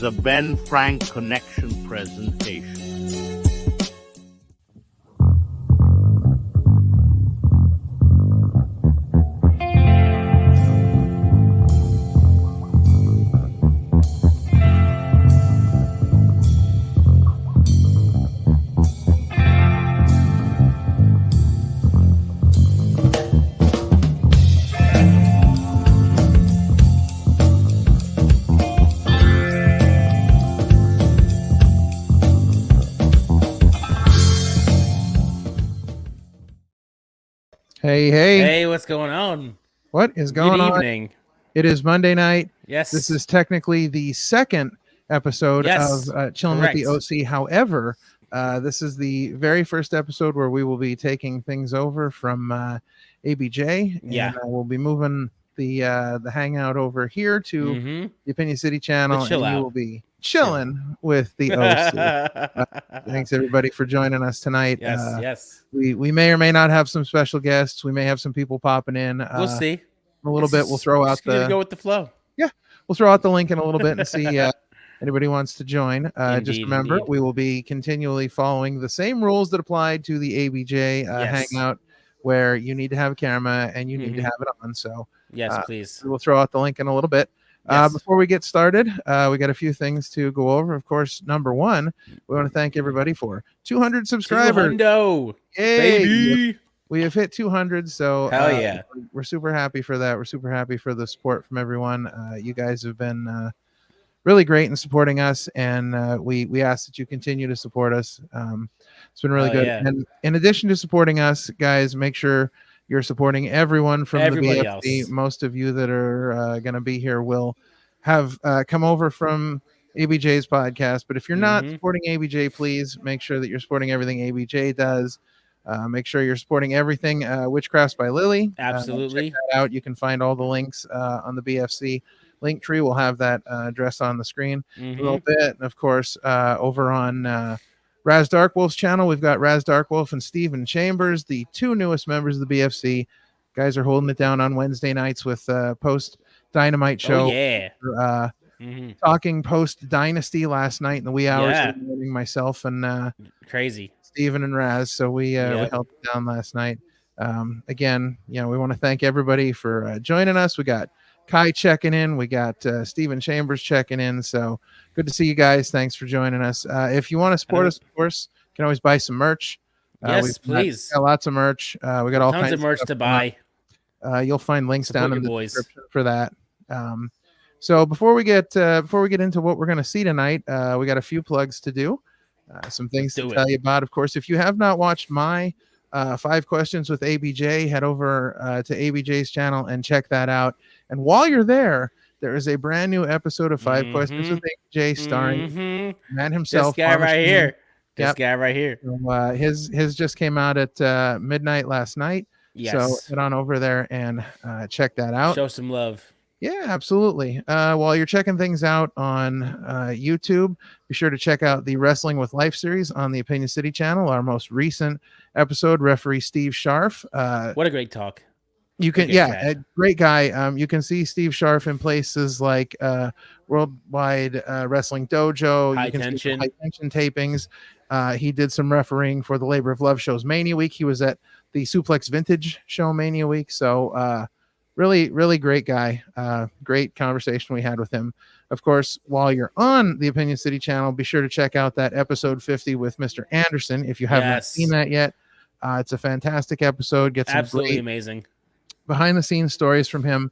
is a Ben Frank Connection presentation. Hey, what's going on? What is going on? Good evening. It is Monday night. Yes. This is technically the second episode of Chillin with the OC. However, this is the very first episode where we will be taking things over from ABJ. And we'll be moving the hangout over here to the Opinion City channel, and you will be chilling with the OC. Thanks everybody for joining us tonight. Yes. We may or may not have some special guests. We may have some people popping in. We'll see. A little bit. We'll throw out go with the flow. Yeah, we'll throw out the link in a little bit and see anybody wants to join. Just remember, we will be continually following the same rules that applied to the ABJ hangout, where you need to have a camera and you need to have it on. So yes, please. We'll throw out the link in a little bit. Before we get started, we got a few things to go over. Of course, number one, we want to thank everybody for 200 subscribers. Yay! Baby. We have hit 200, so hell yeah, we're super happy for that. We're super happy for the support from everyone. You guys have been really great in supporting us, and we ask that you continue to support us. It's been really good. Yeah. And in addition to supporting us, guys, make sure you're supporting everyone from everybody the BFC. Else. Most of you that are going to be here will have come over from ABJ's podcast. But if you're not supporting ABJ, please make sure that you're supporting everything ABJ does. Make sure you're supporting everything Witchcrafts by Lily. Absolutely. Check that out. You can find all the links on the BFC link tree. We'll have that address on the screen a little bit. And of course, over on Raz Darkwolf's channel, we've got Raz Darkwolf and Steven Chambers, the two newest members of the BFC. Guys are holding it down on Wednesday nights with post Dynamite show. Oh, yeah. Talking post Dynasty last night in the wee hours of the morning, myself and crazy Steven and Raz. So we held it down last night. Again, we want to thank everybody for joining us. We got Kai checking in. We got Steven Chambers checking in. So good to see you guys. Thanks for joining us. If you want to support us, of course, you can always buy some merch. Yes, please. Got lots of merch. We got all tons kinds of merch to buy. You'll find links down in the description for that. So before we get into what we're going to see tonight, we got a few plugs to do. Some things to tell you about. Of course, if you have not watched my 5 questions with ABJ, head over to ABJ's channel and check that out. And while you're there is a brand new episode of 5 questions with ABJ starring man himself. This guy right here. This guy right here. So, his just came out at midnight last night. Yes. So head on over there and check that out. Show some love. Yeah, absolutely. While you're checking things out on YouTube, be sure to check out the Wrestling with Life series on the Opinion City channel. Our most recent episode, referee Steve Scharf. What a great talk. You can, a great guy. You can see Steve Scharf in places like Worldwide Wrestling Dojo. High you can Tension. See High Tension tapings. He did some refereeing for the Labor of Love shows Mania Week. He was at the Suplex Vintage show Mania Week. So, really, really great guy. Great conversation we had with him. Of course, while you're on the Opinion City channel, be sure to check out that episode 50 with Mr. Anderson. If you haven't seen that yet, it's a fantastic episode. Get some absolutely amazing behind the scenes stories from him.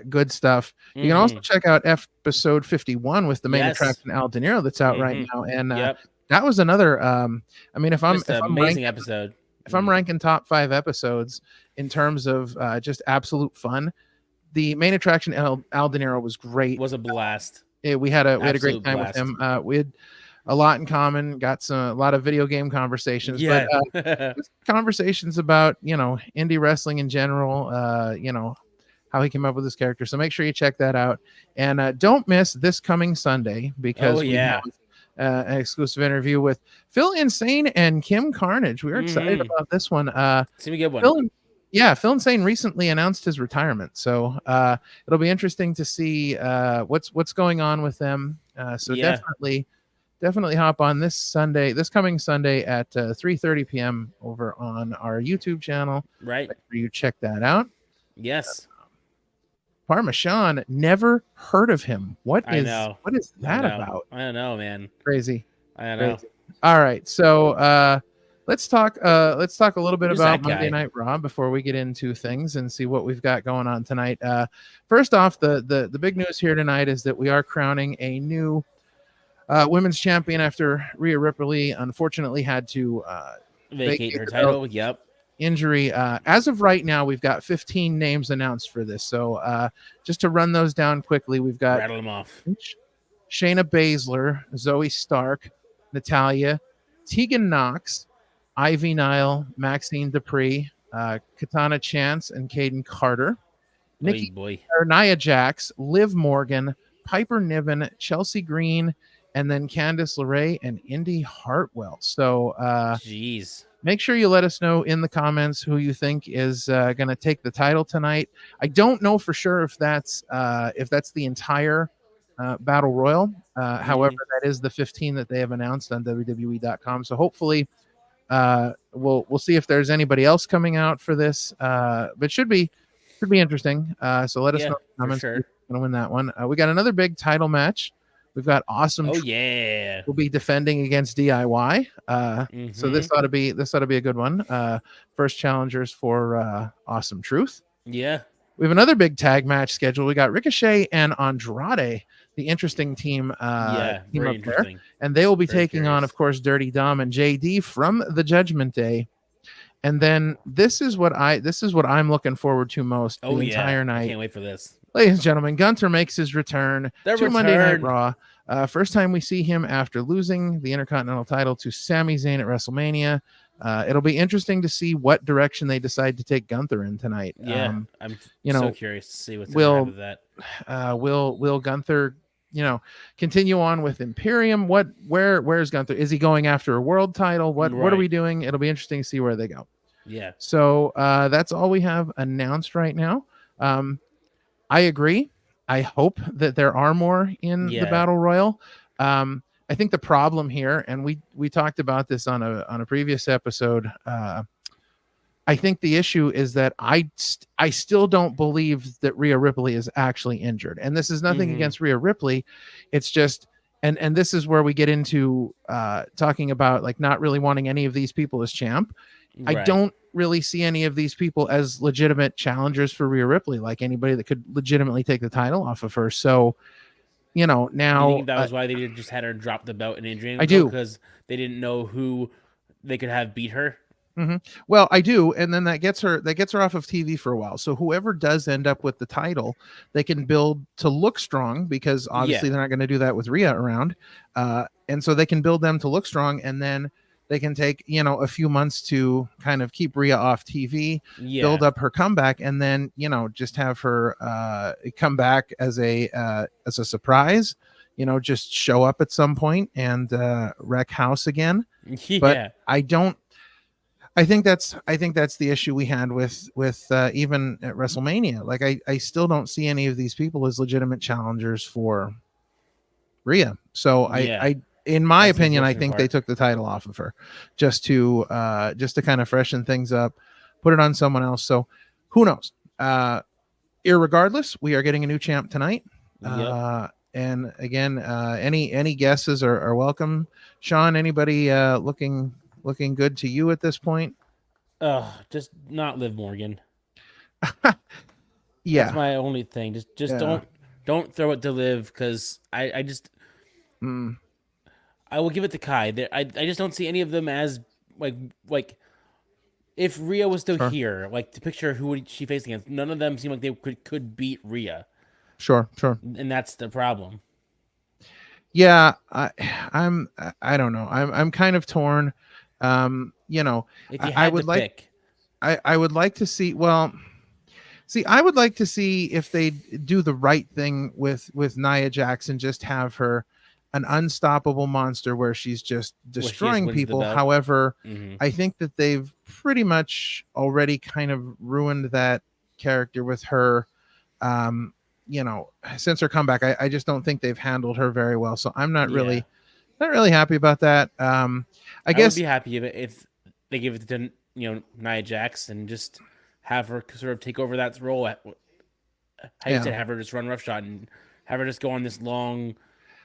Good stuff. You can also check out episode 51 with the main attraction Al De Niro that's out right now. And that was another. If I'm amazing episode. If I'm ranking top 5 episodes in terms of just absolute fun, the main attraction Al De Niro was great. Was a blast. We had a great time with him. We had a lot in common. Got a lot of video game conversations. Yeah. But just conversations about indie wrestling in general. How he came up with his character. So make sure you check that out, and don't miss this coming Sunday because we have an exclusive interview with Phil Insane and Kim Carnage. We're excited about this one. It's gonna be a good one. Yeah, Phil Insane recently announced his retirement, so it'll be interesting to see what's going on with them. So definitely hop on this coming Sunday at 3:30 p.m. over on our YouTube channel. Right. Make sure you check that out. Yes. Parmesan, never heard of him. What is that about? I don't know, man. Crazy. I don't know. All right, so let's talk a little bit about Monday Night Raw before we get into things and see what we've got going on tonight. First off, the big news here tonight is that we are crowning a new women's champion after Rhea Ripley unfortunately had to vacate her title. Yep. Injury. As of right now, we've got 15 names announced for this. So just to run those down quickly, we've got rattle them off. Shayna Baszler, Zoe Stark, Natalya, Tegan Knox, Ivy Nile, Maxine Dupree, Katana Chance, and Caden Carter. Nia Jax, Liv Morgan, Piper Niven, Chelsea Green, and then Candice LeRae and Indy Hartwell. So make sure you let us know in the comments who you think is going to take the title tonight. I don't know for sure if that's the entire Battle Royal. However, that is the 15 that they have announced on WWE.com. So hopefully we'll see if there's anybody else coming out for this. But should be interesting. So let us know in the comments who's going to win that one. We got another big title match. We've got Awesome. We'll be defending against DIY. So this ought to be a good one. First challengers for Awesome Truth. Yeah. We have another big tag match scheduled. We got Ricochet and Andrade, the interesting team. Very interesting. There. And they will be taking on, of course, Dirty Dom and JD from the Judgment Day. And then this is what I'm looking forward to most the entire night. I can't wait for this. Ladies and gentlemen, Gunther makes his return to Monday Night Raw. First time we see him after losing the Intercontinental title to Sami Zayn at WrestleMania. It'll be interesting to see what direction they decide to take Gunther in tonight. Yeah, I'm so curious to see what's going to happen with that. Will Gunther, continue on with Imperium? Where's Gunther? Is he going after a world title? What are we doing? It'll be interesting to see where they go. Yeah. So that's all we have announced right now. I agree. I hope that there are more in the Battle Royal. I think the problem here, and we talked about this on a previous episode. I think the issue is that I still don't believe that Rhea Ripley is actually injured, and this is nothing against Rhea Ripley. It's just, and this is where we get into talking about like not really wanting any of these people as champ. Right. I don't really see any of these people as legitimate challengers for Rhea Ripley, like anybody that could legitimately take the title off of her. So, now you think that was why they just had her drop the belt in Adrian. I do, because they didn't know who they could have beat her. Well, I do, and then that gets her off of TV for a while. So whoever does end up with the title, they can build to look strong, because obviously they're not going to do that with Rhea around, and so they can build them to look strong, and then they can take a few months to kind of keep Rhea off TV, build up her comeback, and then just have her come back as a surprise. Just show up at some point and wreck house again. Yeah. But I think that's the issue we had with even at WrestleMania. Like I still don't see any of these people as legitimate challengers for Rhea. So in my opinion, I think they took the title off of her just to kind of freshen things up, put it on someone else. So who knows? Irregardless, we are getting a new champ tonight. And again, any guesses are welcome. Sean, anybody looking good to you at this point? Just not Liv Morgan. Yeah, that's my only thing. Just don't throw it to Liv, because I just I will give it to Kai. I just don't see any of them as like if Rhea was still here, like to picture who would she face against. None of them seem like they could beat Rhea. Sure. And that's the problem. Yeah, I don't know. I'm kind of torn. If you had to pick, I would like to see. Well, see, I would like to see if they do the right thing with Nia Jax and just have her an unstoppable monster where she's just destroying people. However, I think that they've pretty much already kind of ruined that character with her. Since her comeback, I just don't think they've handled her very well. So I'm not really happy about that. I guess would be happy if they give it to Nia Jax and just have her sort of take over that role. You said, have her just run roughshod and have her just go on this long,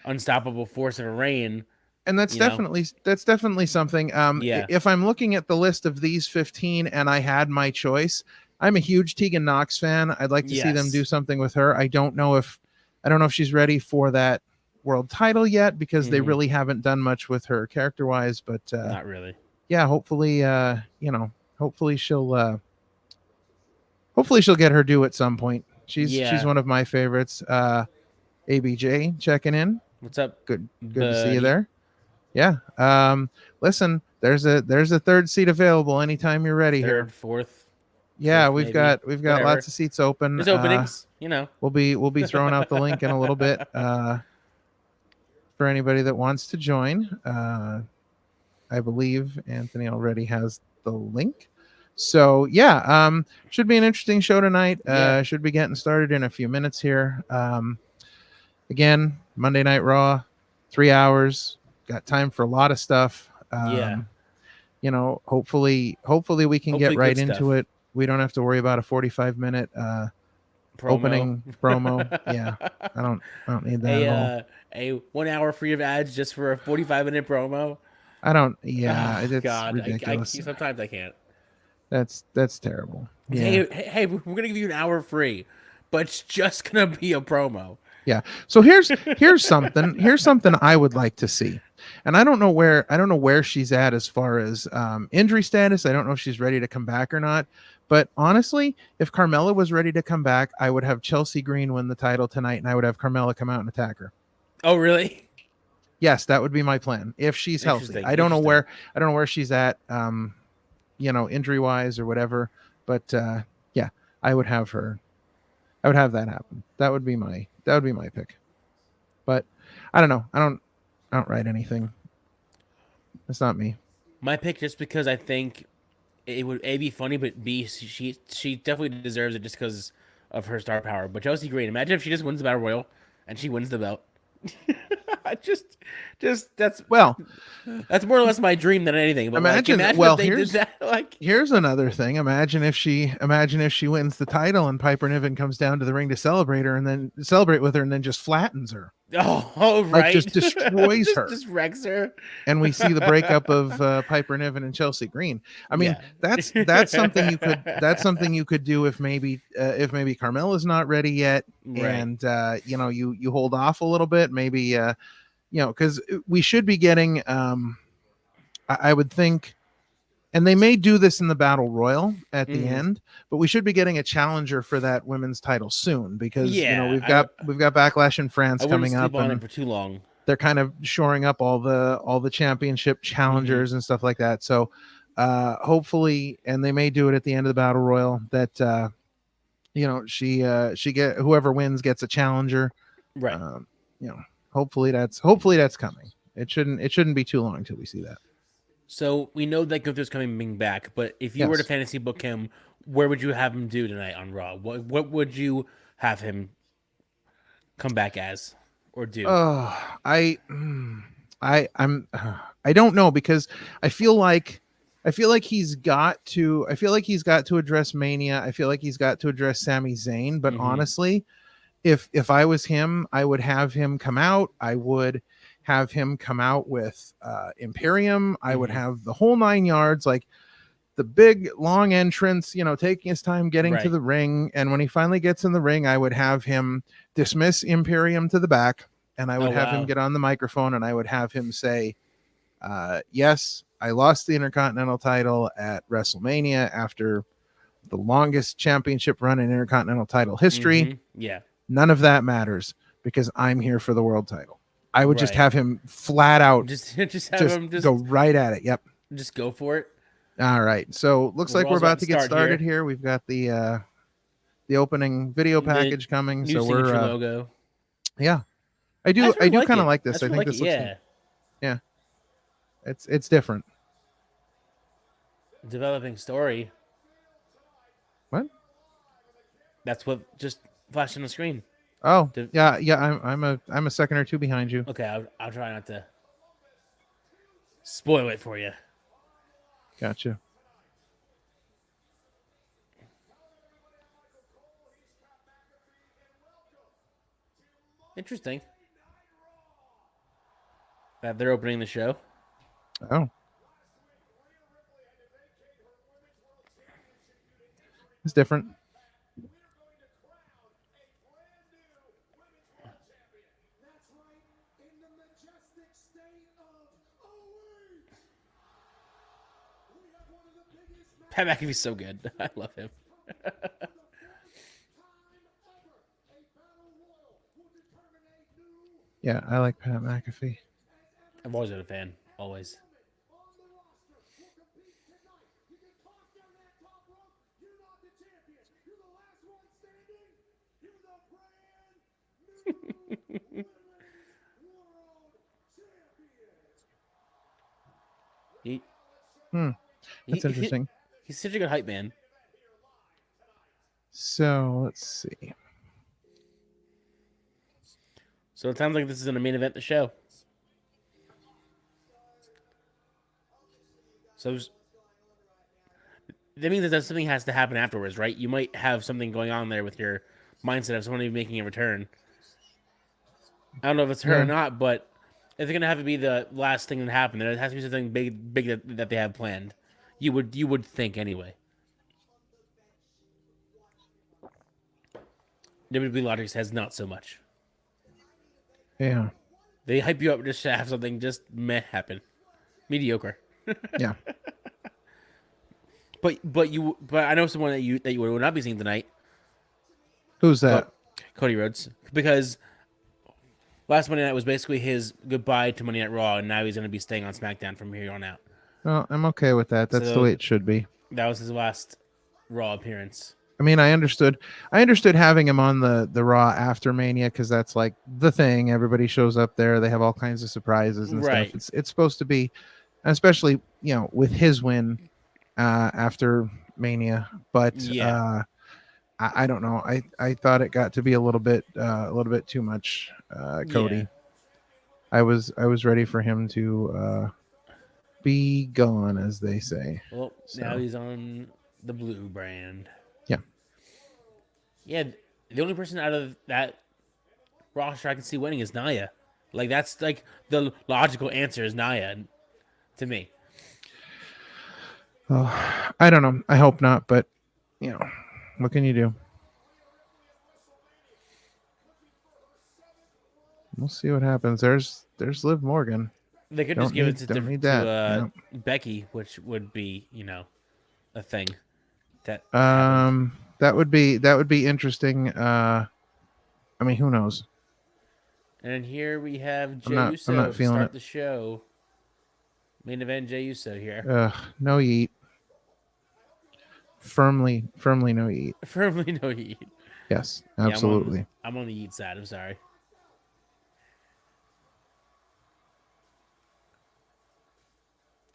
unstoppable force of a reign. And that's definitely something. If I'm looking at the list of these 15 and I had my choice, I'm a huge Tegan Nox fan. I'd like to see them do something with her. I don't know if she's ready for that world title yet because they really haven't done much with her character wise, but not really. Yeah, hopefully she'll get her due at some point. She's one of my favorites. ABJ checking in. What's up? Good to see you there. Yeah. Listen, there's a third seat available anytime you're ready. Third, fourth. Yeah, we've got lots of seats open. There's openings, We'll be throwing out the link in a little bit for anybody that wants to join. I believe Anthony already has the link. So should be an interesting show tonight. Should be getting started in a few minutes here. Again, Monday Night Raw, 3 hours. Got time for a lot of stuff. Hopefully we can get right into it. We don't have to worry about a 45-minute opening promo. Yeah, I don't need that. A 1 hour free of ads just for a 45-minute promo. I don't. Yeah, it's ridiculous. Sometimes I can't. That's terrible. Yeah. Hey, we're gonna give you an hour free, but it's just gonna be a promo. Yeah. So here's something I would like to see, and I don't know where she's at as far as injury status. I don't know if she's ready to come back or not. But honestly, if Carmella was ready to come back, I would have Chelsea Green win the title tonight, and I would have Carmella come out and attack her. Oh, really? Yes, that would be my plan if she's healthy. I don't know where she's at, injury wise or whatever. But I would have her. I would have that happen. That would be my pick. But I don't know. I don't write anything. It's not me. My pick, just because I think it would A, be funny, but B, she definitely deserves it just because of her star power. But Chelsea Green, imagine if she just wins the Battle Royal and she wins the belt. That's more or less my dream than anything. But imagine if they did that. Here's another thing. Imagine if she wins the title and Piper Niven comes down to the ring to celebrate with her and then just flattens her. Oh, right. Just destroys her. Just wrecks her. And we see the breakup of Piper Niven and Chelsea Green. I mean, that's something you could do if maybe Carmella's not ready yet, right. And you hold off a little bit, maybe because we should be getting I would think, and they may do this in the Battle Royal at the end, but we should be getting a challenger for that women's title soon because we've got Backlash in France coming up, and for too long. They're kind of shoring up all the championship challengers and stuff like that. So hopefully, and they may do it at the end of the Battle Royal that whoever wins gets a challenger, right? Hopefully that's coming. It shouldn't be too long until we see that. So we know that Gunther's coming back, but if you were to fantasy book him, where would you have him do tonight on Raw? What would you have him come back as or do? I don't know because I feel like he's got to address Mania. I feel like he's got to address Sami Zayn, but honestly, if I was him, I would have him come out. I would have him come out with Imperium. I would have the whole 9 yards, like the big long entrance, taking his time getting to the ring. And when he finally gets in the ring, I would have him dismiss Imperium to the back, and I would have him get on the microphone, and I would have him say, yes, I lost the Intercontinental title at WrestleMania after the longest championship run in Intercontinental title history. Yeah. None of that matters because I'm here for the world title. I would just have him flat out just go right at it. Yep. Just go for it. All right. So looks like we're about to get started here. We've got the opening video package coming. So we're logo. Yeah. I do kind of like this. I think like this it, looks yeah. It's different. Developing story. What? That's what just flashed on the screen. Oh, yeah. I'm a second or two behind you. Okay, I'll try not to spoil it for you. Gotcha. Interesting that they're opening the show. Oh. It's different. Pat McAfee's so good. I love him. Yeah, I like Pat McAfee. I've always been a fan. Always. That's interesting. He's such a good hype man. So let's see. So it sounds like this is in a main event the show. So that means that something has to happen afterwards, right? You might have something going on there with your mindset of somebody making a return. I don't know if it's her or not, but if they're gonna have to be the last thing that happened, there has to be something big that they have planned. You would think anyway. WWE logic says not so much. Yeah. They hype you up just to have something just meh happen. Mediocre. Yeah. But I know someone that you would not be seeing tonight. Who's that? Cody Rhodes. Because last Monday night was basically his goodbye to Monday Night Raw, and now he's going to be staying on SmackDown from here on out. Well, I'm okay with that. That's the way it should be. That was his last Raw appearance. I mean, I understood having him on the Raw after Mania because that's like the thing. Everybody shows up there. They have all kinds of surprises and stuff. It's supposed to be, especially with his win after Mania. But I don't know. I thought it got to be a little bit too much. Cody. Yeah. I was ready for him to be gone, as they say. Well, now he's on the blue brand. Yeah. Yeah, the only person out of that roster I can see winning is Nia. Like, that's like the logical answer is Nia to me. Oh, I don't know. I hope not, but what can you do? We'll see what happens. There's Liv Morgan. They could just give it to Becky, which would be, a thing. That would be interesting. I mean, who knows? And here we have Jey Uso to start the show. Main event, Jey Uso here. No yeet. Firmly no yeet. Firmly no yeet. Yes, absolutely. Yeah, I'm on the yeet side. I'm sorry.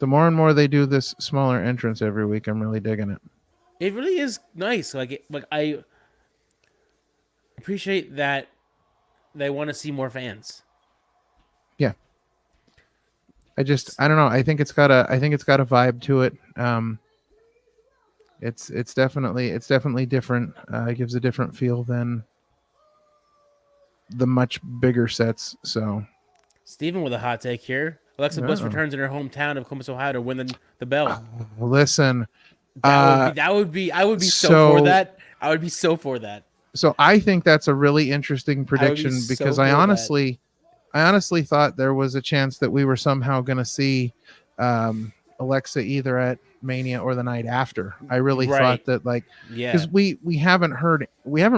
The more and more they do this smaller entrance every week, I'm really digging it. It really is nice. Like I appreciate that they want to see more fans. Yeah. I don't know. I think it's got a vibe to it. It's definitely different. It gives a different feel than the much bigger sets. So, Steven with a hot take here. Alexa Bliss returns in her hometown of Columbus, Ohio to win the belt. Listen, I would be so for that. I would be so for that. So I think that's a really interesting prediction because I honestly thought there was a chance that we were somehow going to see Alexa either at Mania or the night after. I really thought that, because we haven't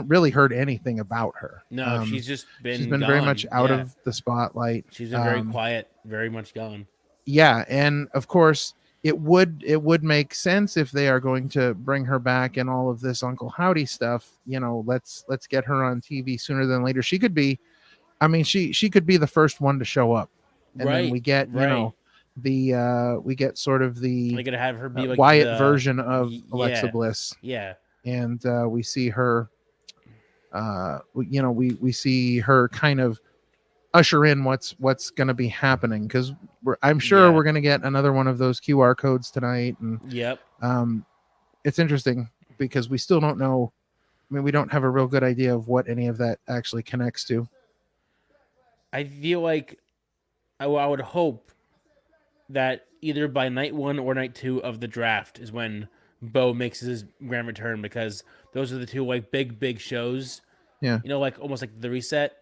really heard anything about her. No, she's been gone. Very much out of the spotlight. She's been very quiet, very much gone. Yeah, and of course it would make sense if they are going to bring her back and all of this Uncle Howdy stuff. Let's get her on TV sooner than later. She could be I mean, she could be the first one to show up, and then we get we get sort of the I gotta have her be like Wyatt version of Alexa Bliss. Yeah, and we see her. We see her kind of usher in what's going to be happening, because I'm sure we're going to get another one of those QR codes tonight, and it's interesting because we still don't know. I mean, we don't have a real good idea of what any of that actually connects to. I feel like I would hope that either by night 1 or night 2 of the draft is when Bo makes his grand return, because those are the two like big shows. Yeah. Like almost like the reset.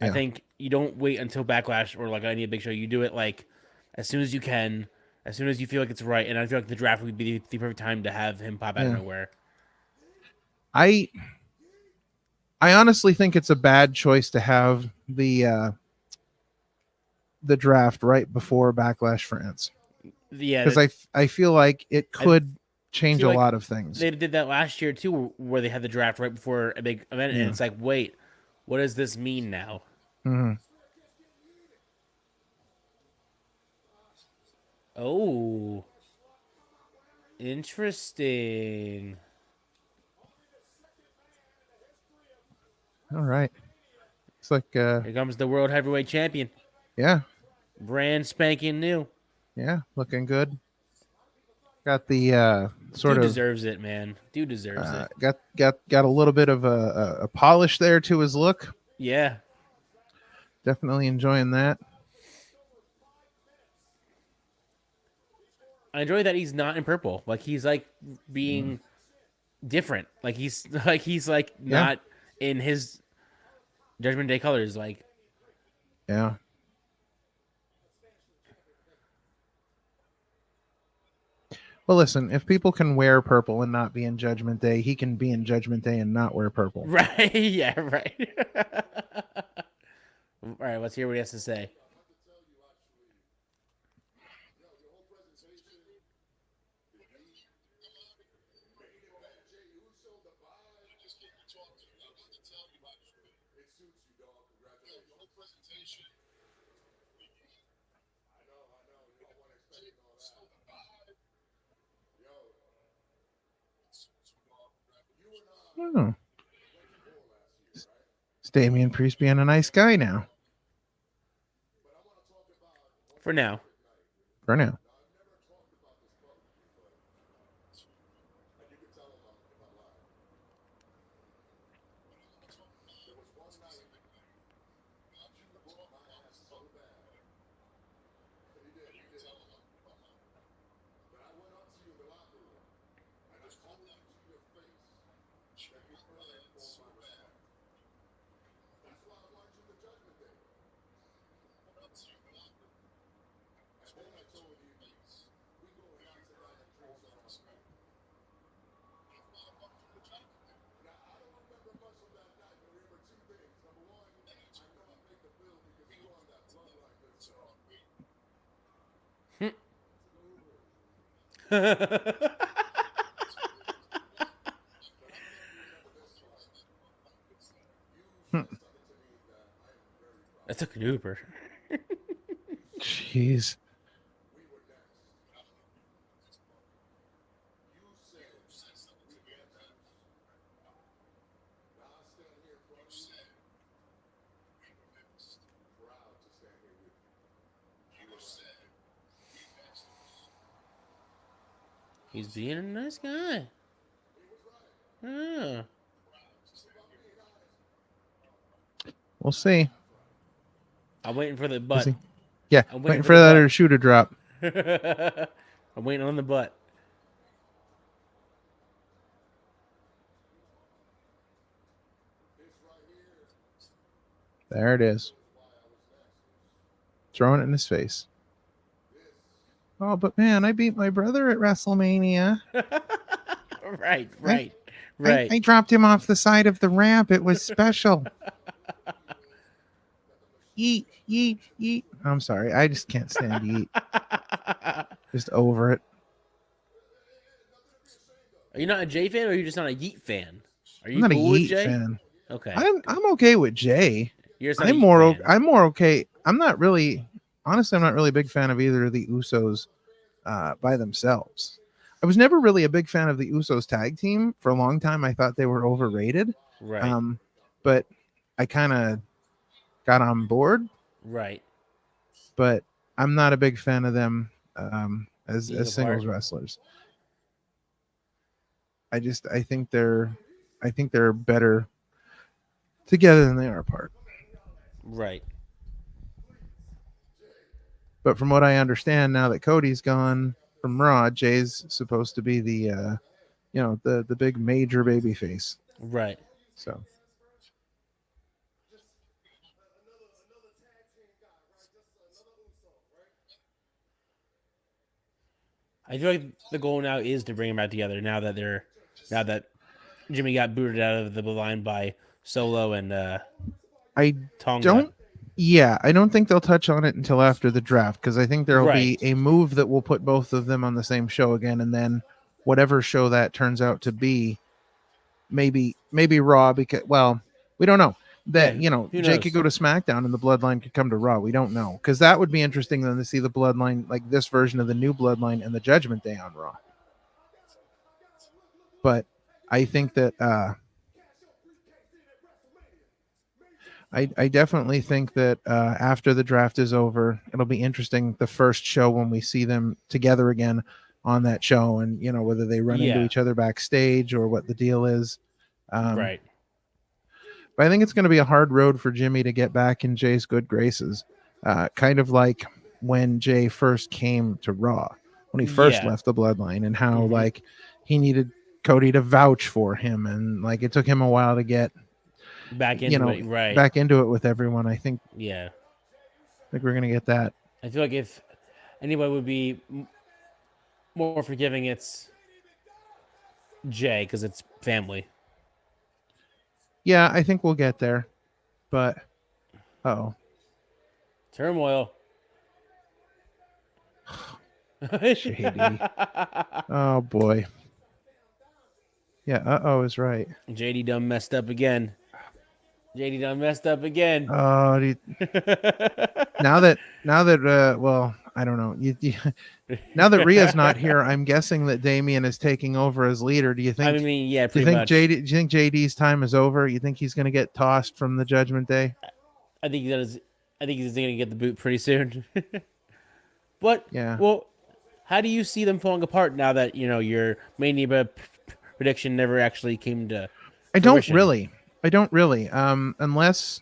Yeah. I think you don't wait until Backlash or like any big show. You do it like as soon as you can, as soon as you feel like it's right. And I feel like the draft would be the perfect time to have him pop out of nowhere. I honestly think it's a bad choice to have the draft right before Backlash France. Yeah, because I feel like it could change a lot of things. They did that last year too, where they had the draft right before a big event, and it's like, wait, what does this mean now? Mm-hmm. Oh, interesting. All right. It's like here comes the World Heavyweight Champion. Yeah. Brand spanking new. Yeah, looking good. Got the sort Dude of deserves it, man. Dude deserves it. Got a little bit of a polish there to his look. Yeah. Definitely enjoying that. I enjoy that he's not in purple. Like he's like being different. Like he's not in his Judgment Day colors. Like, yeah. Well, listen, if people can wear purple and not be in Judgment Day, he can be in Judgment Day and not wear purple. Right? Yeah, right. All right, let's hear what he has to say. Oh. It's Damian Priest being a nice guy now. For now. For now. I took an Uber. Jeez. He's being a nice guy. Yeah. We'll see. I'm waiting for the butt. Yeah, I'm waiting for that or shoe to drop. I'm waiting on the butt. There it is. Throwing it in his face. Oh, but man, I beat my brother at WrestleMania. Right. I dropped him off the side of the ramp. It was special. Eat. I'm sorry. I just can't stand to eat. Just over it. Are you not a Jay fan, or are you just not a Yeet fan? Are you I'm not cool a with Yeet Jay? fan. Okay. I'm okay with Jay. I'm more okay. I'm not really a big fan of either of the Usos by themselves. I was never really a big fan of the Usos tag team for a long time. I thought they were overrated. Right. But I kind of got on board. Right. But I'm not a big fan of them as singles wrestlers. I think they're better together than they are apart. Right. But from what I understand now that Cody's gone from Raw, Jay's supposed to be the the big major baby face. Right. So I feel like the goal now is to bring them back together now that Jimmy got booted out of the line by Solo and Tonga. I don't think they'll touch on it until after the draft, because I think there will be a move that will put both of them on the same show again, and then whatever show that turns out to be, maybe Raw, because we don't know. That Jay could go to SmackDown and the Bloodline could come to Raw. We don't know, because that would be interesting then to see the Bloodline, like this version of the new Bloodline and the Judgment Day on Raw. But I think that I definitely think that after the draft is over, it'll be interesting the first show when we see them together again on that show, and whether they run into each other backstage or what the deal is. Right. But I think it's going to be a hard road for Jimmy to get back in Jay's good graces. Kind of like when Jay first came to Raw, when he first left the Bloodline, and how like he needed Cody to vouch for him, and like it took him a while to get back into it, right? Back into it with everyone. I think. Yeah. I think we're going to get that. I feel like if anybody would be more forgiving, it's Jay, because it's family. Yeah, I think we'll get there, but turmoil. Shady. Oh boy. Yeah, is right. JD done messed up again. Oh, now that I don't know. Now that Rhea's not here, I'm guessing that Damian is taking over as leader. Do you think? I mean, yeah, pretty much. Do you think JD's time is over? You think he's going to get tossed from the Judgment Day? I think he's going to get the boot pretty soon. But well, how do you see them falling apart now that your Mania prediction never actually came to fruition? I don't really. Unless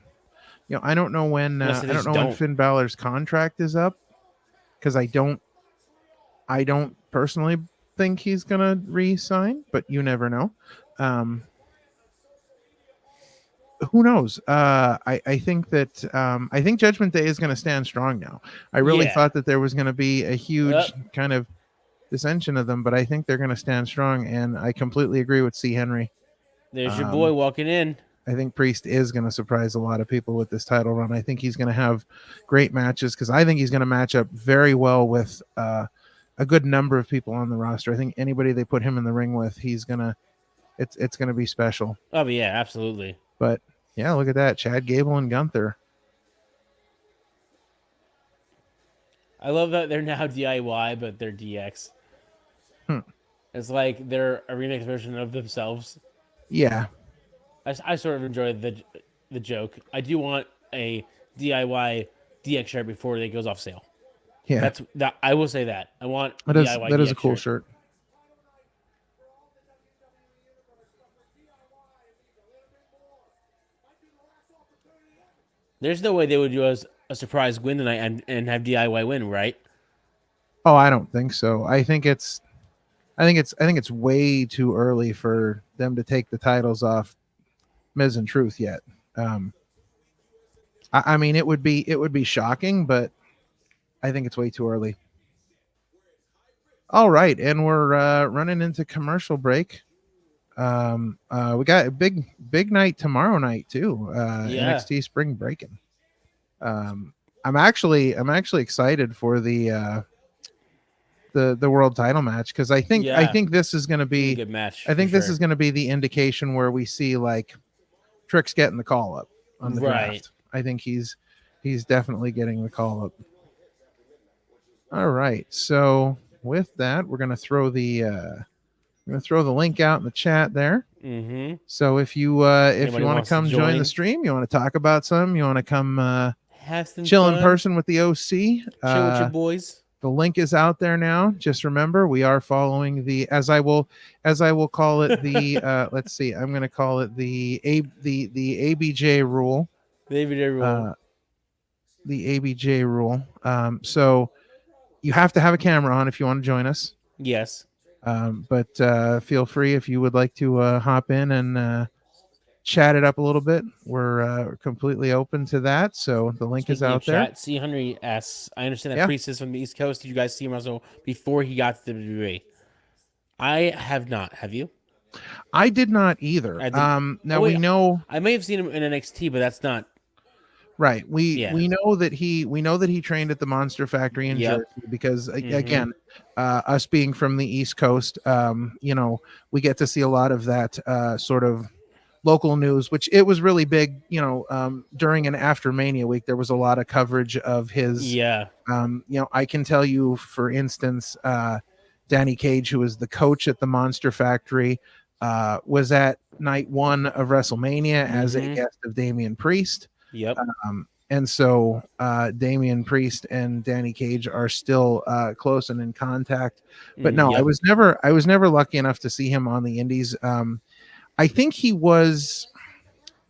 I don't know when when Finn Balor's contract is up, because I don't personally think he's gonna re-sign, but you never know. Who knows? I think Judgment Day is gonna stand strong now. I really thought that there was gonna be a huge kind of dissension of them, but I think they're gonna stand strong, and I completely agree with C. Henry. There's your boy walking in. I think Priest is going to surprise a lot of people with this title run. I think he's going to have great matches, because I think he's going to match up very well with a good number of people on the roster. I think anybody they put him in the ring with, it's going to be special. Oh yeah, absolutely. But yeah, look at that, Chad Gable and Gunther. I love that they're now DIY, but they're DX. It's like they're a remix version of themselves. Yeah. I sort of enjoy the joke. I do want a DIY DX shirt before it goes off sale. Yeah, I will say that. I want that is a cool shirt. There's no way they would do a surprise win tonight and have DIY win, right? Oh, I don't think so. I think it's way too early for them to take the titles off Miz and Truth yet. I mean, it would be shocking, but I think it's way too early. All right, and we're running into commercial break. We got a big night tomorrow night too. NXT Spring Breaking. I'm actually excited for the world title match, because I think this is going to be a good match. I think this is going to be the indication where we see like Trick's getting the call up on the draft. I think he's definitely getting the call up. All right. So with that, we're gonna throw the link out in the chat there. Mm-hmm. So if you want to come join the stream, you want to talk about something, you want to come have some chill fun. in person with the OC, chill with your boys. The link is out there now. Just remember, we are following the as I will call it the let's see, I'm going to call it the ABJ rule. The ABJ rule. The ABJ rule. So you have to have a camera on if you want to join us. Yes. But feel free if you would like to hop in and chat it up a little bit. We're completely open to that. So the link is out there. C. Henry S. I understand that Priest is from the East Coast. Did you guys see him also before he got to the WWE? I have not. Have you? I did not either. We know I may have seen him in NXT, but that's not right. We know that he trained at the Monster Factory in Jersey because again, us being from the East Coast, we get to see a lot of that sort of local news, which it was really big, during and after Mania week. There was a lot of coverage of his. I can tell you, for instance, Danny Cage, who was the coach at the Monster Factory, was at night 1 of WrestleMania as a guest of Damian Priest. Yep. And so Damian Priest and Danny Cage are still close and in contact. But no, I was never lucky enough to see him on the indies. I think he was.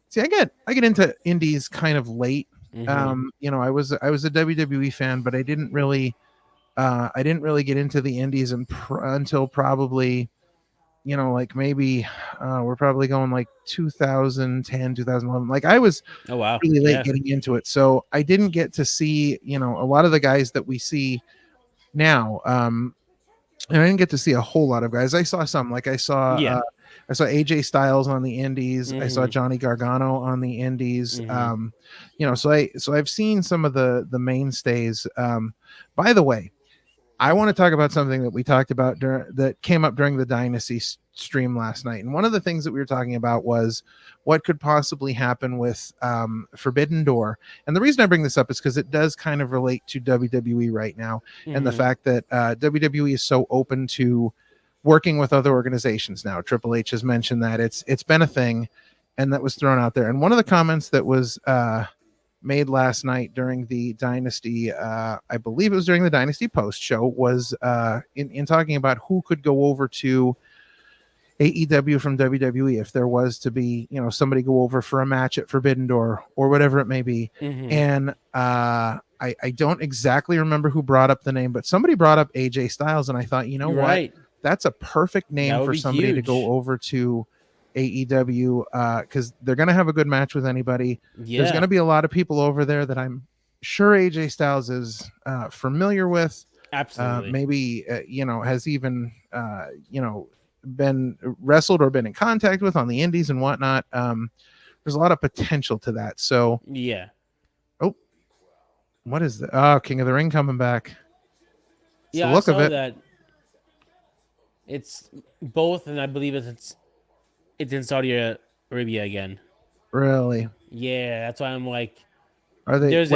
See, I get into indies kind of late. I was a WWE fan, but I didn't really get into the indies until probably, like maybe we're probably going like 2010, 2011. Like I was really late getting into it, so I didn't get to see a lot of the guys that we see now. And I didn't get to see a whole lot of guys. I saw some, like I saw AJ Styles on the indies. I saw Johnny Gargano on the indies. So I've seen some of the mainstays. By the way, I want to talk about something that we talked about that came up during the Dynasty stream last night. And one of the things that we were talking about was what could possibly happen with Forbidden Door. And the reason I bring this up is because it does kind of relate to WWE right now, and the fact that WWE is so open to working with other organizations now. Triple H has mentioned that it's been a thing, and that was thrown out there. And one of the comments that was made last night during the Dynasty, I believe it was during the Dynasty post show, was in talking about who could go over to AEW from WWE if there was to be, somebody go over for a match at Forbidden Door or whatever it may be. And I don't exactly remember who brought up the name, but somebody brought up AJ Styles, and I thought, what? Right. That's a perfect name for somebody to go over to AEW, because they're going to have a good match with anybody. There's going to be a lot of people over there that I'm sure AJ Styles is familiar with. Absolutely. Maybe, has even, been wrestled or been in contact with on the indies and whatnot. There's a lot of potential to that. So, oh, what is that? Oh, King of the Ring coming back. It's the look I saw of it. That. It's both, and I believe it's in Saudi Arabia again. Really? Yeah, that's why I'm like, are they? There's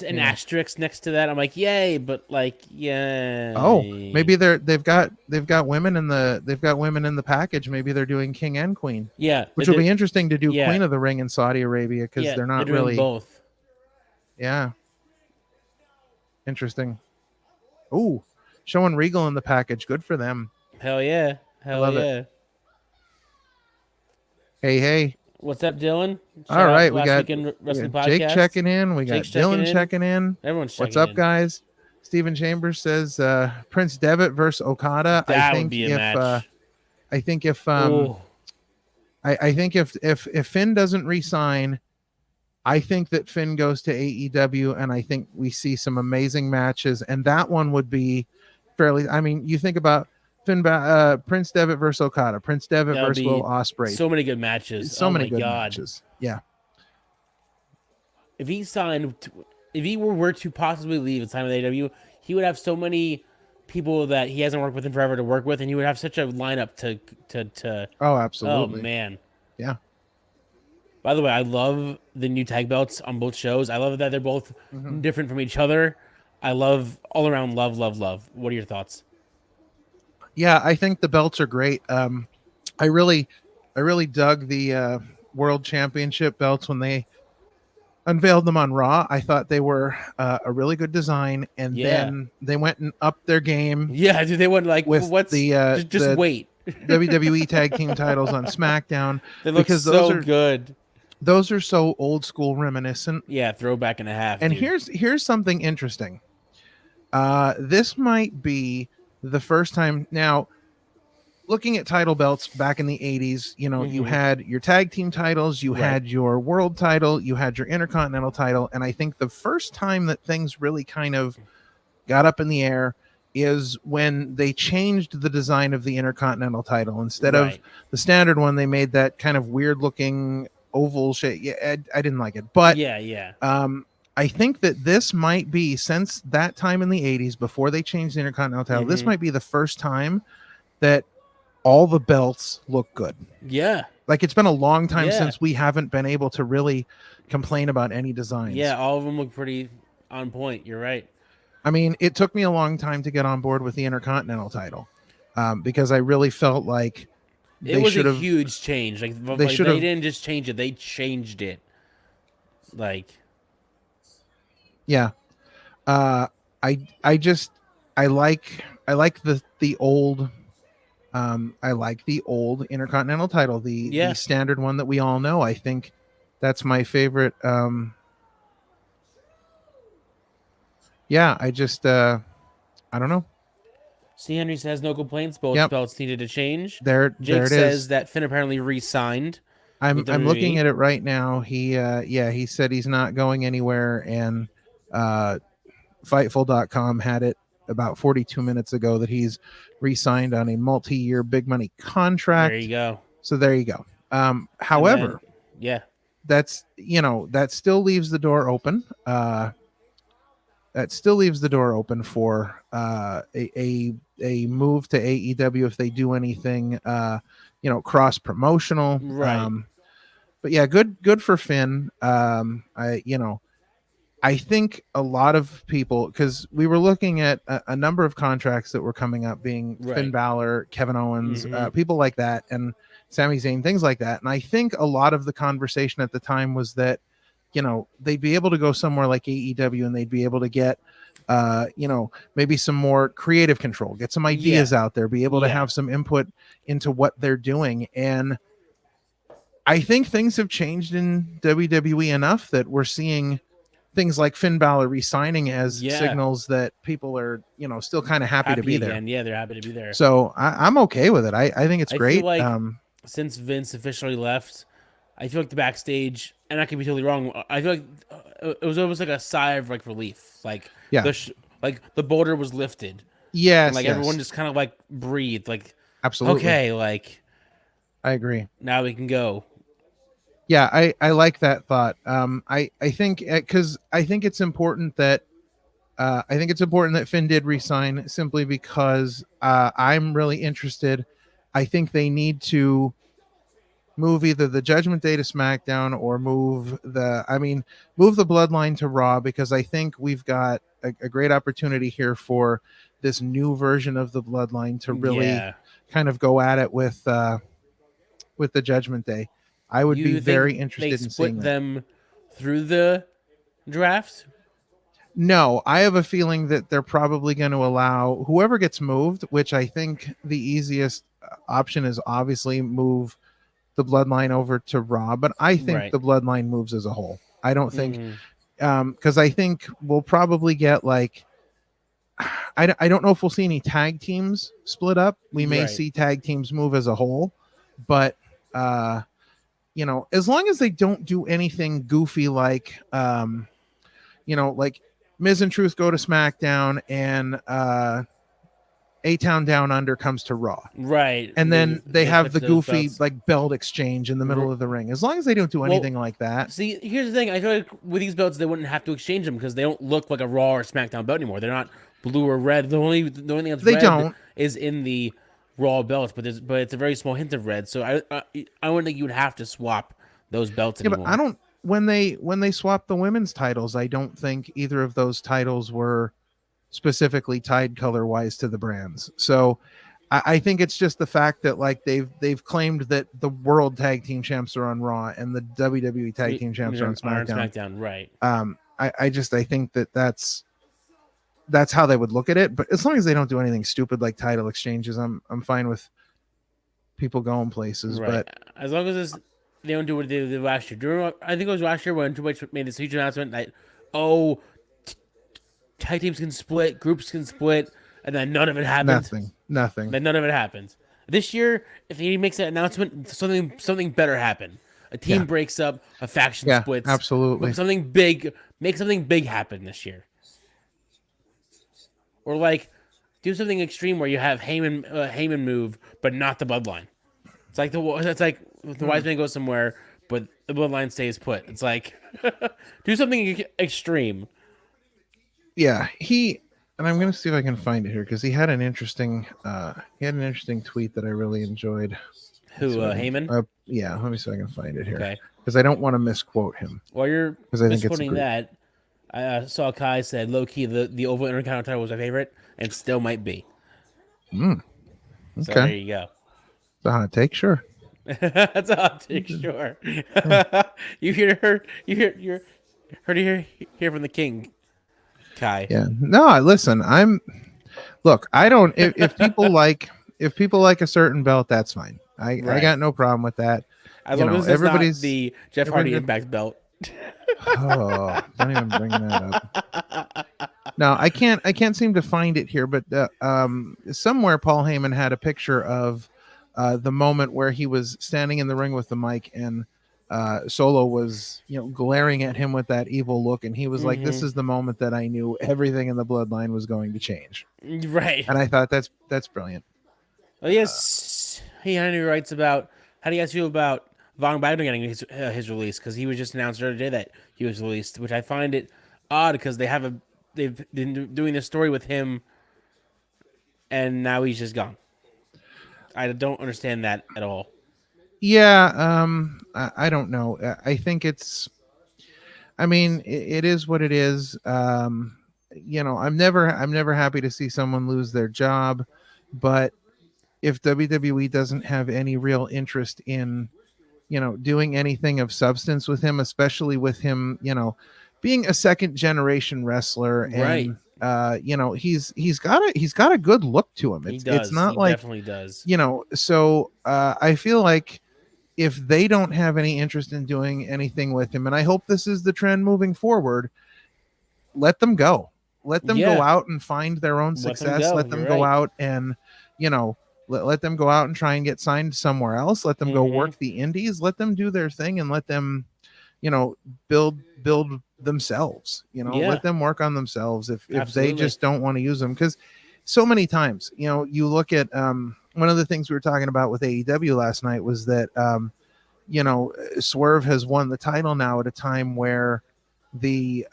an asterisk next to that. I'm like, yay, but like, yeah. Oh, maybe they've got women in the package. Maybe they're doing King and Queen. Yeah, which will be interesting to do Queen of the Ring in Saudi Arabia, because they're not doing really both. Yeah. Interesting. Ooh, showing Regal in the package. Good for them. Hell yeah. Hell yeah. Hey. What's up, Dylan? All right, we got Jake checking in. We got Dylan checking in. Everyone's checking in. What's up, guys? Stephen Chambers says Prince Devitt versus Okada. That would be a match. I think if Finn doesn't re-sign, I think that Finn goes to AEW, and I think we see some amazing matches, and that one would be fairly. I mean, you think about Prince Devitt versus Okada, Prince Devitt versus Will Ospreay. So many good matches. So many good matches. Yeah. If he were to possibly leave and sign with AEW, he would have so many people that he hasn't worked with in forever to work with, and he would have such a lineup to. Oh, absolutely. Oh man. Yeah. By the way, I love the new tag belts on both shows. I love that they're both different from each other. I love all around love, love, love. What are your thoughts? Yeah, I think the belts are great. I really dug the World Championship belts when they unveiled them on Raw. I thought they were a really good design, and then they went and upped their game. Yeah, dude, they went like, with what's just wait. WWE tag team titles on SmackDown. They look because so good. Those are so old school reminiscent. Yeah, throwback and a half. And dude. here's something interesting. This might be the first time now. Looking at title belts back in the 80s, you had your tag team titles, you had your world title, you had your intercontinental title. And I think the first time that things really kind of got up in the air is when they changed the design of the intercontinental title. Instead of the standard one, they made that kind of weird looking oval shape. Yeah, I didn't like it. But I think that this might be, since that time in the 80s, before they changed the intercontinental title, this might be the first time that all the belts look good. Yeah. Like, it's been a long time since we haven't been able to really complain about any designs. Yeah, all of them look pretty on point. You're right. I mean, it took me a long time to get on board with the Intercontinental title because I really felt like it was a huge change. Like they didn't just change it; they changed it. Like, yeah, I like the old. I like the old Intercontinental title, the standard one that we all know. I think that's my favorite. I just I don't know. C. Henry says no complaints. Both belts needed to change. Jake says that Finn apparently re-signed. I'm looking at it right now. He said he's not going anywhere, and Fightful.com had it about 42 minutes ago that he's re-signed on a multi-year big money contract. There you go. So there you go. However, that's that still leaves the door open. That still leaves the door open for a move to AEW if they do anything cross promotional. Right. But yeah, good for Finn. I think a lot of people, because we were looking at a number of contracts that were coming up, being Finn Balor, Kevin Owens, people like that, and Sami Zayn, things like that. And I think a lot of the conversation at the time was that, they'd be able to go somewhere like AEW and they'd be able to get, maybe some more creative control, get some ideas out there, be able to have some input into what they're doing. And I think things have changed in WWE enough that we're seeing things like Finn Balor re-signing as signals that people are, still kind of happy to be there. Yeah, they're happy to be there. So I'm okay with it. I think it's great. Feel like since Vince officially left, I feel like the backstage, and I could be totally wrong, I feel like it was almost like a sigh of like relief. Like the border was lifted. Yes. And everyone just kind of like breathed. Like, absolutely. Okay, like I agree. Now we can go. Yeah, I like that thought. I think because I think it's important that Finn did resign simply because I'm really interested. I think they need to move either the Judgment Day to SmackDown or move the Bloodline to Raw, because I think we've got a great opportunity here for this new version of the Bloodline to really kind of go at it with the Judgment Day. I would be very interested in seeing them through the draft. No, I have a feeling that they're probably going to allow whoever gets moved, which I think the easiest option is obviously move the Bloodline over to Raw, but I think the Bloodline moves as a whole. I don't think because I think we'll probably get like I don't know if we'll see any tag teams split up. We may see tag teams move as a whole, but as long as they don't do anything goofy like like Miz and Truth go to SmackDown and A-Town Down Under comes to Raw. Right. And then they have the goofy belts, like belt exchange in the middle of the ring. As long as they don't do anything like that. See, here's the thing. I feel like with these belts, they wouldn't have to exchange them because they don't look like a Raw or SmackDown belt anymore. They're not blue or red. The only thing that's red is in the Raw belts, but it's a very small hint of red. So I wouldn't think you would have to swap those belts Yeah, anymore. but I don't. When they swapped the women's titles, I don't think either of those titles were specifically tied color wise to the brands. So I think it's just the fact that like they've claimed that the world tag team champs are on Raw and the WWE tag team champs are on SmackDown. Right. I think that's how they would look at it. But as long as they don't do anything stupid like title exchanges, I'm fine with people going places. Right. But as long as they don't do what they did last year. I think it was last year when Triple H made this huge announcement that tag teams can split, groups can split, and then none of it happens. Nothing. Then none of it happens. This year, if he makes that announcement, something better happen. A team breaks up, a faction splits. Absolutely. Make something big happen this year. Or like, do something extreme where you have Heyman move, but not the bloodline. It's like the wise man goes somewhere, but the bloodline stays put. It's like, do something extreme. Yeah, and I'm gonna see if I can find it here because he had an interesting tweet that I really enjoyed. Who, Heyman? Yeah, let me see if I can find it here. Okay. Because I don't want to misquote him. While you're misquoting that, I saw Kai said low key the Oval Intercontinental title was my favorite and still might be. Okay. So there you go. It's a hot take, sure. That's a hot take, sure. You hear from the king, Kai. Yeah. No, listen. I don't. If people like a certain belt, that's fine. I got no problem with that. As long as everybody's not the Jeff Hardy Impact belt. Oh, don't even bring that up. No, I can't seem to find it here, but somewhere Paul Heyman had a picture of the moment where he was standing in the ring with the mic and Solo was, glaring at him with that evil look, and he was like, "This is the moment that I knew everything in the bloodline was going to change." Right. And I thought that's brilliant. Well, yes, Henry writes about how do you guys feel about Von Wagner getting his release, because he was just announced the other day that he was released, which I find it odd because they've been doing this story with him, and now he's just gone. I don't understand that at all. Yeah, I don't know. I think it's. I mean, it is what it is. I'm never happy to see someone lose their job, but if WWE doesn't have any real interest in, doing anything of substance with him, especially with him, being a second generation wrestler, and he's got a good look to him. It's not like definitely does. So I feel like if they don't have any interest in doing anything with him, and I hope this is the trend moving forward, let them go. Let them go out and find their own success. Let them go out and, let them go out and try and get signed somewhere else. Let them go work the indies. Let them do their thing and let them, build themselves. Let them work on themselves if they just don't want to use them. Because so many times, you look at one of the things we were talking about with AEW last night was that, Swerve has won the title now at a time where the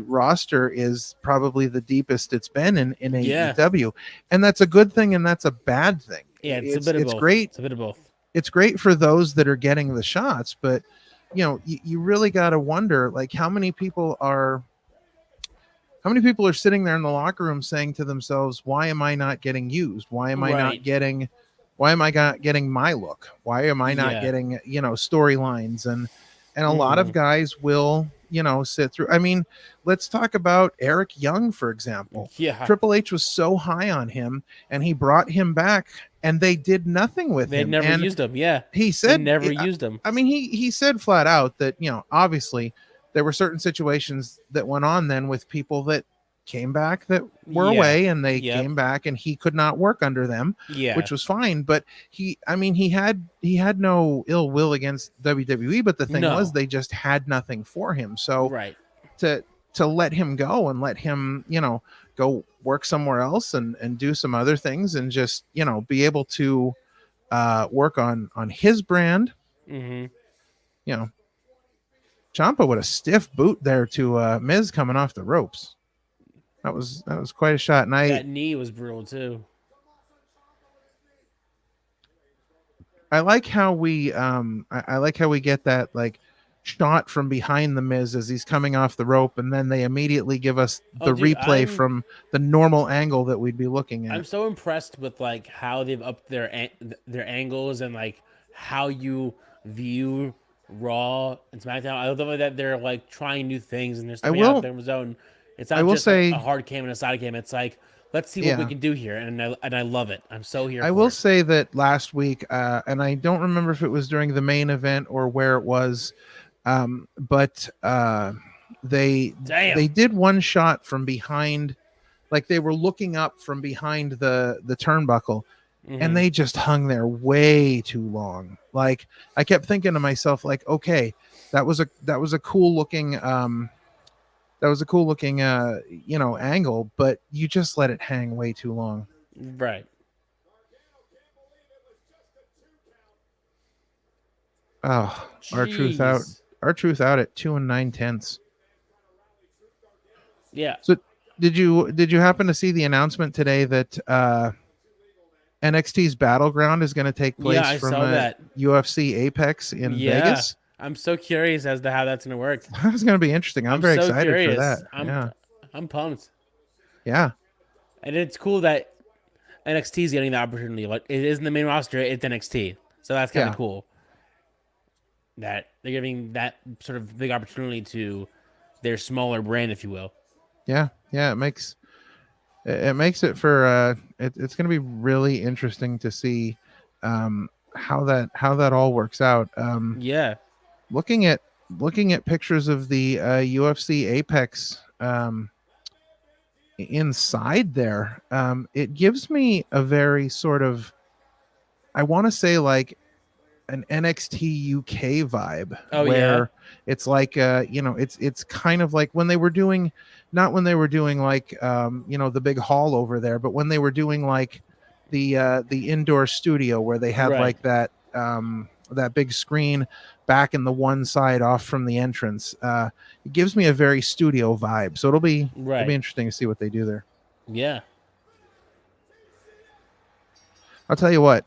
roster is probably the deepest it's been in AEW, and that's a good thing and that's a bad thing. Yeah, it's a bit of both. Great. It's a bit of both. It's great for those that are getting the shots, but you really got to wonder, like, how many people are sitting there in the locker room saying to themselves, why am I not getting used? Why am I not getting my look? Why am I not getting, storylines? And a lot of guys will, sit through. I mean, let's talk about Eric Young, for example. Yeah. Triple H was so high on him and he brought him back and they did nothing with him. They never used him. Yeah. He said they never used him. I mean, he said flat out that, obviously there were certain situations that went on then with people that came back that were away, and they came back and he could not work under them, which was fine. But he had no ill will against WWE, but the thing was they just had nothing for him. So to let him go and let him, go work somewhere else and do some other things and just, be able to work on his brand. Ciampa with a stiff boot there to Miz coming off the ropes. That was quite a shot. And that knee was brutal too. I like how we I like how we get that like shot from behind the Miz as he's coming off the rope, and then they immediately give us the replay from the normal angle that we'd be looking at. I'm so impressed with like how they've upped their angles and like how you view Raw and SmackDown. I love that they're like trying new things and they're stepping out of their zone. It's not just a hard cam and a side cam. It's like, let's see what we can do here, and I love it. I'm so here. I will say that last week, and I don't remember if it was during the main event or where it was, but they did one shot from behind, like they were looking up from behind the turnbuckle, and they just hung there way too long. Like I kept thinking to myself, like, okay, that was a cool looking angle, but you just let it hang way too long. Right. Oh, R-Truth out at 2 9/10. Yeah. So did you happen to see the announcement today that NXT's Battleground is going to take place from UFC Apex in Vegas? I'm so curious as to how that's going to work. That's going to be interesting. I'm very excited for that. I'm pumped. Yeah. And it's cool that NXT is getting the opportunity. Like it isn't the main roster, it's NXT. So that's kind of cool. That they're giving that sort of big opportunity to their smaller brand, if you will. Yeah. It makes it for it's going to be really interesting to see how that all works out. Looking at pictures of the UFC Apex inside there, it gives me a very sort of, I want to say like an NXT UK vibe, where it's like it's kind of like when they were doing, not when they were doing like the big hall over there, but when they were doing like the indoor studio where they had like that big screen back in the one side off from the entrance. It gives me a very studio vibe, so it'll be interesting to see what they do there. Yeah, I'll tell you what.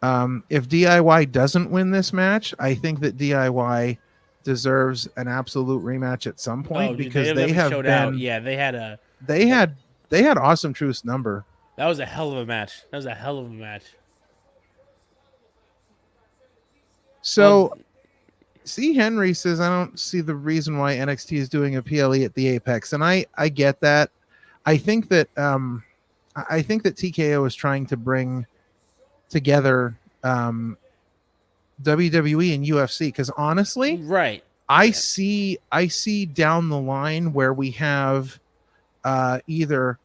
If DIY doesn't win this match, I think that DIY deserves an absolute rematch at some point because they have been. Out. Yeah, they had Awesome Truth's number. That was a hell of a match. So, C. Henry says, I don't see the reason why NXT is doing a PLE at the Apex, and I get that. I think that TKO is trying to bring together WWE and UFC, because honestly, I see down the line where we have either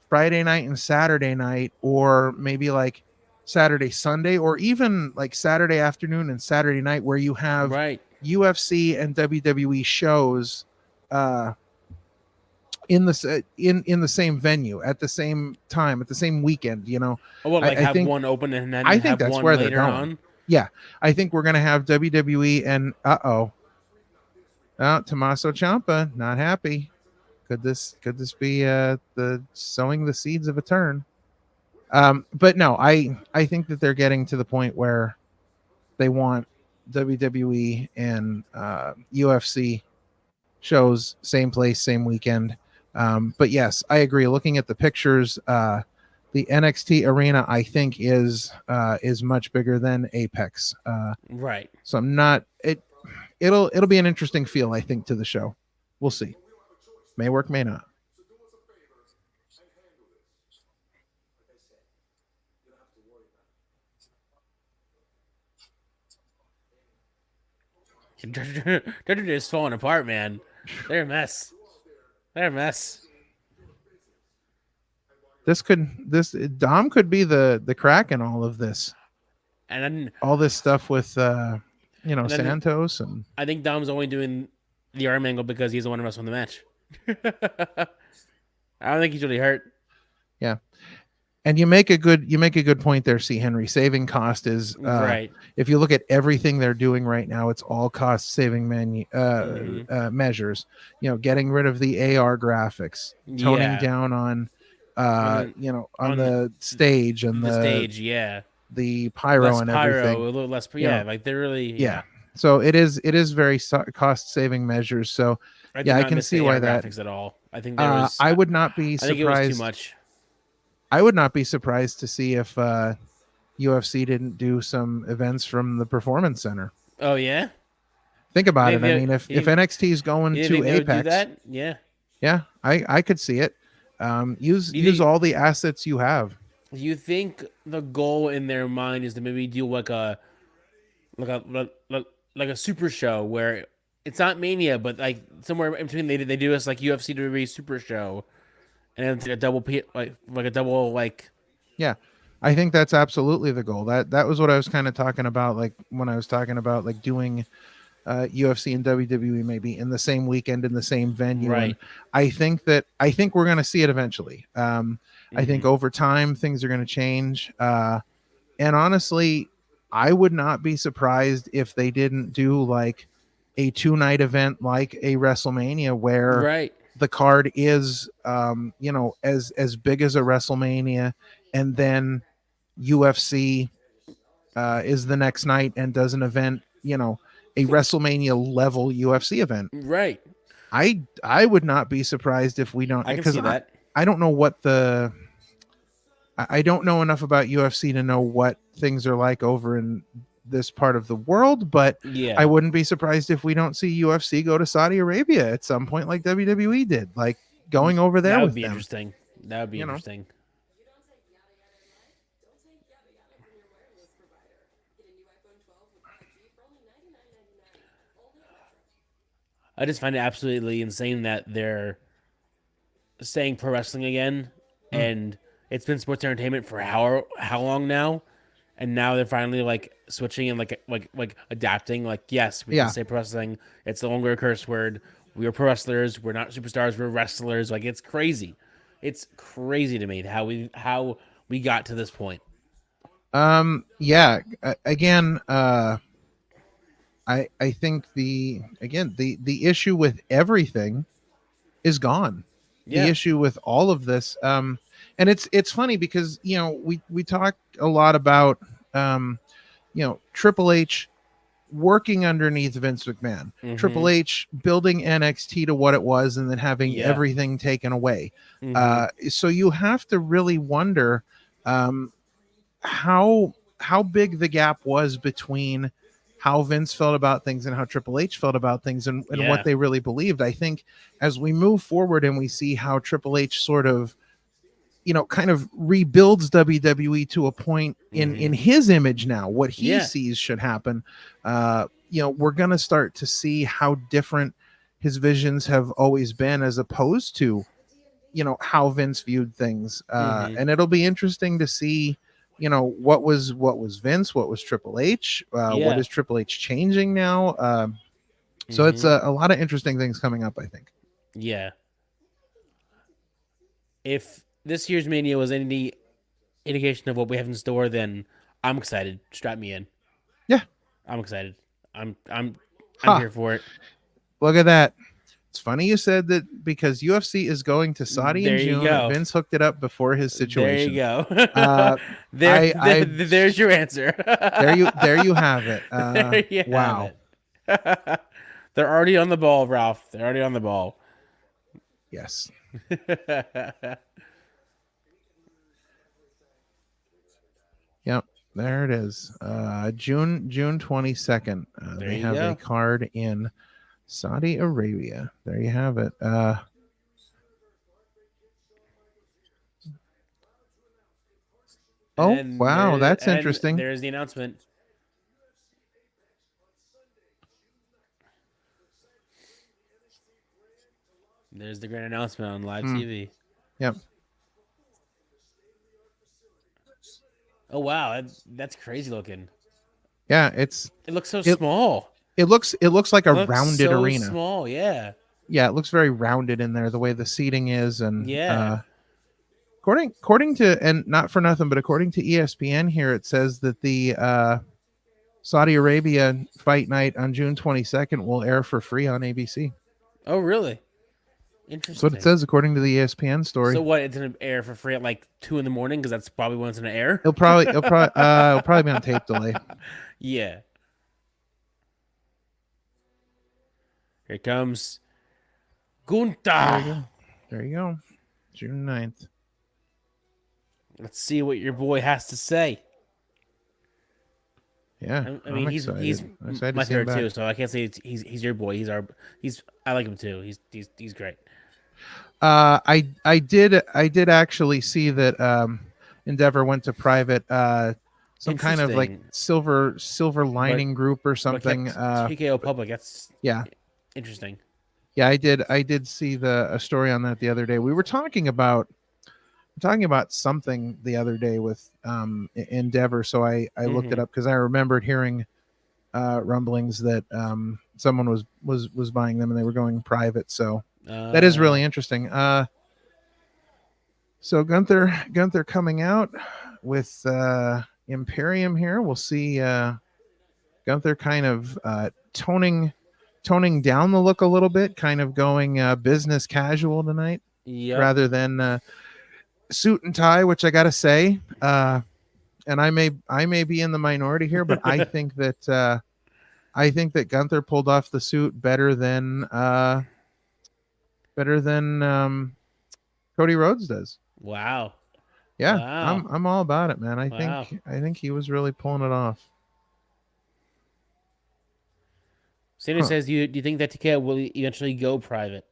Friday night and Saturday night, or maybe like Saturday, Sunday, or even like Saturday afternoon and Saturday night, where you have UFC and WWE shows in the same venue at the same time at the same weekend. I think one open and then I think that's one where they're going. On? Yeah, I think we're gonna have WWE and Tommaso Ciampa not happy. Could this be the sowing the seeds of a turn? But no, I think that they're getting to the point where they want WWE and UFC shows same place, same weekend. But yes, I agree. Looking at the pictures, the NXT arena, I think, is much bigger than Apex. So I'm not. It'll be an interesting feel, I think, to the show. We'll see. May work, may not. They're just falling apart, man. They're a mess. Dom could be the crack in all of this, and then all this stuff with Santos, and I think Dom's only doing the arm angle because he's the one who wrestled the match. I don't think he's really hurt. Yeah. And you make a good point there, C. Henry. Saving cost is if you look at everything they're doing right now, it's all cost saving measures. Getting rid of the AR graphics, toning down on the stage and the stage. Yeah. the pyro less and pyro, everything. A little less. Yeah, like they're really. Yeah. So it is very cost saving measures. So I can see why that graphics at all. I think there was. I would not be surprised. I think it was too much. I would not be surprised to see if UFC didn't do some events from the Performance Center. Oh yeah. Think about it. I mean, if NXT is going to Apex, yeah, I could see it. Use all the assets you have. Do you think the goal in their mind is to maybe do like a super show where it's not Mania, but like somewhere in between they do this like UFC WWE super show, and then it's like a double Yeah, I think that's absolutely the goal. That was what I was kind of talking about, like when I was talking about like doing UFC and WWE maybe in the same weekend in the same venue. Right. And I think we're going to see it eventually. I think over time things are going to change. And honestly, I would not be surprised if they didn't do like a 2-night event like a WrestleMania where the card is as big as a WrestleMania, and then UFC is the next night and does an event, a WrestleMania level UFC event. Right. I would not be surprised if we don't. I can see that. I don't know I don't know enough about UFC to know what things are like over in this part of the world, but I wouldn't be surprised if we don't see UFC go to Saudi Arabia at some point like WWE did, like going over there. That would be interesting. That would be interesting. I just find it absolutely insane that they're saying pro wrestling again, and it's been sports entertainment for how long now, and now they're finally like switching and like adapting. Like, yes, we can say pro wrestling. It's no longer a curse word. We are pro wrestlers. We're not superstars. We're wrestlers. Like, it's crazy. It's crazy to me how we got to this point. Again, I think the issue with everything is gone. The issue with all of this, and it's funny because we talk a lot about Triple H working underneath Vince McMahon, Triple H building NXT to what it was, and then having everything taken away. So you have to really wonder how big the gap was between how Vince felt about things and how Triple H felt about things, and what they really believed. I think as we move forward and we see how Triple H sort of, kind of rebuilds WWE to a point in his image now, what he sees should happen, we're going to start to see how different his visions have always been as opposed to, how Vince viewed things. And it'll be interesting to see, what was Vince, what was Triple H, what is Triple H changing now. So it's a lot of interesting things coming up, I think. Yeah. If this year's Mania was any indication of what we have in store, then I'm excited. Strap me in. Yeah. I'm excited. I'm here for it. Look at that. It's funny you said that because UFC is going to Saudi in June. Vince hooked it up before his situation. There you go. There's your answer. there you have it. Wow. They're already on the ball, Ralph. They're already on the ball. Yes. Yep. There it is. June 22nd. They have a card in Saudi Arabia. There you have it. Wow, that's interesting. There's the announcement. There's the grand announcement on live TV. Yep. Oh wow, that's crazy looking. Yeah, it looks so small. It looks like a rounded arena. Small, yeah. Yeah, it looks very rounded in there, the way the seating is, and according to, and not for nothing, but according to ESPN here, it says that the Saudi Arabia fight night on June 22nd will air for free on ABC. Oh, really? Interesting. That's what it says according to the ESPN story. So what? It's gonna air for free at like 2 a.m. because that's probably when it's gonna air. It'll probably be on tape delay. Yeah. Here comes Gunther. There you go. June 9th. Let's see what your boy has to say. Yeah, I mean, he's my favorite too. So I can't say he's your boy. I like him too. He's great. I did actually see that Endeavor went to private. Some kind of like silver lining group or something. TKO public. That's interesting. Yeah, I did see a story on that the other day. We were talking about something the other day with Endeavor, so I looked it up because I remembered hearing rumblings that someone was buying them and they were going private. So that is really interesting. So Gunther coming out with Imperium here. We'll see Gunther kind of toning down the look a little bit, kind of going business casual tonight, rather than suit and tie, which I gotta say, and I may be in the minority here, but I think that Gunther pulled off the suit better than Cody Rhodes does. Wow. Yeah, wow. I'm all about it, man. I think he was really pulling it off. Sanders says, do you think that TKO will eventually go private?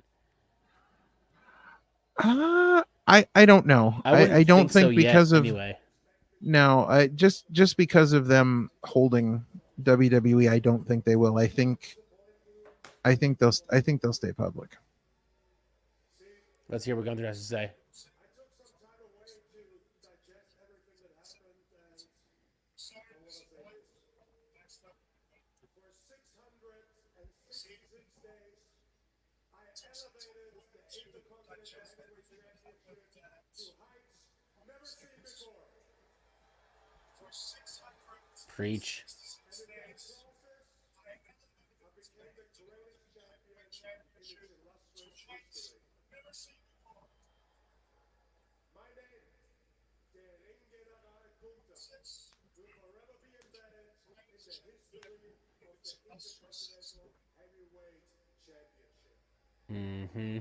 I don't know. I don't think because of anyway. No, just because of them holding WWE, I don't think they will. I think they'll stay public. Let's hear what Gunther has to say. Preach. Mm-hmm.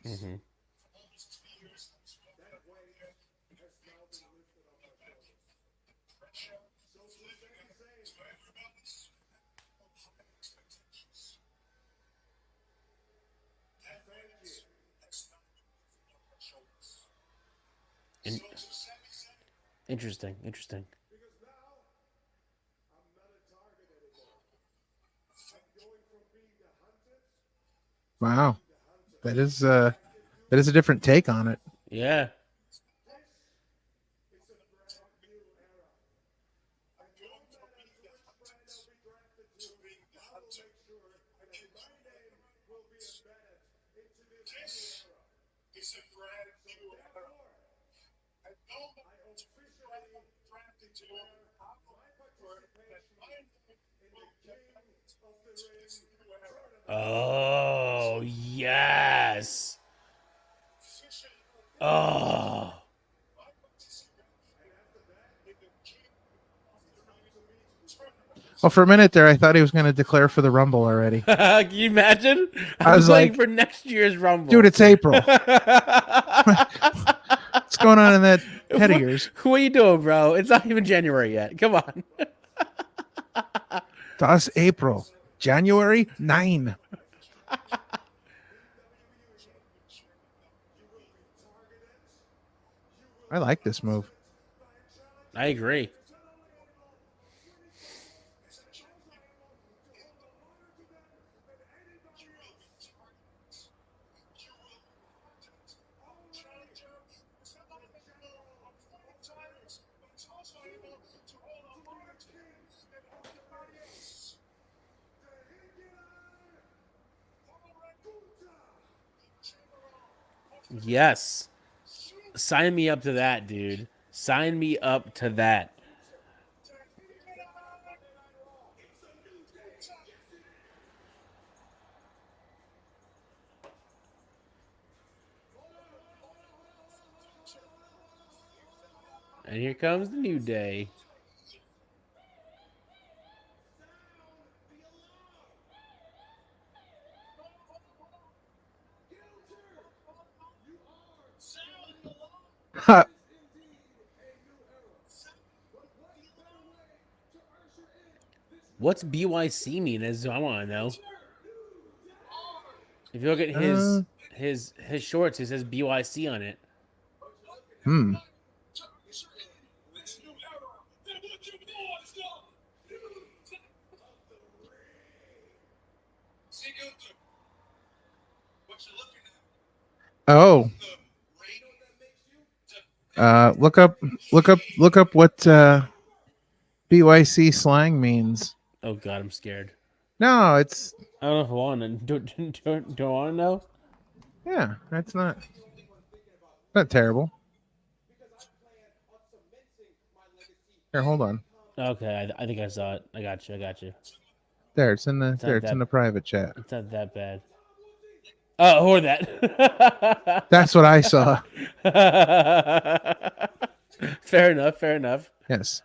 Mm-hmm. Interesting. Wow, that is a different take on it. Yeah. Oh, yes. Oh. Well, for a minute there, I thought he was going to declare for the Rumble already. Can you imagine? I was like, for next year's Rumble. Dude, it's April. What's going on in that head of yours? What are you doing, bro? It's not even January yet. Come on. To us, April. January 9. I like this move. I agree. Yes. Sign me up to that, dude. Sign me up to that. And here comes the New Day. What's BYC mean? Is I want to know. If you look at his shorts, it says BYC on it. Oh. Look up what BYC slang means. Oh God, I'm scared. No, it's. I don't know if I want to. Don't want to know. Yeah, that's not terrible. Here, hold on. Okay, I think I saw it. I got you. There, it's in the it's in the private chat. It's not that bad. Oh, or that. That's what I saw. Fair enough. Yes.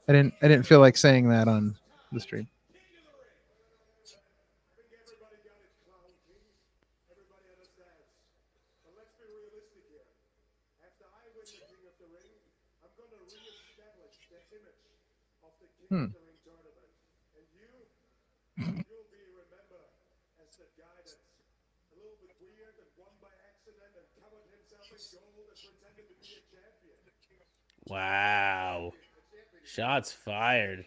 I didn't feel like saying that on the stream. Wow. Shots fired.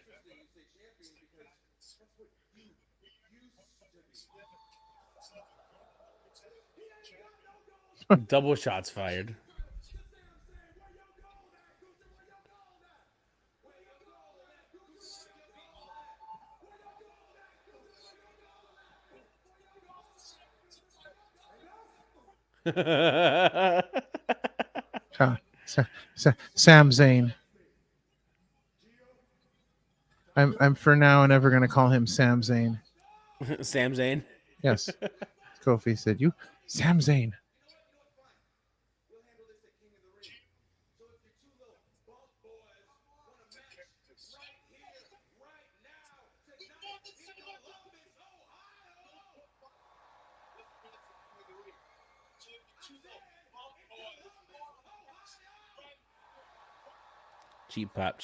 Double shots fired. Sam Zayn. I'm for now and ever going to call him Sam Zayn. Sam Zayn? Yes. Kofi said, "You, Sam Zayn." Cheap pop.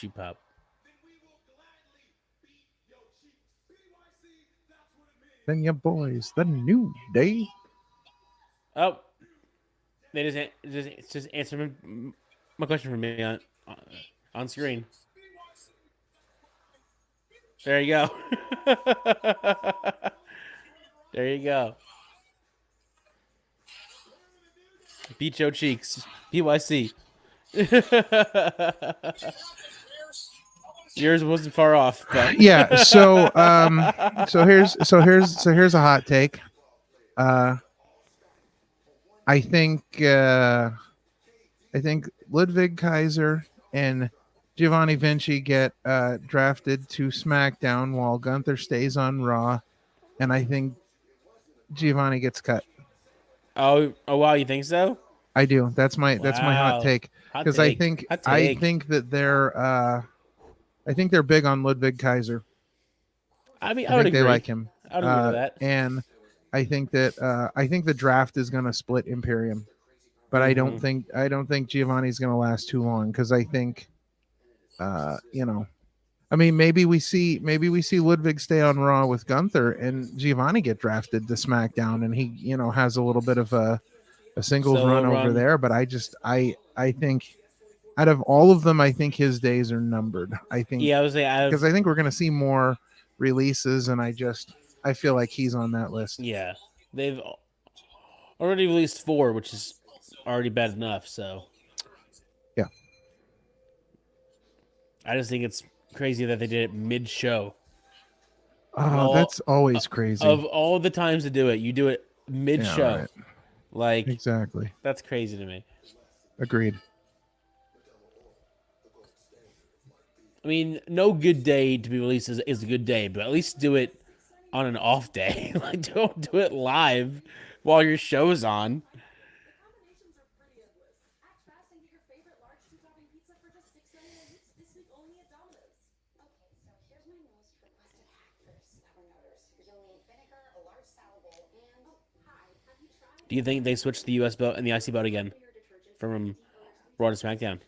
Then your boys, the New Day. Oh, they just answer my question for me on screen. There you go. There you go. Beat your cheeks, BYC. Yours wasn't far off, but yeah. So here's a hot take. I think Ludwig Kaiser and Giovanni Vinci get drafted to SmackDown while Gunther stays on Raw, and I think Giovanni gets cut. Oh wow, you think so? I do. That's my hot take, because I think that they're big on Ludwig Kaiser. I mean, I think they like him. I would agree with that. And I think that the draft is going to split Imperium, but I don't think Giovanni's going to last too long, because I think, I mean, maybe we see Ludwig stay on Raw with Gunther and Giovanni get drafted to SmackDown, and he has a little bit of a singles run over there. But I think out of all of them, I think his days are numbered. I think, because I think we're going to see more releases, and I feel like he's on that list. Yeah, they've already released 4, which is already bad enough. So yeah, I just think it's crazy that they did it mid-show. Oh, that's always crazy. Of all the times to do it, you do it mid-show. Yeah, right. Like, exactly. That's crazy to me. Agreed. I mean, no good day to be released is a good day, but at least do it on an off day. Like, don't do it live while your show's on. Do you think they switched the U.S. belt and the IC belt again from Raw to SmackDown?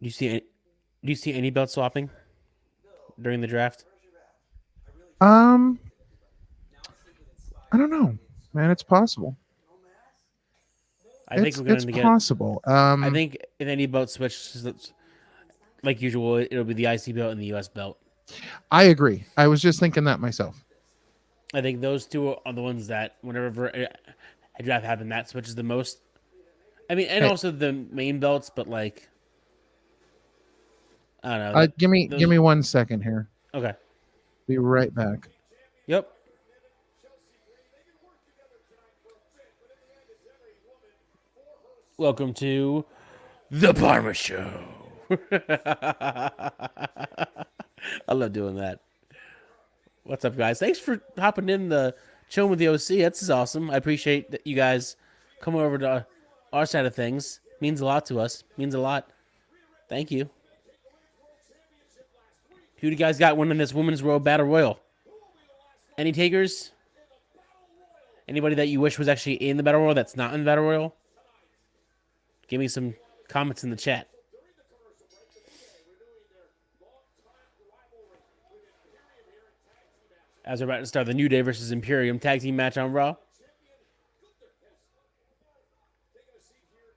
Do you see any belt swapping during the draft? I don't know, man. It's possible. I think we're going to get possible. I think if any belt switch, like usual, it'll be the IC belt and the US belt. I agree. I was just thinking that myself. I think those two are the ones that whenever a draft happens, that switches the most. I mean, and also the main belts, but like, I don't know. Give me 1 second here. Okay. Be right back. Yep. Welcome to the Parma Show. I love doing that. What's up, guys? Thanks for hopping in the Chillin with the OC. That's awesome. I appreciate that you guys come over to our side of things. Means a lot to us. Means a lot. Thank you. Who do you guys got winning this Women's Royal Battle Royal? Any takers? Anybody that you wish was actually in the Battle Royal that's not in the Battle Royal? Give me some comments in the chat. As we're about to start the New Day versus Imperium tag team match on Raw.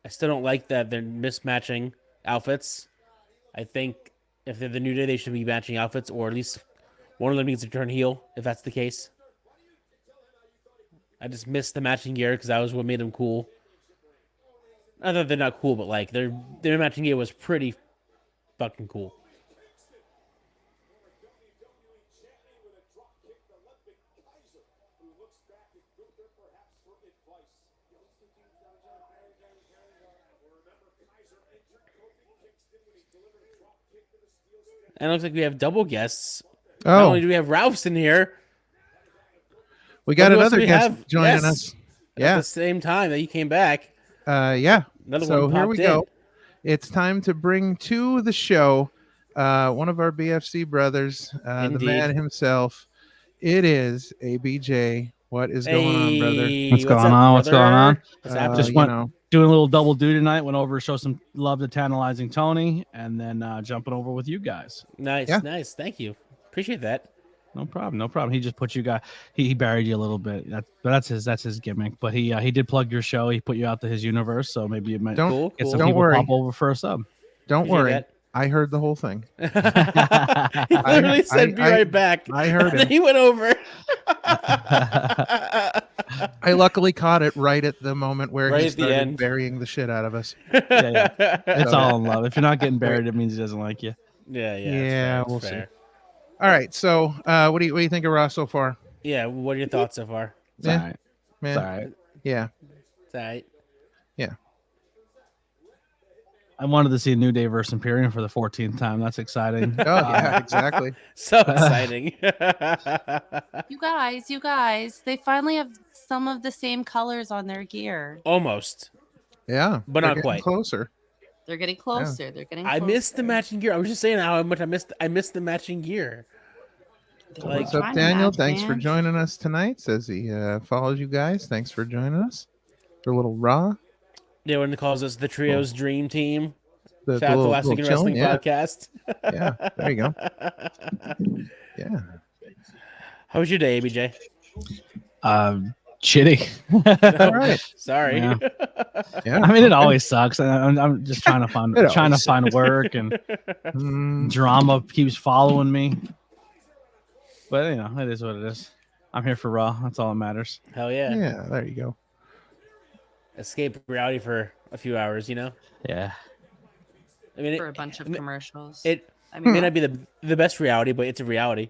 I still don't like that they're mismatching outfits. I think if they're the New Day, they should be matching outfits, or at least one of them needs to turn heel, if that's the case. I just missed the matching gear because that was what made them cool. Not that they're not cool, but like their matching gear was pretty fucking cool. And it looks like we have double guests. Oh. Not only do we have Ralph's in here, we got another guest joining us. Yeah. At the same time that you came back. Yeah. Another so one here we in. go. It's time to bring to the show one of our BFC brothers, the man himself. It is ABJ. What is going on, brother? What's going on? What's going on? Just doing a little double duty tonight. Went over to show some love to Tantalizing Tony, and then jumping over with you guys. Nice. Thank you. Appreciate that. No problem. He just put you guys. He buried you a little bit. That's his gimmick. But he did plug your show. He put you out to his universe. So maybe you might get some people pop over for a sub. Don't worry. That. I heard the whole thing. He literally said, "Be right back." I heard it. He went over. I luckily caught it right at the moment where he started burying the shit out of us. Yeah. It's all in love. If you're not getting buried, it means he doesn't like you. Yeah. We'll see. All right. So, what do you think of Raw so far? Yeah. What are your thoughts so far? It's all right. Man. It's all right. Yeah. It's all right. Yeah. I wanted to see New Day versus Imperium for the 14th time. That's exciting. Oh, yeah, exactly. So exciting. You guys, they finally have some of the same colors on their gear. Almost. Yeah. But not quite. Closer. They're getting closer. Yeah. They're getting closer. I missed the matching gear. I was just saying how much I missed the matching gear. What's up, Daniel? Thanks for joining us tonight. Says he follows you guys. Thanks for joining us for a little Raw. Yeah, when he calls us the Trio's Dream Team. The Shout out to Last Week in Wrestling podcast. Yeah, there you go. Yeah. How was your day, ABJ? Shitty. All right. Sorry. Yeah. I mean, it always sucks. I'm just trying to find work, and drama keeps following me. But you know, it is what it is. I'm here for Raw. That's all that matters. Hell yeah. Yeah, there you go. Escape reality for a few hours, you know? Yeah. I mean, for a bunch of commercials. It may not be the best reality, but it's a reality.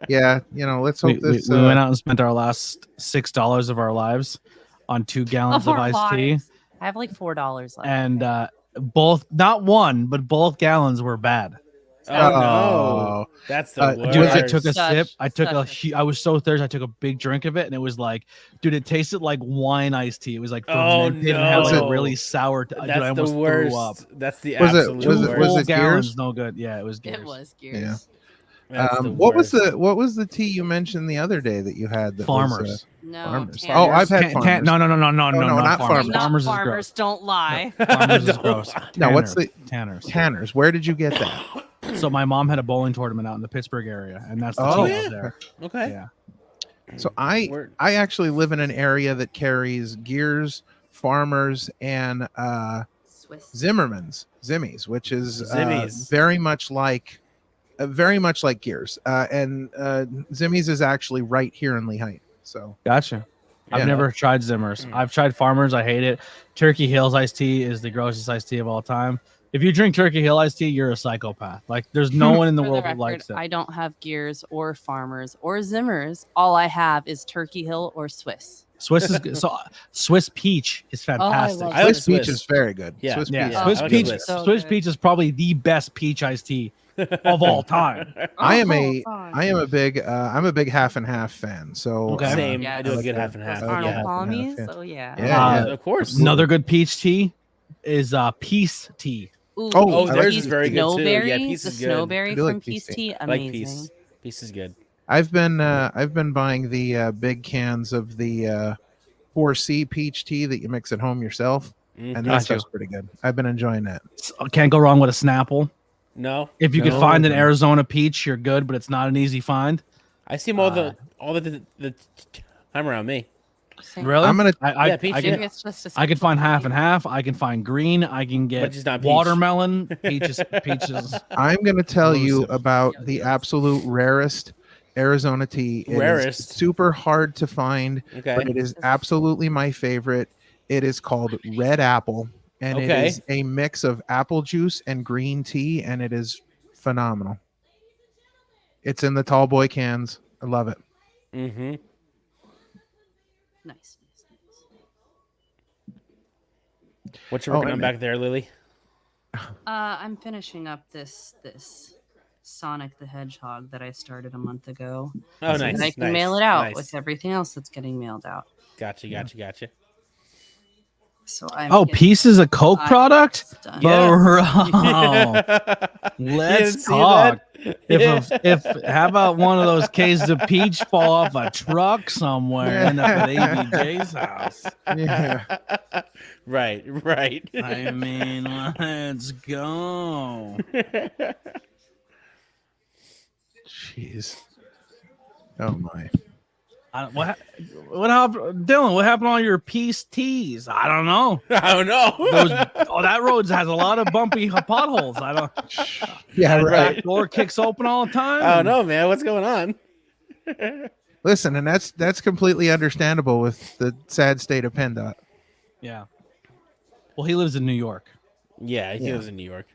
Yeah, you know, let's hope this. We went out and spent our last $6 of our lives on 2 gallons of iced tea. I have like $4 left. And not one, but both gallons were bad. Oh no, that's the worst. Dude, I took a sip. I was so thirsty. I took a big drink of it, and it was like, dude, it tasted like wine iced tea. It was like fermented and had like a really sour. That's dude, I almost the worst. threw up. That's the absolute worst. Was it Gears? No good. Yeah, it was Gears. It was Gears. Yeah. What was the tea you mentioned the other day that you had? That Farmers. Was, no. Farmers. Tanners. Oh, I've had Farmers. No, not Farmers. Not Farmers. Don't lie. Farmers is gross. Now, what's the Tanners? Tanners. Where did you get that? So my mom had a bowling tournament out in the Pittsburgh area, and that's the tea out there. Okay. Yeah. So I actually live in an area that carries Gears, Farmers, and Zimmerman's, which is very much like Gears. And Zimmy's is actually right here in Lehigh. So gotcha. I've never tried Zimmer's. I've tried Farmers. I hate it. Turkey Hill's iced tea is the grossest iced tea of all time. If you drink Turkey Hill iced tea, you're a psychopath. Like, there's no one in the world who likes it. I don't have Gears or Farmers or Zimmer's. All I have is Turkey Hill or Swiss. Swiss is good. So Swiss Peach is fantastic. Swiss Peach is very good. Yeah. Swiss Peach is probably the best peach iced tea of all time. I'm a big half and half fan. So same. I do a good half and half. Arnold Palmies. So of course. Another good peach tea is Peace Tea. Ooh, theirs is very good too. Yeah, Peace is good. Snowberry from Peace Tea, amazing. Peace is good. I've been buying the big cans of the 4C peach tea that you mix at home yourself, and that stuff's pretty good. I've been enjoying that. Can't go wrong with a Snapple. No, if you could find an Arizona peach, you're good, but it's not an easy find. I see them all the time around me. Really? I can find half and half. I can find green. I can get watermelon, peaches. I'm gonna tell you about the absolute rarest Arizona tea. It's super hard to find, but it is absolutely my favorite. It is called Red Apple, and it is a mix of apple juice and green tea, and it is phenomenal. It's in the tall boy cans. I love it. Mm-hmm. Nice. What you working on back there, Lily? I'm finishing up this Sonic the Hedgehog that I started a month ago. Oh, nice. And I can mail it out with everything else that's getting mailed out. Gotcha. So Peace is a Coke product? Bro, let's talk. If how about one of those cases of peach fall off a truck somewhere and up at ABJ's house? Yeah. Right. I mean, let's go. Jeez. Oh my. What happened, Dylan? What happened to all your peace teas? I don't know. That road has a lot of bumpy potholes. I don't. Yeah, right. That door kicks open all the time. I don't know, man. What's going on? Listen, and that's completely understandable with the sad state of PennDOT. Yeah. Well, he lives in New York. Yeah, he lives in New York.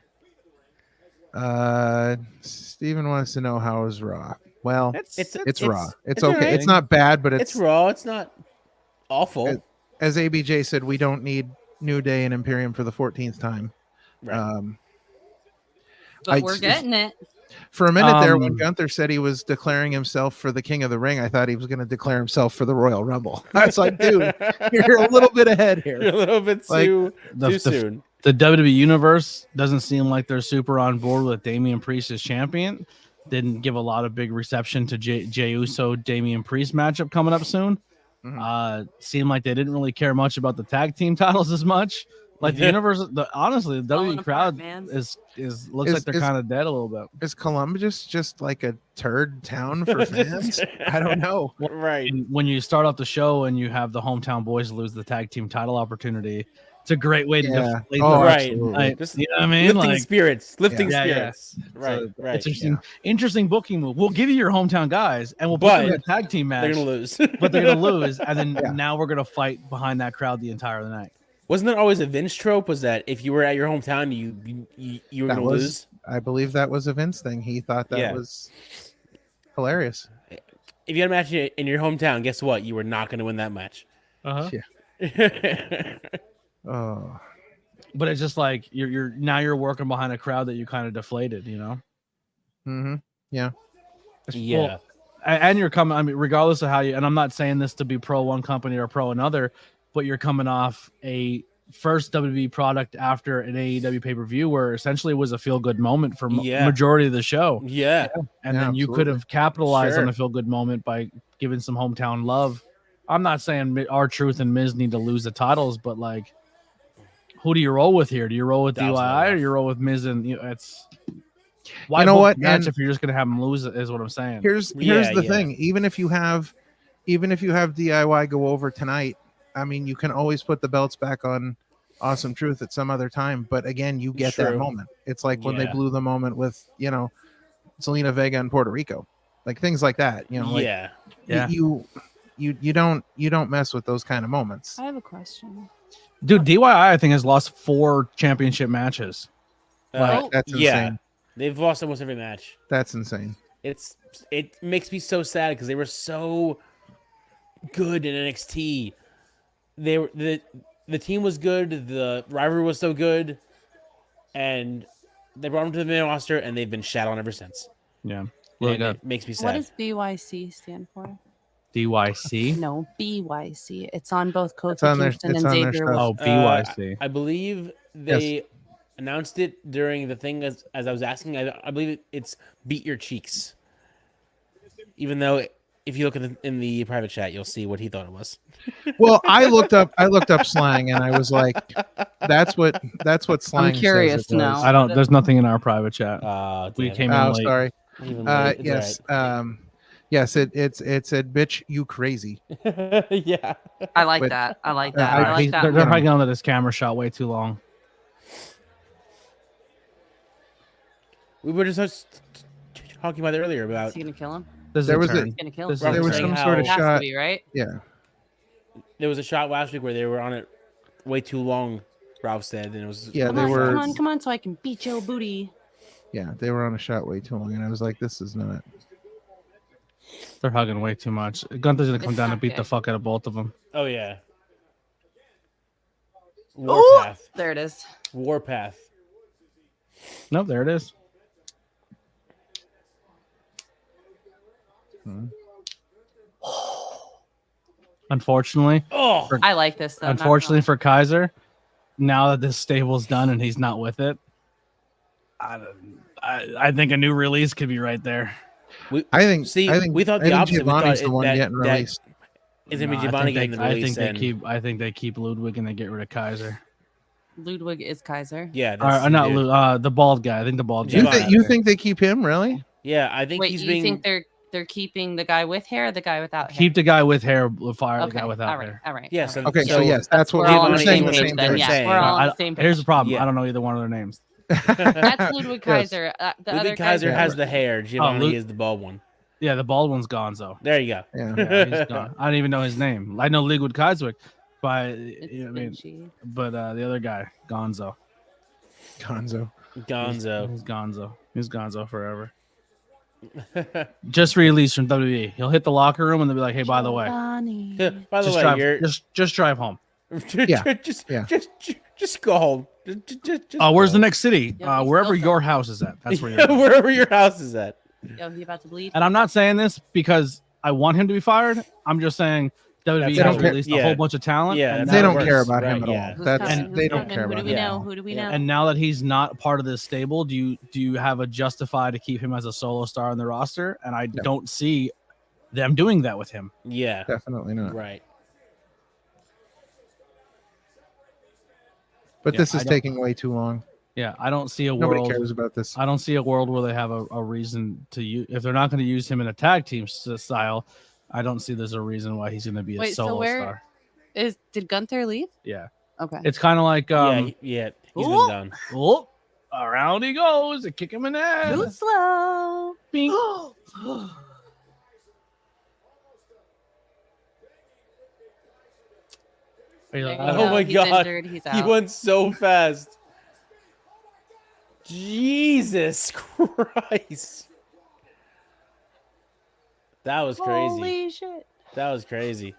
Steven wants to know how is Raw. Well, it's raw. It's okay. Right. It's not bad, but it's raw. It's not awful. As ABJ said, we don't need New Day and Imperium for the 14th time. Right. But we're getting it. For a minute there, when Gunther said he was declaring himself for the King of the Ring, I thought he was going to declare himself for the Royal Rumble. I was like, dude, you're a little bit ahead here. You're a little bit too soon. The WWE Universe doesn't seem like they're super on board with Damian Priest as champion. didn't give a lot of big reception to Jey Uso, Damian Priest matchup coming up soon. Seemed like they didn't really care much about the tag team titles as much. Like the universe, honestly, the WWE crowd looks like they're kind of dead a little bit. Is Columbus just like a turd town for fans? I don't know. Right. And when you start off the show and you have the hometown boys lose the tag team title opportunity, it's a great way to deflate right. Just, you know what I mean? Lifting spirits. Yeah. Right. So right. Interesting booking move. We'll give you your hometown guys and we'll put them in a tag team match. They're gonna lose. But they're gonna lose. And then now we're gonna fight behind that crowd the entire night. Wasn't that always a Vince trope? Was that if you were at your hometown, you were going to lose? I believe that was a Vince thing. He thought that was hilarious. If you had a match in your hometown, guess what? You were not going to win that match. Yeah. Oh, but it's just like you're working behind a crowd that you kind of deflated, you know. Yeah. Yeah. And you're coming. I mean, regardless of how you. And I'm not saying this to be pro one company or pro another. But you're coming off a first WWE product after an AEW pay-per-view where essentially it was a feel-good moment for majority of the show. Yeah. And then you could have capitalized on a feel-good moment by giving some hometown love. I'm not saying R-Truth and Miz need to lose the titles, but like, who do you roll with here? Do you roll with DIY or do you roll with Miz? And it's why you know what? Match if you're just going to have them lose is what I'm saying. Here's the thing. Even if you have DIY go over tonight, I mean, you can always put the belts back on Awesome Truth at some other time. But again, you get that moment. It's like when they blew the moment with, Selena Vega in Puerto Rico, like things like that. You don't mess with those kind of moments. I have a question. Dude, DIY I think has lost 4 championship matches. That's insane. They've lost almost every match. That's insane. It makes me so sad because they were so good in NXT. They were the team was good, the rivalry was so good, and they brought them to the main roster, and they've been shat on ever since. Yeah, really good. It makes me sad. What does BYC stand for? DYC? No, BYC. It's on both Kofi Kingston and Xavier. Oh, BYC. I believe they announced it during the thing as I was asking. I believe it's Beat Your Cheeks. Even though if you look in the private chat, you'll see what he thought it was. Well, I looked up slang and I was like, that's what slang. I'm curious says now. There's nothing in our private chat. We came in late. Sorry. Yes. Right. Yes, it said, "Bitch, you crazy." Yeah. I like that. I like that. They're probably going to let this camera shot way too long. We were just talking about it earlier about. Is he gonna kill him? There was some sort of shot, right? Yeah. There was a shot last week where they were on it way too long. Ralph said, and it was come on, so I can beat your booty. Yeah, they were on a shot way too long, and I was like, "This is not." They're hugging way too much. Gunther's gonna come down and beat the fuck out of both of them. Oh yeah. Warpath. There it is. Warpath. Nope, there it is. Unfortunately, I like this though. Unfortunately for Kaiser, now that this stable's done and he's not with it, I think a new release could be right there. We thought the opposite. Giovanni's the one getting released. Is it Giovanni getting the release? I think they keep Ludwig and they get rid of Kaiser. Ludwig is Kaiser. Yeah, not the bald guy. I think the bald guy. You think they keep him really? Yeah, I think he's being. You think they're keeping the guy with hair or the guy without hair? Keep the guy with hair, fire the guy without hair. All right. Yes. Yeah, so yes, that's what we're all on the saying. same page. Yeah, we're all on the same page. Here's the problem. I don't know either one of their names. That's Ludwig Kaiser. The Ludwig other Kaiser has the hair. Giovanni is the bald one. Yeah, the bald one's Gonzo. There you go. Yeah, he's gone. I don't even know his name. I know Ludwig Kaiser, but but the other guy, Gonzo. He's Gonzo forever. Just released from WWE. He'll hit the locker room and they'll be like, "Hey, by the way, just drive home." Just go home. Where's the next city? Wherever your house is at. That's where you're. Wherever your house is at. Yo, he about to bleed. And I'm not saying this because I want him to be fired. I'm just saying WWE has released a whole bunch of talent. Yeah, and they don't care about him at all. They don't care about him. Who do we know? And now that he's not part of this stable, do you have a justify to keep him as a solo star on the roster? And I don't see them doing that with him. Yeah, definitely not. Right. But this is taking way too long. Yeah, I don't see a Nobody world. cares about this. I don't see a world where they have a reason to use. If they're not going to use him in a tag team style, I don't see there's a reason why he's going to be a solo star. Did Gunther leave? Yeah. Okay. It's kind of like he's been done. Oh, around he goes. They kick him in the head. Too slow. Bing. Oh my god! He went so fast. Jesus Christ! That was crazy. Holy shit! That was crazy.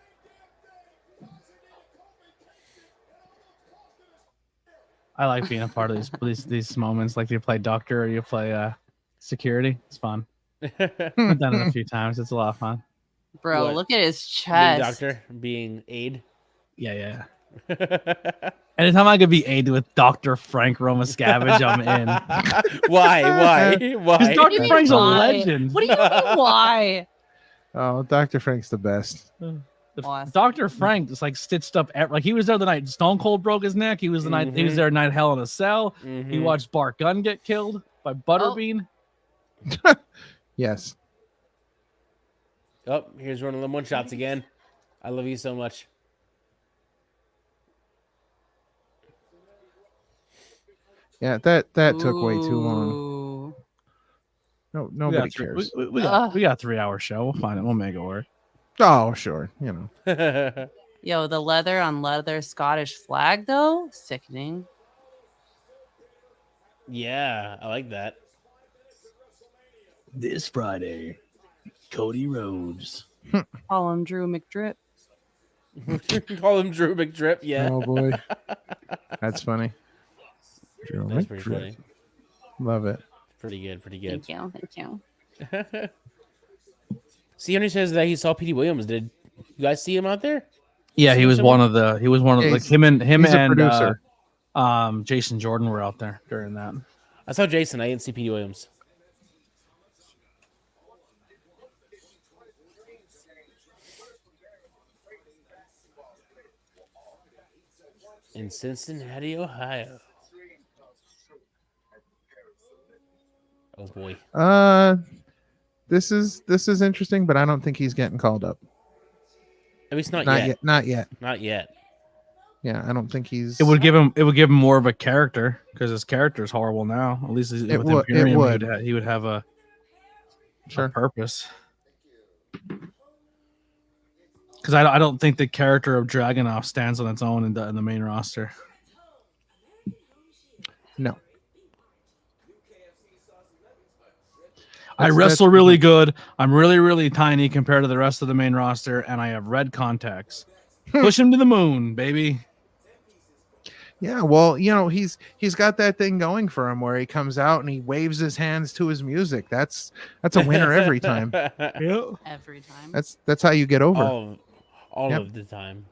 I like being a part of these moments. Like you play doctor or you play security. It's fun. I've done it a few times. It's a lot of fun. Bro, look at his chest. Being doctor, being aide. Yeah. Anytime I could be aided with Dr. Frank Romascavage, I'm in. Why? Because Dr. Frank's a legend. What do you mean, why? Oh, Dr. Frank's the best. Awesome. Dr. Frank is like stitched up. Like he was there the night Stone Cold broke his neck. He was the night. He was there night Hell in a Cell. He watched Bart Gunn get killed by Butterbean. Yes. Oh, here's one of them one shots again. I love you so much. Yeah, that took way too long. No, nobody cares. We got a 3-hour show. We'll find it. We'll make it work. Oh, sure. You know. Yo, the leather on leather Scottish flag though, sickening. Yeah, I like that. This Friday, Cody Rhodes. Call him Drew McDrip. Call him Drew McDrip. Yeah. Oh boy, that's funny. Drew That's pretty McDrip. funny. Love it. Pretty good. Thank you. See, Henry says that he saw P.D. Williams. Did you guys see him out there? Yeah, he was one of the. Like him and producer. Jason Jordan were out there during that. I saw Jason. I didn't see P.D. Williams. In Cincinnati, Ohio. Oh boy. This is interesting, but I don't think he's getting called up. At least not yet. Not yet. Yeah, I don't think he's. It would give him more of a character because his character is horrible now. At least with Imperium, he would have a purpose. Because I don't think the character of Dragunov stands on its own in the main roster. No. I wrestle really good. I'm really, really tiny compared to the rest of the main roster, and I have red contacts. Push him to the moon, baby. Yeah, well, you know, he's got that thing going for him where he comes out and he waves his hands to his music. That's a winner every time. Every time. That's how you get over. All of the time.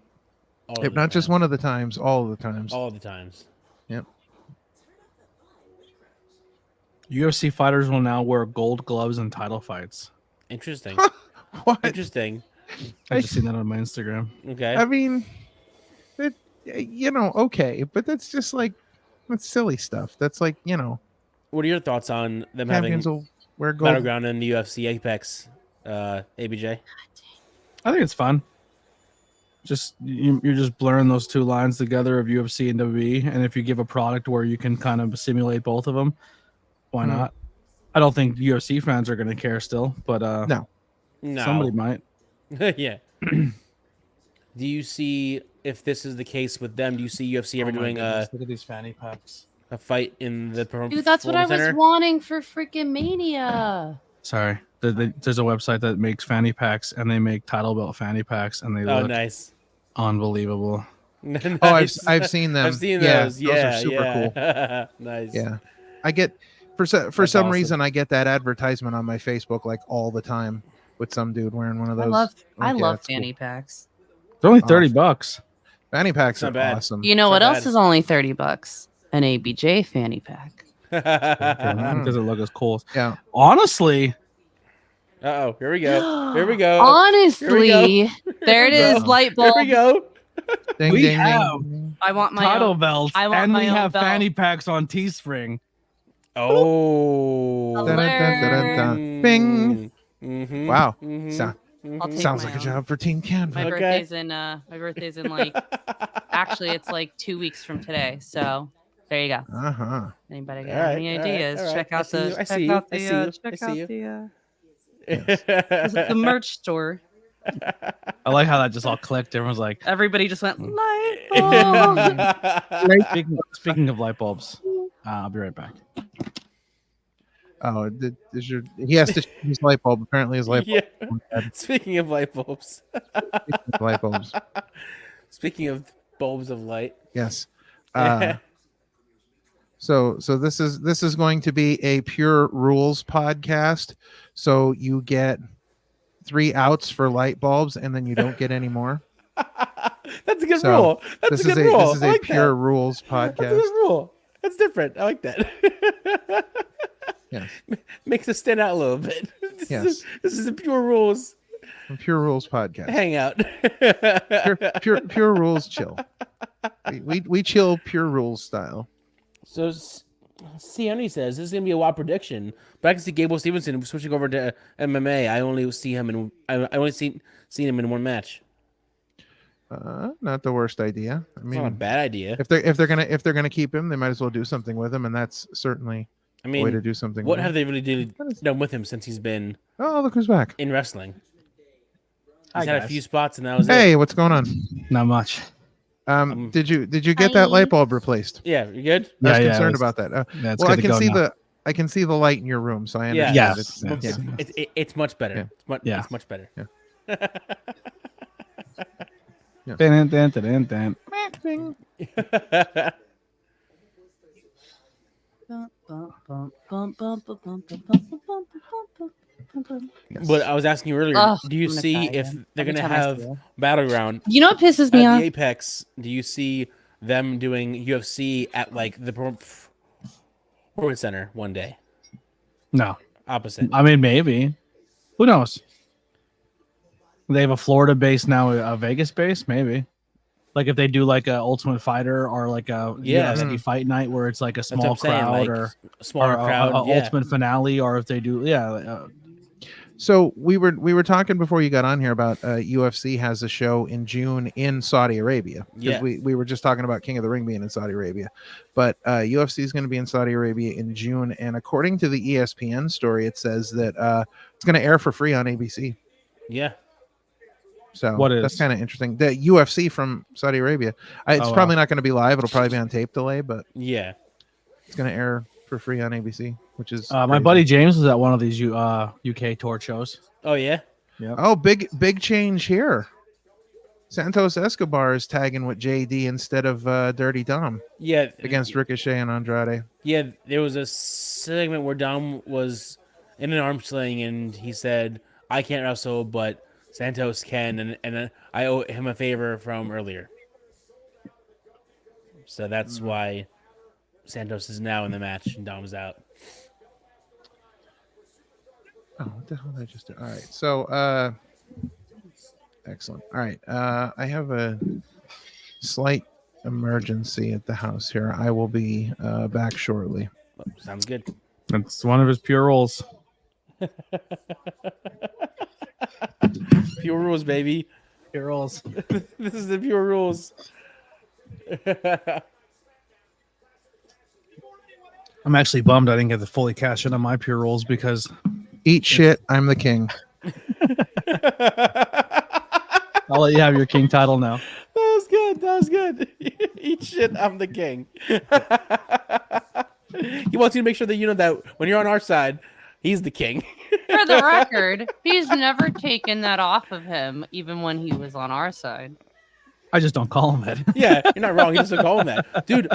Not just one of the times, all of the times. All of the times. Yep. UFC fighters will now wear gold gloves in title fights. Interesting. What? Interesting. I just seen that on my Instagram. Okay. I mean, okay, but that's just like that's silly stuff. That's like, What are your thoughts on them champions having will wear gold Battleground in the UFC Apex, ABJ? I think it's fun. Just you're just blurring those two lines together of UFC and WWE, and if you give a product where you can kind of simulate both of them, why not? I don't think UFC fans are going to care still, but no, somebody might. Yeah. Do you see, if this is the case with them, do you see UFC ever doing look at these fanny packs, a fight in the Dude, that's what I was wanting for freaking Mania. Sorry, there's a website that makes fanny packs, and they make title belt fanny packs, and they look nice, unbelievable. Nice. Oh, I've seen them. I've seen those. Yeah, those are super cool. Nice. Yeah, I get for some reason I get that advertisement on my Facebook like all the time with some dude wearing one of those. I love fanny packs. They're only $30. Fanny packs are bad. awesome. You know what else is only $30? An ABJ fanny pack. It doesn't look as cool. Yeah. Honestly. Uh-oh. Here we go. Here we go. Honestly, there it is. Light bulb. Here we go. Ding, We ding, have ding. I want my title own. belts, I want and my we own have belt. fanny packs on Teespring. Oh. Dun, dun, dun, dun, dun. Bing. Mm-hmm. Wow. Mm-hmm. I'll take Sounds my like a own. job for Team Canva. My Okay. birthday's in like actually it's like 2 weeks from today. So there you go. Uh-huh. Anybody got All right, any all right, ideas? all right. Check out I see you. I see you. the merch store. I like how that just all clicked. Everyone's like, Everybody just went light bulb. speaking of light bulbs, I'll be right back. Oh, he has to change his light bulb. Apparently, his light bulb. Yeah. Speaking of light bulbs. Light bulbs. Speaking of bulbs of light. Yes. So this is going to be a pure rules podcast. So you get 3 outs for light bulbs, and then you don't get any more. That's a good rule. That's a good rule. This is I a like pure that. rules podcast. That's a good rule. That's different. I like that. Yes. Makes us stand out a little bit. This is a pure rules. A pure rules podcast. Hangout. Pure rules chill. We chill pure rules style. So Sione says this is gonna be a wild prediction, but I can see Gable Stevenson switching over to MMA. I only see him in I only seen him in one match. Not the worst idea. I mean, It's not a bad idea. if they're gonna keep him, they might as well do something with him, and that's certainly I mean, a way to do something. what with have him. they really done with him since he's been Oh, look who's back! in wrestling? Hi, He's had a guys. few spots, and that was Hey, it. what's going on? Not much. Did you get that light bulb replaced? Yeah, you good? I was Yeah, concerned it's- about that. Yeah, it's Well, I good to can go see now. I can see the light in your room, so I Yeah. understand. Yes. Yeah. It's much better. Yeah. It's much better. Dun, dun, dun, dun, dun. But I was asking you earlier, Ugh, do you I'm gonna see cry if again. they're Every gonna time I have see it. Battleground You know what pisses me at off? the Apex? Do you see them doing UFC at like the Performance Center one day? No. Opposite. I mean, maybe. Who knows? They have a Florida base now, a Vegas base, maybe. Like if they do like a Ultimate Fighter or like a UFC fight night where it's like a That's what small I'm saying, crowd like, or a smaller crowd. a Yeah. Ultimate Finale, or if they do, So we were talking before you got on here about UFC has a show in June in Saudi Arabia. Yeah. We were just talking about King of the Ring being in Saudi Arabia, but UFC is going to be in Saudi Arabia in June, and according to the ESPN story, it says that it's going to air for free on ABC. Yeah. So What is? that's kind of interesting. The UFC from Saudi Arabia. It's Oh, probably not going to be live. It'll probably be on tape delay, but Yeah. it's going to air for free on ABC, which is my crazy. buddy James was at one of these UK tour shows. Oh yeah. Oh, big change here. Santos Escobar is tagging with JD instead of Dirty Dom Yeah. against Ricochet and Andrade. Yeah. There was a segment where Dom was in an arm sling and he said, "I can't wrestle, but Santos can," and I owe him a favor from earlier. So that's why Santos is now in the match and Dom's out. Oh, what the hell did I just do? All right. So, excellent. All right. I have a slight emergency at the house here. I will be back shortly. Oh, sounds good. That's one of his pure roles. Pure rules, baby. Pure roles. This is the pure rules. I'm actually bummed I didn't get to fully cash in on my pure roles because Eat shit. I'm the king. I'll let you have your king title now. That was good. That was good. Eat shit. I'm the king. He wants you to make sure that you know that when you're on our side, he's the king. For the record, he's never taken that off of him, even when he was on our side. I just don't call him that. Yeah, you're not wrong. He doesn't call him that. Dude,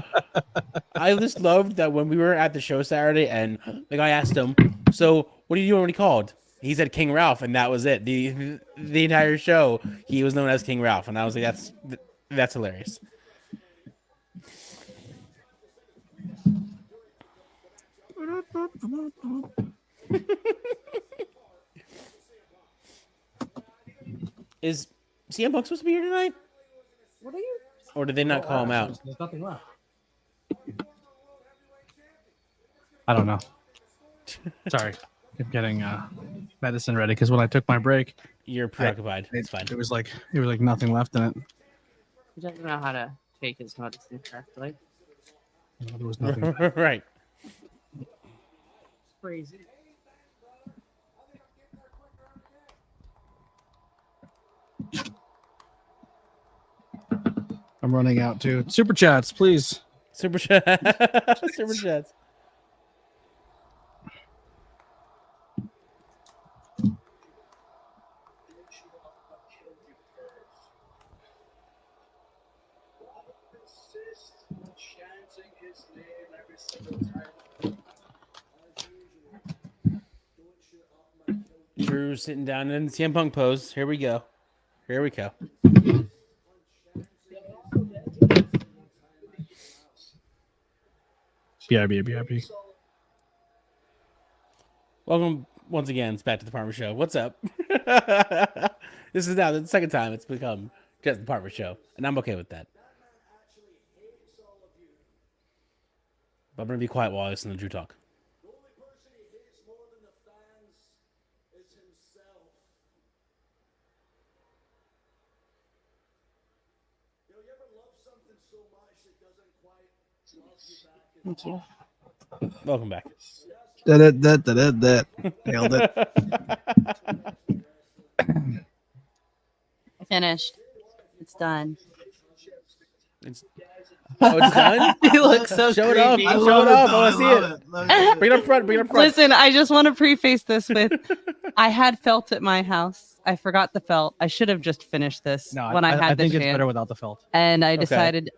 I just loved that when we were at the show Saturday and the guy asked him, "So what are you doing when he called?" He said King Ralph, and that was it. The entire show, he was known as King Ralph, and I was like, that's hilarious. Is CM Punk supposed to be here tonight? What are you? Or did they not call him out? There's nothing left. I don't know. Sorry. I'm getting medicine ready because when I took my break, You're preoccupied. It's fine. It was like nothing left in it. He doesn't know how to take his medicine correctly. There was nothing. Right. Crazy. I'm running out too. Super chats, please. Super chat. Super chats. Drew sitting down in CM Punk pose. Here we go. Here we go. BRB. Welcome once again. It's back to the Farmer Show. What's up? This is now the second time it's become just the Farmer Show, and I'm okay with that. But I'm gonna be quiet while I listen to Drew talk. Thank you. Welcome back. That. Nailed it. I finished. It's done. It's done? You look so Show creepy. it up. Show it up. I want to see it. Bring it up front. Bring it up front. Listen, I just want to preface this with I had felt at my house. I forgot the felt. I should have just finished this when I had the think chance. it's better without the felt. And I decided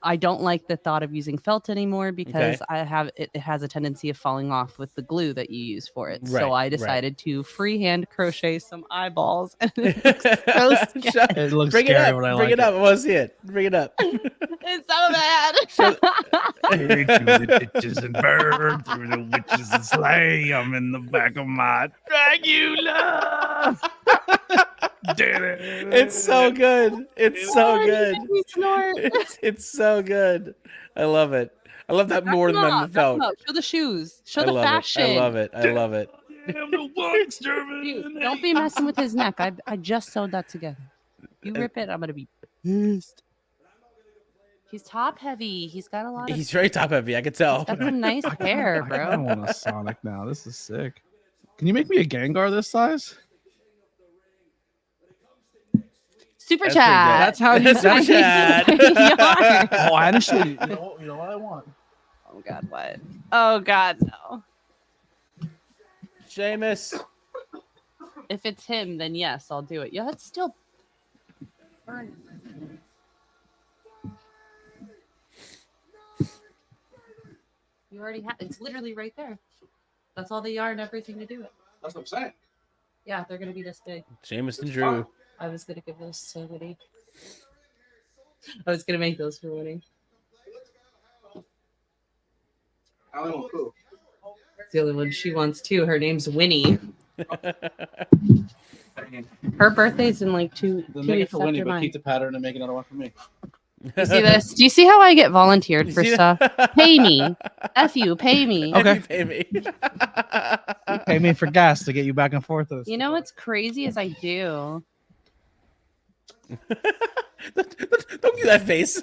I don't like the thought of using felt anymore because it has a tendency of falling off with the glue that you use for it. So I decided to freehand crochet some eyeballs, and it looks so scary. It looks Bring scary it up. when I Bring like it up. I want to see it. Bring it up. It's so bad. Through the ditches and burn through the witches and slay. I'm in the back of my Dracula. It's so good. It's so good. It's so good. I love it. I love that more than the felt. Show the shoes. Show the fashion. I love it. I love it. Dude, don't be messing with his neck. I just sewed that together. You rip it, I'm gonna be pissed. He's top heavy. He's got a lot of. He's very top heavy. I can tell. That's some nice hair, bro. I want a Sonic now. This is sick. Can you make me a Gengar this size? Super chat. That's how you Super chat. Oh, I actually. You know what I want? Oh God, what? Oh God, no. Seamus. If it's him, then yes, I'll do it. Yeah, it's still burning. You already have. It's literally right there. That's all the yarn, everything to do it. That's what I'm saying. Yeah, they're gonna be this big. Seamus and Drew. I was gonna give those to Winnie. I was gonna make those for Winnie. It's the only one she wants too. Her name's Winnie. Her birthday's in like 2 weeks for Winnie, after but mine. keep the pattern and make another one for me. You see this? Do you see how I get volunteered for stuff? Pay me. F you, pay me. Okay. Pay me. Pay me for gas to get you back and forth. You know what's crazy is I do. Don't do that face.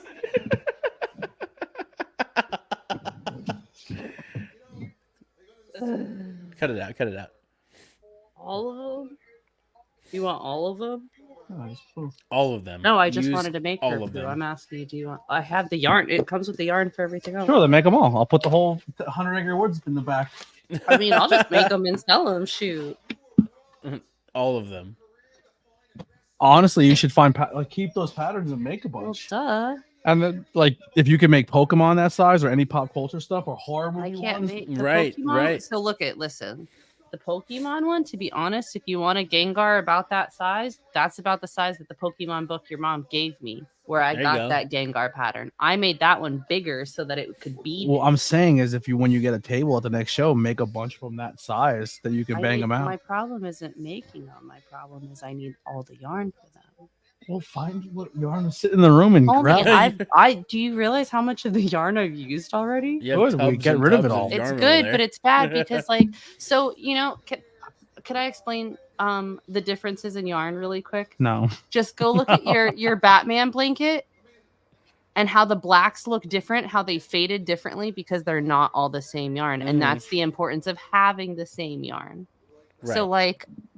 Cut it out. Cut it out. All of them? You want all of them? All of them. No, I just Use wanted to make all her of food. them. I'm asking you, do you want? I have the yarn. It comes with the yarn for everything else. Sure, then make them all. I'll put the whole 100-acre woods in the back. I mean, I'll just make them and sell them. Shoot. All of them. Honestly, you should find keep those patterns and make a Well, bunch. duh. And then, if you can make Pokemon that size or any pop culture stuff or horror movie I can't ones, make the Right, Pokemon. right. So listen. the Pokemon one, to be honest, if you want a Gengar about that size, that's about the size that the Pokemon book your mom gave me, where I got that Gengar pattern. I made that one bigger so that it could be. Well, I'm saying is when you get a table at the next show, make a bunch from that size that you can bang them out. My problem isn't making them. My problem is I need all the yarn for them. Well, find what yarn is sit in the room and grab. Do you realize how much of the yarn I've used already? Good. We get rid of it all. It's good, but it's bad because so could I explain the differences in yarn really quick? No. Just go look at your Batman blanket and how the blacks look different, how they faded differently because they're not all the same yarn. And that's the importance of having the same yarn. Right. So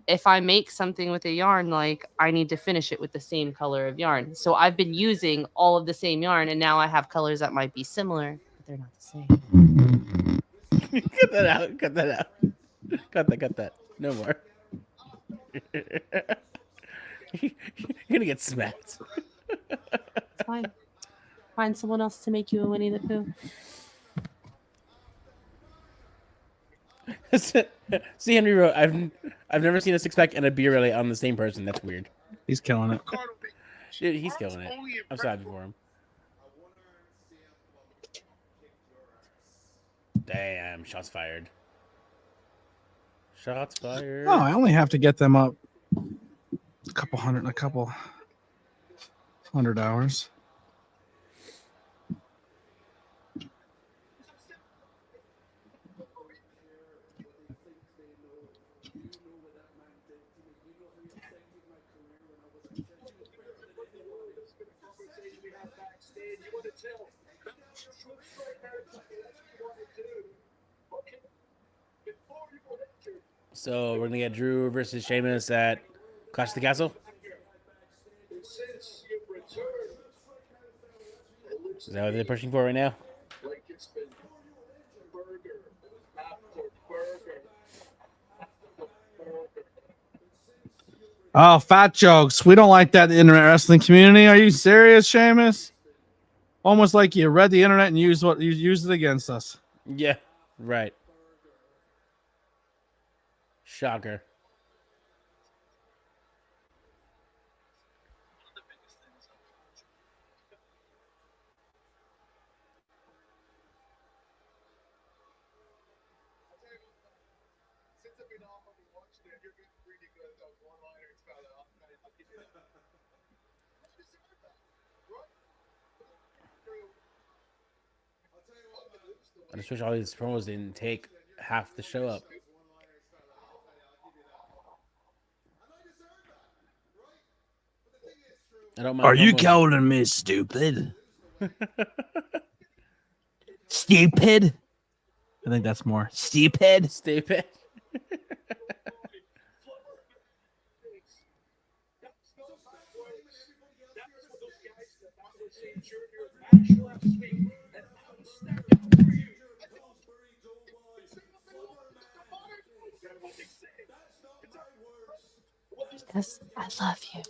if I make something with a yarn, I need to finish it with the same color of yarn. So I've been using all of the same yarn, and now I have colors that might be similar, but they're not the same. Cut that out. Cut that out. Cut that. No more. You're gonna get smacked. It's fine. Find someone else to make you a Winnie the Pooh. See, Henry wrote, I've never seen a six-pack and a beer rally on the same person. That's weird. He's killing it. Dude, he's killing it. I'm so happy for him. Damn, shots fired. Shots fired. Oh, I only have to get them up a couple hundred hours. So we're gonna get Drew versus Sheamus at Clash of the Castle. Is that what they're pushing for right now? Oh, fat jokes. We don't like that in the internet wrestling community. Are you serious, Sheamus? Almost like you read the internet and used it against us. Yeah, right. Shocker. I just wish all these promos didn't take half the show up. Are you calling me stupid? Stupid? I think that's more. Stupid? Stupid. Because I love you.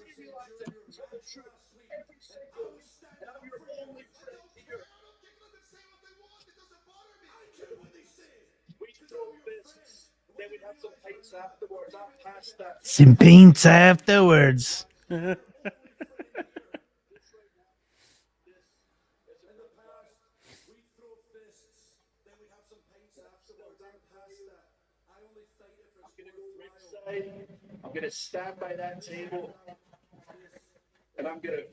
Some paints afterwards. I'm going to stand by that table and I'm going to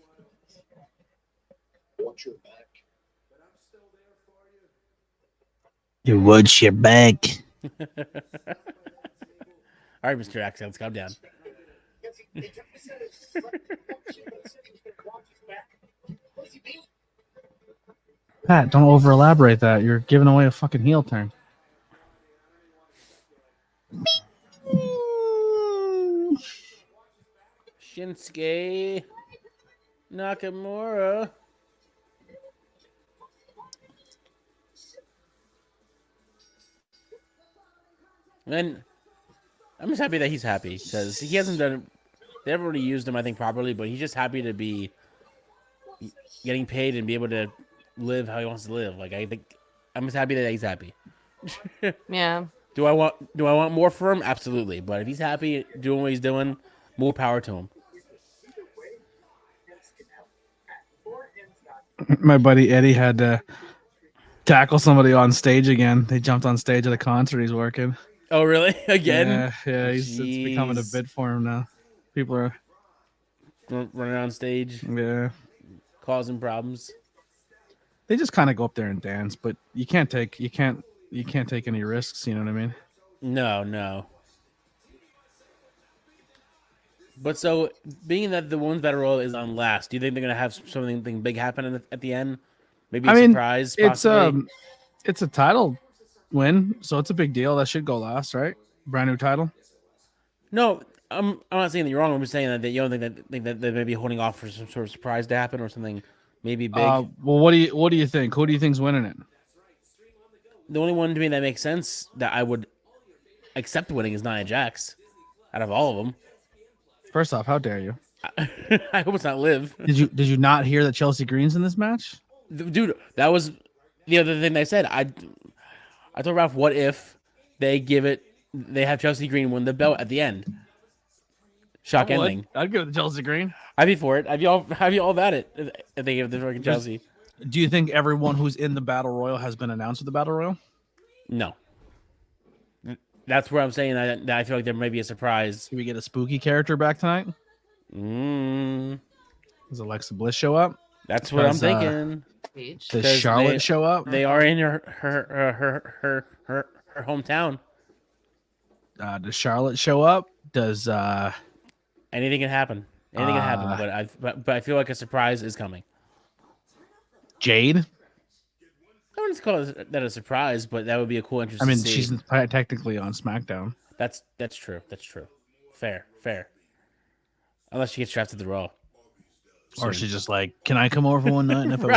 watch your back. You watch your back. All right, Mr. Axel, let's calm down. Pat, don't over elaborate that. You're giving away a fucking heel turn. Shinsuke Nakamura. And I'm just happy that he's happy because he hasn't done. They haven't really used him, I think, properly, but he's just happy to be getting paid and be able to live how he wants to live. Like, I think I'm just happy that he's happy. Yeah. Do I want more for him? Absolutely. But if he's happy doing what he's doing, more power to him. My buddy Eddie had to tackle somebody on stage again. They jumped on stage at a concert he's working. Oh, really? Again? Yeah. It's becoming a bit for him now. People are running on stage. Yeah. Causing problems. They just kind of go up there and dance, but you can't take any risks. You know what I mean? No. But so, being that the women's battle royal is on last, do you think they're gonna have something big happen at the end? Maybe a surprise. Possibly? It's a title win, so it's a big deal. That should go last, right? Brand new title. No, I'm not saying that you're wrong. I'm just saying that you don't think that they may be holding off for some sort of surprise to happen or something maybe big. Well, what do you think? Who do you think's winning it? The only one to me that makes sense that I would accept winning is Nia Jax, out of all of them. First off, how dare you? I hope it's not Liv. Did you not hear that Chelsea Green's in this match? Dude, that was the other thing they said. I told Ralph, what if they have Chelsea Green win the belt at the end? Shock ending. I'd go with Chelsea Green. I'd be for it. I'd be all about it if they give the fucking Chelsea. Do you think everyone who's in the Battle Royal has been announced with the Battle Royal? No. That's where I'm saying that I feel like there may be a surprise. Can we get a spooky character back tonight? Does Alexa Bliss show up? That's what I'm thinking. Does Charlotte show up? They are in her hometown. Does Charlotte show up? Does anything can happen? Anything can happen. But I feel like a surprise is coming. Jade? I wouldn't call that a surprise, but that would be a cool interest. I mean, she's technically on SmackDown. That's true. That's true. Fair. Unless she gets drafted to the Raw. Or she's just like, can I come over for one night? And if I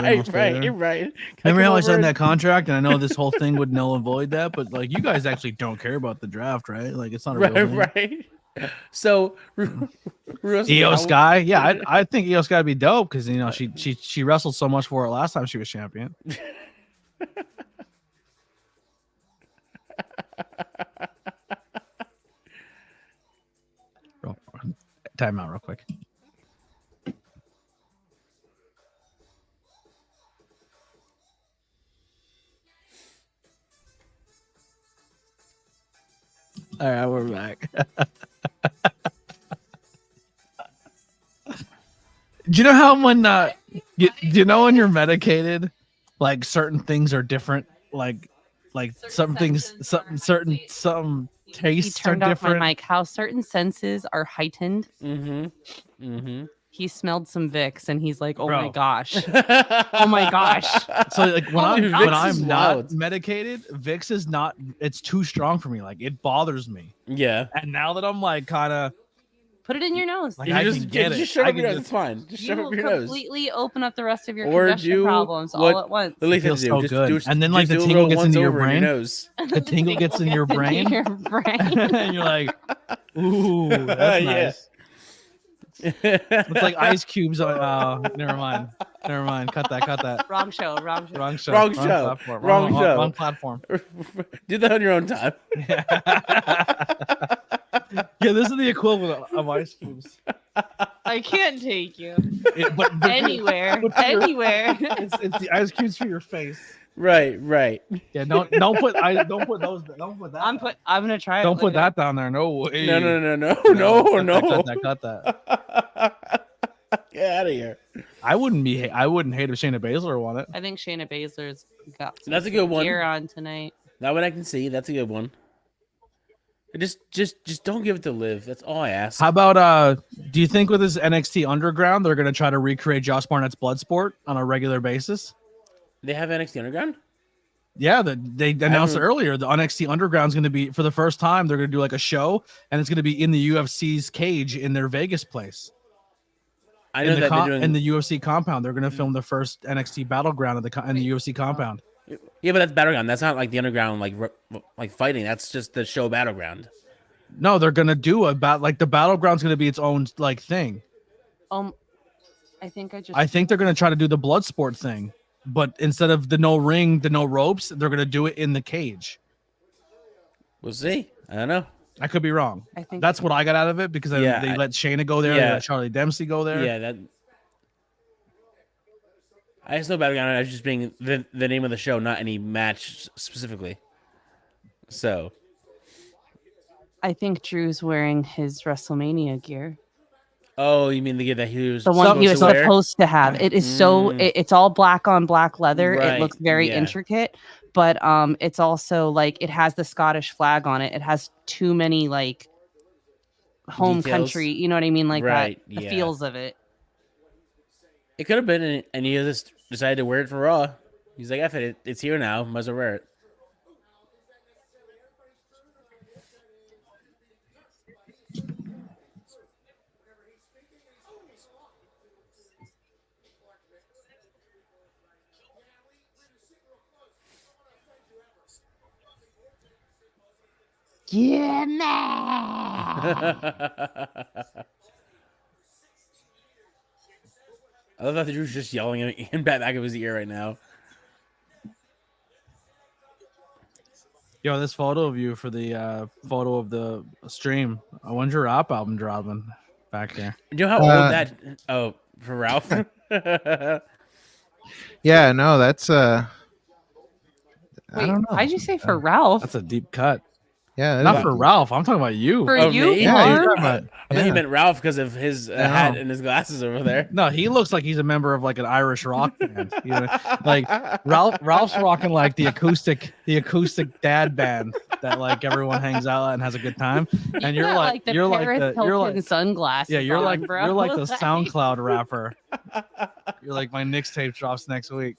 right. Remember how I signed that contract? And I know this whole thing would null and void that, but like, you guys actually don't care about the draft, right? Like, it's not a real thing. Right. So, Io Sky, yeah, I think Io Sky would be dope because she wrestled so much for it last time she was champion. Time out real quick. All right, we're back. Do you know how when do you know when you're medicated, like certain things are different, like some things, some tastes are different. Off my mic. How certain senses are heightened. He smelled some Vicks and he's like, "Oh my gosh, oh my gosh!" So like when I'm not medicated, Vicks is not. It's too strong for me. Like it bothers me. Yeah. And now that I'm like kind of. Put it in your nose. Like, just shove up your nose. It's fine. Just shove up your nose. Completely open up the rest of your congestion problems all at once. It feels so good. And then like the tingle gets into your brain. The tingle gets in your brain. And you're like, ooh, that's nice. It's like ice cubes. Never mind. Cut that. Wrong show. Wrong platform. Do that on your own time. Yeah, this is the equivalent of ice cubes. I can't take you anywhere. It's the ice cubes for your face. Right. Yeah, don't put those. Don't put that. I'm gonna try. Don't put that down there. No way. No. Cut that. Get out of here. I wouldn't hate if Shayna Baszler won it. I think Shayna Baszler's got some that's a good one gear on tonight. That one I can see. That's a good one. Just don't give it to Liv. That's all I ask. How about do you think with this NXT Underground they're gonna try to recreate Josh Barnett's Bloodsport on a regular basis? They have NXT Underground? Yeah, they announced earlier the NXT Underground is going to be for the first time. They're going to do like a show, and it's going to be in the UFC's cage in their Vegas place. I know in the UFC compound. They're going to film the first NXT Battleground in the UFC compound. Yeah, but that's Battleground. That's not like the Underground like fighting. That's just the show Battleground. No, they're going to do the Battleground's going to be its own like thing. I think they're going to try to do the Bloodsport thing. But instead of the no ring, the no ropes, they're going to do it in the cage. We'll see. I don't know. I could be wrong. I think That's what I got out of it because they let Shayna go there. They let Charlie Dempsey go there. Yeah, that. I just know Battleground as just being the name of the show, not any match specifically. So. I think Drew's wearing his WrestleMania gear. Oh, you mean the gear that he was the one he was supposed to have? It is so it's all black on black leather. Right. It looks very intricate, but it's also like it has the Scottish flag on it. It has too many like home country, you know what I mean, like that. The feels of it. It could have been, and he just decided to wear it for Raw. He's like, "F it, it's here now. Might as well wear it." Yeah, man. I love that Drew's just yelling in back of his ear right now. Yo, this photo of you for the photo of the stream. When's your rap album dropping back there? You know how old that? Oh, for Ralph. Yeah, no, that's I don't know. Why'd you say for Ralph? That's a deep cut. Yeah, not for Ralph. I'm talking about you. For you, me? Yeah, I think he meant Ralph because of his hat and his glasses over there. No, he looks like he's a member of like an Irish rock band. You know? Like Ralph's rocking like the acoustic dad band that like everyone hangs out at and has a good time. And you're like sunglasses. Yeah, you're like bro. you're like the SoundCloud rapper. You're like my mixtape drops next week.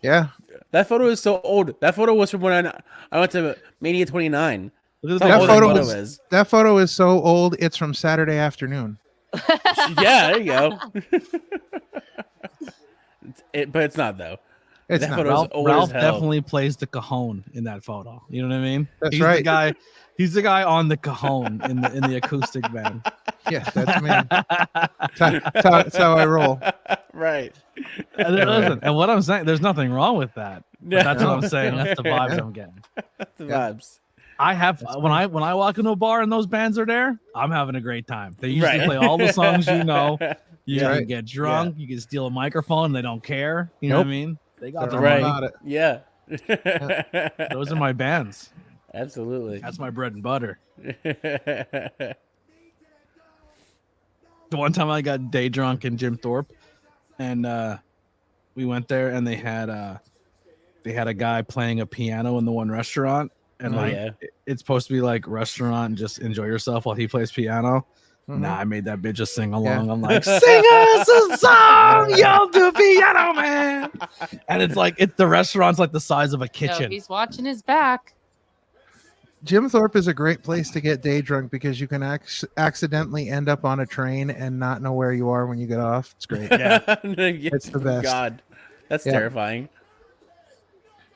Yeah. That photo is so old. That photo was from when I went to Mania 29. That photo is so old. It's from Saturday afternoon. Yeah, there you go. But it's not though. It's that not. Ralph definitely plays the cajon in that photo. You know what I mean? That's right. The guy. He's the guy on the cajon in the acoustic band. Yes, that's me. That's how I roll. Right. And what I'm saying, there's nothing wrong with that. But that's what I'm saying. That's the vibes I'm getting. That's the vibes. I have when I walk into a bar and those bands are there, I'm having a great time. They usually play all the songs you know. You can get drunk. You can steal a microphone. They don't care. You know what I mean? They got the right. About it. Yeah. Those are my bands. Absolutely. That's my bread and butter. The one time I got day drunk in Jim Thorpe, and we went there, and they had a guy playing a piano in the one restaurant, and it's supposed to be like restaurant and just enjoy yourself while he plays piano. Mm-hmm. Nah, I made that bitch just sing along. I'm like, sing us a song, yo, the piano man. And it's like the restaurant's like the size of a kitchen. He's watching his back. Jim Thorpe is a great place to get day drunk because you can accidentally end up on a train and not know where you are when you get off. It's great. Yeah. It's the best. God, that's terrifying.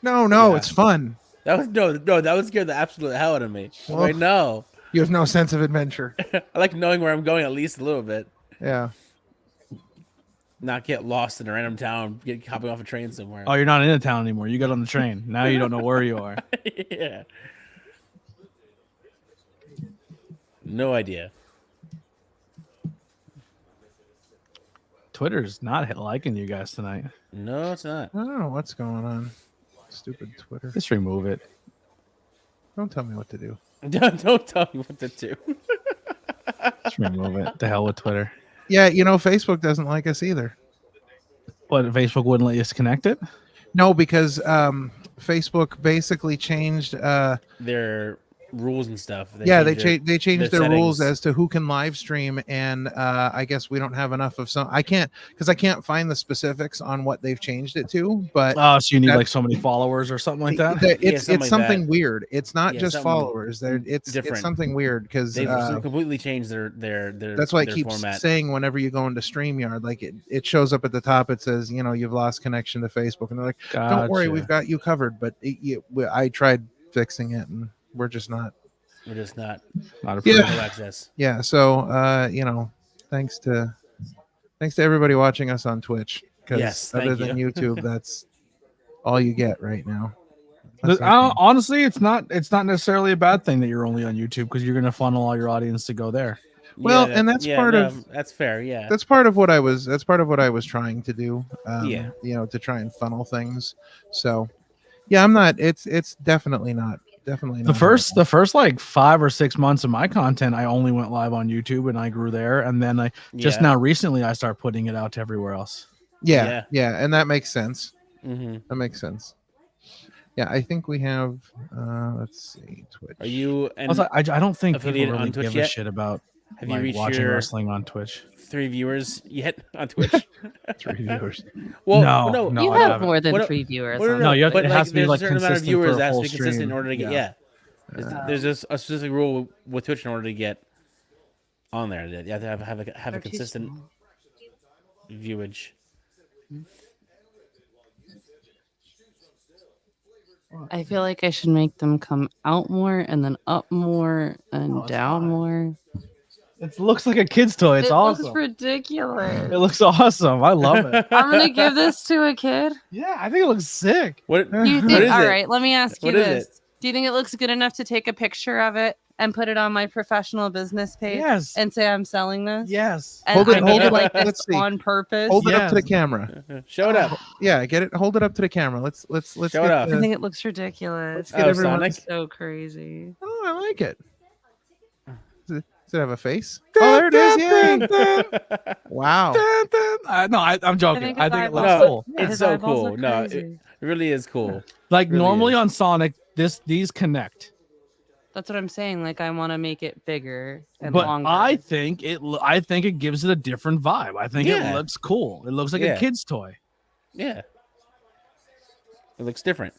No, it's fun. That would scare the absolute hell out of me. Well, like, no. You have no sense of adventure. I like knowing where I'm going at least a little bit. Yeah. Not get lost in a random town, hopping off a train somewhere. Oh, you're not in a town anymore. You got on the train. Now you don't know where you are. Yeah. No idea. Twitter's not liking you guys tonight. No, it's not. I don't know what's going on. Stupid Twitter. Just remove it. Don't tell me what to do. Don't tell me what to do. Just remove it. The hell with Twitter. Yeah, Facebook doesn't like us either. What, Facebook wouldn't let you connect it? No, because Facebook basically changed their rules and stuff. They changed their rules as to who can live stream, and I guess we don't have enough of some. I can't find the specifics on what they've changed it to. But so you need like so many followers or something like that. It's something weird. It's not just followers. It's something weird because they've completely changed their. That's why it keeps saying whenever you go into StreamYard, like it shows up at the top. It says you've lost connection to Facebook, and they're like, don't worry, we've got you covered. But I tried fixing it and. We're just not access. Yeah. So, thanks to everybody watching us on Twitch. Because other than YouTube, that's all you get right now. Honestly, it's not necessarily a bad thing that you're only on YouTube because you're going to funnel all your audience to go there. Well, and that's part of that's fair. Yeah, that's part of what I was trying to do. To try and funnel things. So, yeah, I'm not. It's definitely not. The first like 5 or 6 months of my content, I only went live on YouTube and I grew there, and then now recently I start putting it out to everywhere else. Yeah, and that makes sense. Mm-hmm. That makes sense. Yeah, I think we have. Let's see, Twitch. Are you? I don't think people really give a shit about watching wrestling on Twitch. 3 viewers yet on Twitch? 3 viewers. Well, no, you have more than 3 viewers. No, it has to be like a certain amount of viewers that has to be consistent stream. in order to get. Yeah. There's a specific rule with Twitch in order to get on there. You have to have a consistent viewage. I feel like I should make them come out more and then up more and down more. It looks like a kid's toy. It's awesome. It looks ridiculous. It looks awesome. I love it. I'm gonna give this to a kid. Yeah, I think it looks sick. What do you think? What is all it? right, let me ask you What is this. it? Do you think it looks good enough to take a picture of it and put it on my professional business page? Yes. And say I'm selling this? Yes. And I made it like this on purpose. Hold it up to the camera. Show it up. Yeah, get it. Hold it up to the camera. Let's show it up. I think it looks ridiculous. Sonic. So crazy. Oh, I like it. Does it have a face? Oh, there it is. Yay. Wow. No, I'm joking. I think it looks cool. It's so cool. No, it really is cool. Like really normally on Sonic, these connect. That's what I'm saying. Like I want to make it bigger and but longer. I think it gives it a different vibe. I think it looks cool. It looks like a kid's toy. Yeah. It looks different.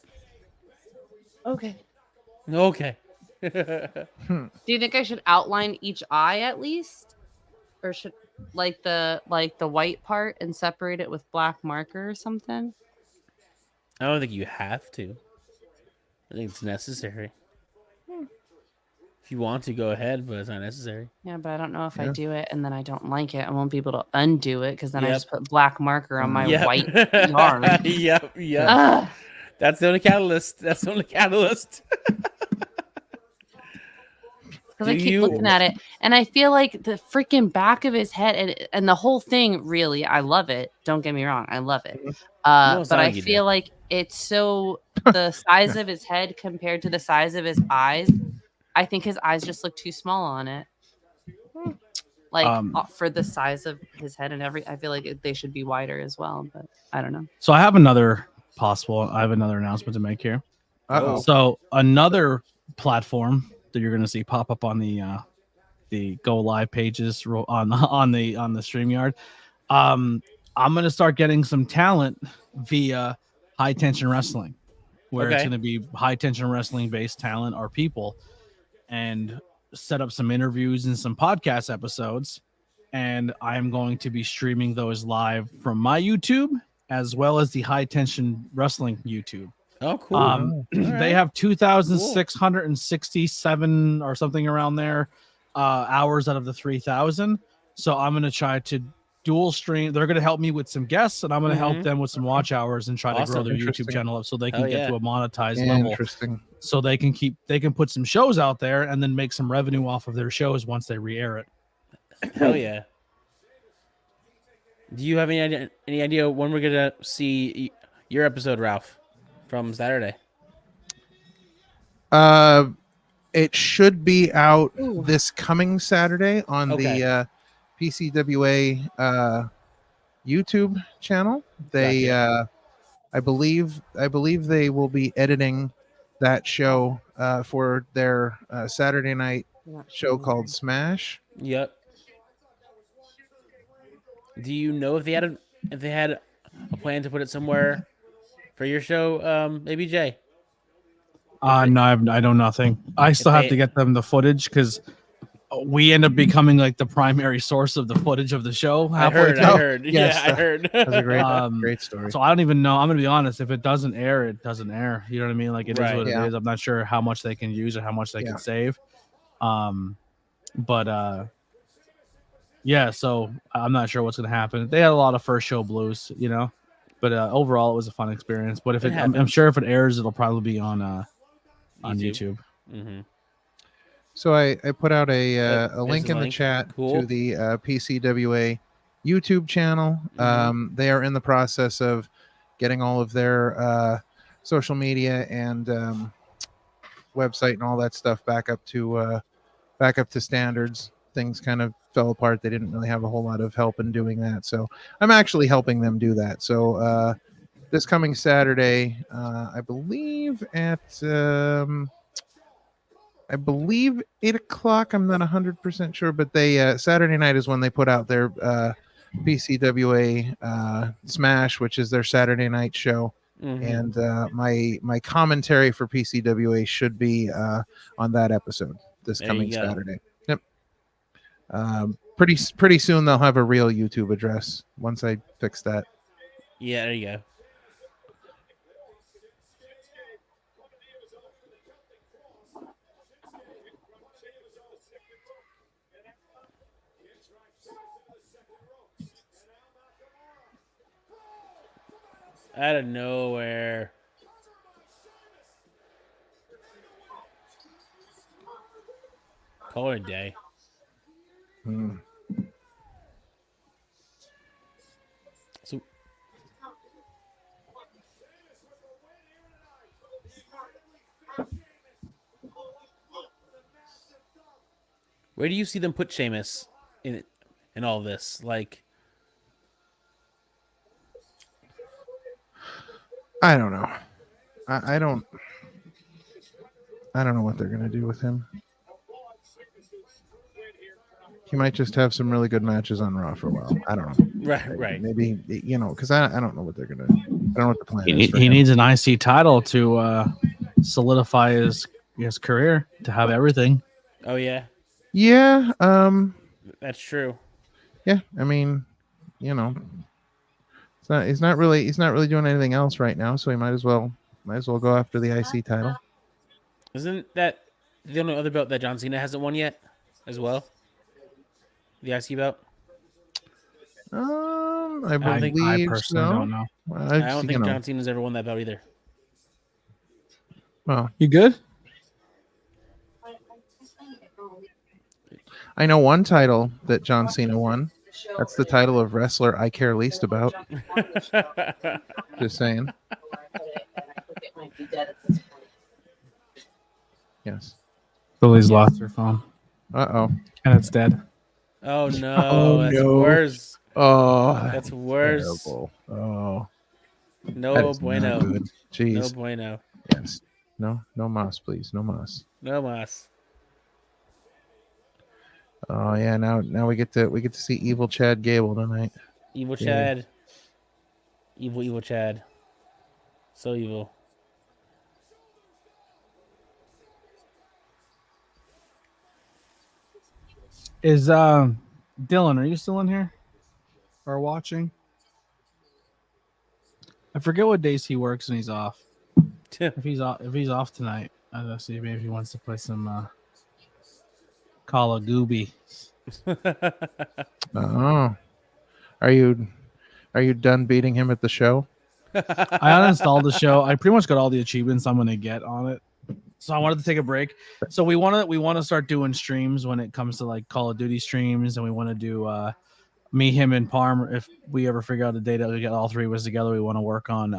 Okay. Do you think I should outline each eye at least, or should like the white part and separate it with black marker or something? I don't think you have to. I think it's necessary. If you want to, go ahead, but it's not necessary. Yeah, but I don't know if I do it and then I don't like it. I won't be able to undo it because then I just put black marker on my white yarn. Yep. That's the only catalyst. Because I keep looking at it, and I feel like the freaking back of his head and the whole thing, really, I love it. Don't get me wrong, I love it. But I feel like it's so the size of his head compared to the size of his eyes. I think his eyes just look too small on it. Like for the size of his head and I feel like they should be wider as well, but I don't know. So I have another announcement to make here. So another platform that you're going to see pop up on the Go Live pages on the StreamYard. I'm going to start getting some talent via High Tension Wrestling, where it's going to be high tension wrestling based talent or people, and set up some interviews and some podcast episodes. And I'm going to be streaming those live from my YouTube as well as the High Tension Wrestling YouTube. Oh, cool. They have 2,667 or something around there hours out of the 3,000. So I'm going to try to dual stream. They're going to help me with some guests, and I'm going to help them with some watch hours and try to grow their YouTube channel up so they can get to a monetized level. So they can put some shows out there and then make some revenue off of their shows once they re-air it. Hell yeah. Do you have any idea when we're going to see your episode, Ralph? From Saturday. It should be out this coming Saturday on the PCWA YouTube channel. They I believe they will be editing that show for their Saturday night show called Smash. Yep. Do you know if they had a plan to put it somewhere for your show, maybe Jay? No, I know nothing. I still have to get them the footage because we end up becoming like the primary source of the footage of the show. I heard. Yes, I heard. That's a great story. So I don't even know. I'm gonna be honest. If it doesn't air, it doesn't air. You know what I mean? Like it is what it is. I'm not sure how much they can use or how much they can save. So I'm not sure what's gonna happen. They had a lot of first show blues, you know. But overall, it was a fun experience. But if I'm sure if it airs, it'll probably be on YouTube. Mm-hmm. So I put out a link in the chat to the PCWA YouTube channel. Mm-hmm. They are in the process of getting all of their social media and website and all that stuff back up to standards. Things kind of fell apart. They didn't really have a whole lot of help in doing that. So I'm actually helping them do that. So this coming Saturday, I believe at 8 o'clock. I'm not 100% sure, but they Saturday night is when they put out their PCWA Smash, which is their Saturday night show. Mm-hmm. And my commentary for PCWA should be on that episode this coming Saturday. Yep. Pretty soon they'll have a real YouTube address once I fix that. Yeah, there you go. Out of nowhere. Call it a day. So where do you see them put Sheamus in all this? Like, I don't know. I don't know what they're gonna do with him. He might just have some really good matches on Raw for a while. I don't know. Right. Maybe, because I don't know what they're gonna. I don't know what the plan is. He needs an IC title to solidify his career, to have everything. Oh yeah. Yeah. That's true. Yeah. I mean, he's not really doing anything else right now, so he might as well go after the IC title. Isn't that the only other belt that John Cena hasn't won yet, as well? The IC belt. I personally don't know. I don't think John Cena's ever won that belt either. Well, you good? I know one title that John Cena won. That's the title of wrestler I care least about. Just saying. Yes. Lily's lost her phone. Uh-oh. And it's dead. Oh no, that's worse. Oh, that's worse. Terrible. Oh. No bueno. Jeez. No bueno. Yes. No mas, please. No mas. No mas. Oh yeah, now we get to see evil Chad Gable tonight. Evil Chad. Evil Chad. So evil. Is Dylan, are you still in here or watching? I forget what days he works and he's off. if he's off tonight, I'll see maybe he wants to play some Call of Gooby. Oh, are you done beating him at the show? I uninstalled the show. I pretty much got all the achievements I'm going to get on it. So I wanted to take a break. So we want to start doing streams when it comes to like Call of Duty streams, and we want to do me, him, and Parm. If we ever figure out a day that we get all three of us together, we want to work on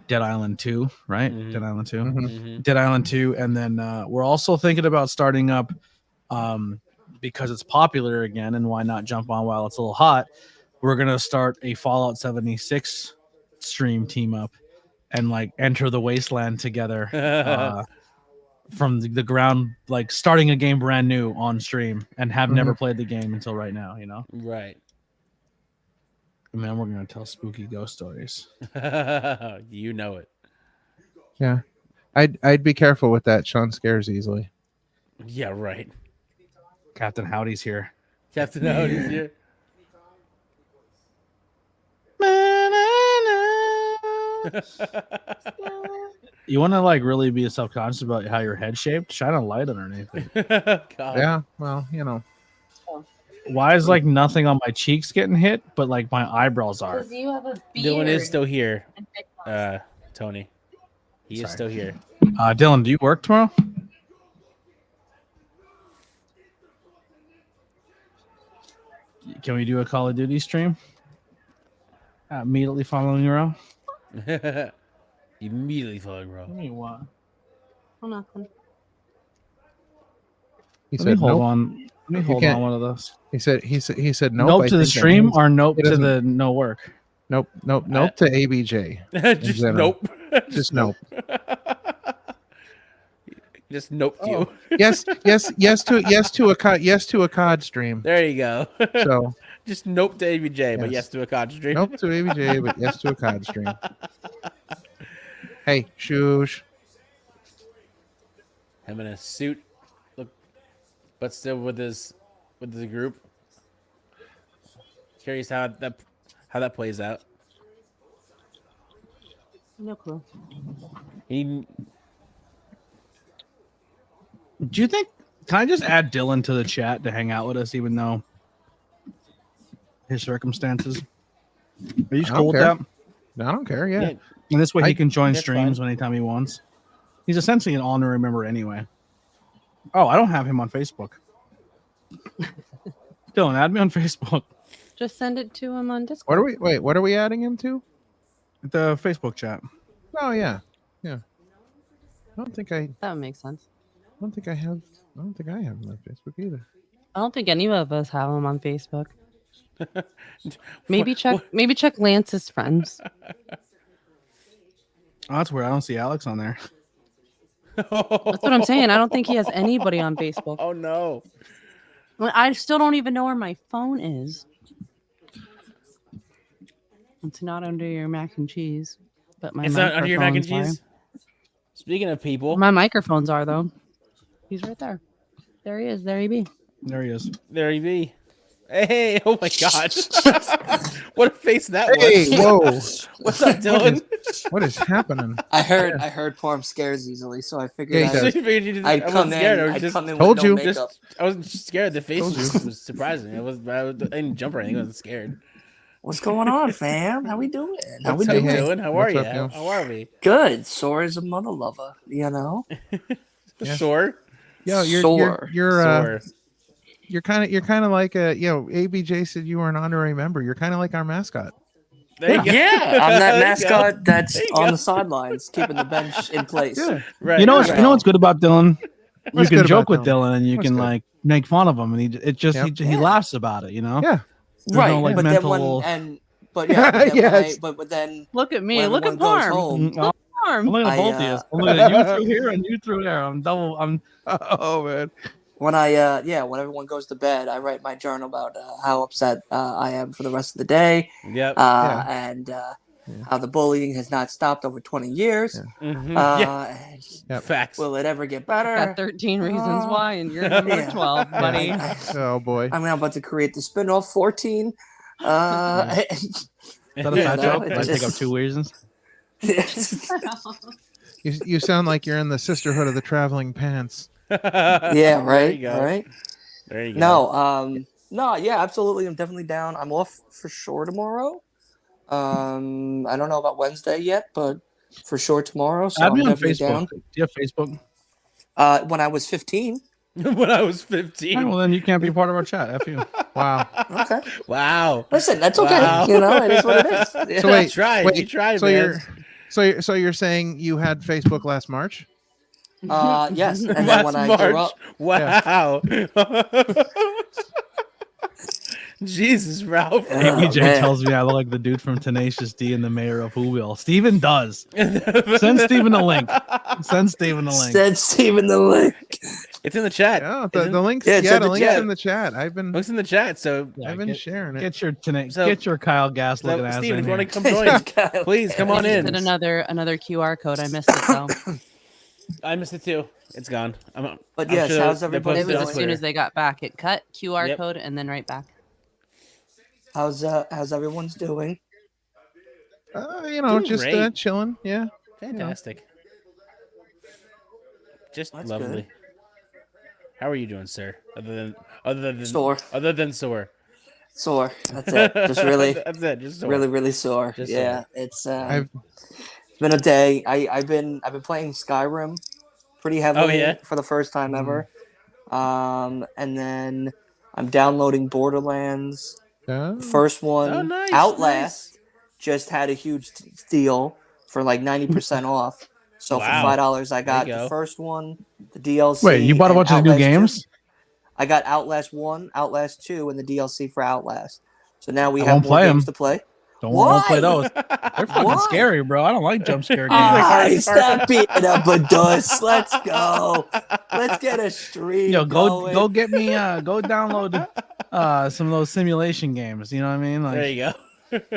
Dead Island 2, right? Mm-hmm. Dead Island 2. Mm-hmm. Dead Island 2, and then we're also thinking about starting up because it's popular again, and why not jump on while it's a little hot? We're gonna start a Fallout 76 stream team up and like enter the wasteland together. From the ground, like starting a game brand new on stream and have never played the game until right now, Right. And then we're going to tell spooky ghost stories. You know it. Yeah. I'd be careful with that. Sean scares easily. Yeah, right. Captain Howdy's here. Captain Howdy's here. You want to like really be self-conscious about how your head's shaped? Shine a light underneath it. God. Yeah, well, Why is like nothing on my cheeks getting hit, but like my eyebrows are? Because you have a beard. Dylan is still here. Tony, he is still here. Dylan, do you work tomorrow? Can we do a Call of Duty stream? Immediately following Raw? Immediately following Raw. Give me one. Oh, nothing. He Let said, me hold nope. on. Let me hold on one of those. He said nope. Nope to the stream or nope to the no work? Nope to ABJ. Just nope. Just nope. Just nope you. Yes to a COD stream. There you go. So just nope to ABJ, but yes to a COD stream. Nope to ABJ, but yes to a COD stream. Hey, Shoosh. Him in a suit, look, but still with the group. Curious how that plays out. No clue. Do you think? Can I just add Dylan to the chat to hang out with us, even though his circumstances? Are you cool with that? No, I don't care. Yeah. And this way he can join streams fine. anytime he wants. He's essentially an honorary member anyway. Oh, I don't have him on Facebook. Dylan, add me on Facebook. Just send it to him on Discord. What are we adding him to? The Facebook chat. Oh yeah. I don't think I That would make sense. I think I have him on Facebook either. I don't think any of us have him on Facebook. Maybe check Lance's friends. Oh, that's weird. I don't see Alex on there. That's what I'm saying. I don't think he has anybody on Facebook. Oh no. I still don't even know where my phone is. It's not under your mac and cheese, but my It's not under your mac and microphones cheese. Speaking of people, are. My microphones are though. He's right there. There he is. There he be. There he is. there he be. Hey! Oh my God! What a face that was! Hey, whoa! What's up, Dylan? What is happening? I heard Porm scares easily, so I figured Yeah, he does. I'd I come wasn't scared. in. I was I'd just come in Told with no you. makeup. I wasn't scared. The face was surprising. I didn't jump or anything. I wasn't scared. What's going on, fam? How we doing? How What's we up, doing? Dylan? How are What's you? up, yo? How are we? Good. Sore as a mother lover, you know. Yeah. Sore. Yo, Sore. you're kind of like ABJ said you were an honorary member. You're kind of like our mascot. There you go. Yeah, I'm that There you mascot go. that's There you on go. the sidelines, keeping the bench in place. Yeah. Right. You know right. what's good about Dylan? You What's can good joke about with Dylan and you What's can good? like make fun of him, and Yep. he laughs about it. You know? Yeah. There's Right, no, like, but mental- Yes. but then Look at me. when Look at everyone goes Parm. home, I'm Parm. looking at I, both of you. I'm looking at you through here and you through there. I'm double. Oh man. when when everyone goes to bed, I write my journal about how upset I am for the rest of the day, Yep. and how the bullying has not stopped over 20 years. Mhm. And Yep. Facts. will it ever get better? Got 13 reasons why, and you're number Yeah. 12, buddy. Oh boy. I'm about to create the spin-off 14. Is that a Yeah, fat no, joke? it I take up just- 2 reasons. You sound like you're in the Sisterhood of the Traveling Pants. yeah, There right, you go. right. There you go. No, yeah, absolutely. I'm definitely down. I'm off for sure tomorrow. I don't know about Wednesday yet, but for sure tomorrow. So Add me I'm on definitely Facebook. down. Do you have Facebook? When I was 15. When I was All right, 15. well, then you can't be part of our chat. F you. Wow. Okay. Wow. Listen, that's okay. Wow. You know, it is what it is. Yeah. So wait, You tried. You tried, so man. you're saying you had Facebook last March? Yes. And then Last when I March. grew up, Wow. Jesus, Ralph. ABJ man. tells me I look like the dude from Tenacious D and the mayor of Whoville. Steven does. Send Steven the link. Send Steven the link. send Steven the link. It's in the chat. Yeah, Isn't- the links. Yeah, it's Yeah, in the the links chat. in the chat. I've been Links in the chat. So, Yeah, I've been sharing it. get your Kyle Gass looking ass Steven, in if you want here. to come join, please come on I just in. did another QR code. I missed it though. I missed it too. It's gone. But I'm yes, sure how's they everybody It posted was on as soon Twitter. as they got back. It cut QR Yep. code and then right back. How's everyone's doing? Doing just great. chilling. Yeah. Fantastic. Just That's lovely. How are you doing, sir? Other than Sore. Other than sore. Sore. That's it. Just really. That's it. Just sore. Really, really sore. Just yeah, sore. it's been a day. I've been playing Skyrim pretty heavily for the first time ever. And then I'm downloading Borderlands. First one, Outlast, just had a huge deal for like 90% off. So for $5, I got the first one, the DLC. Wait, you bought a bunch of new games? 2. I got Outlast 1, Outlast 2, and the DLC for Outlast. So now we have more games to play. Won't play those. They're fucking scary, bro. I don't like jump scare games. Stop beating up a dust. Let's go. Let's get a stream. Go get me. Go download some of those simulation games. You know what I mean? Like, there you go.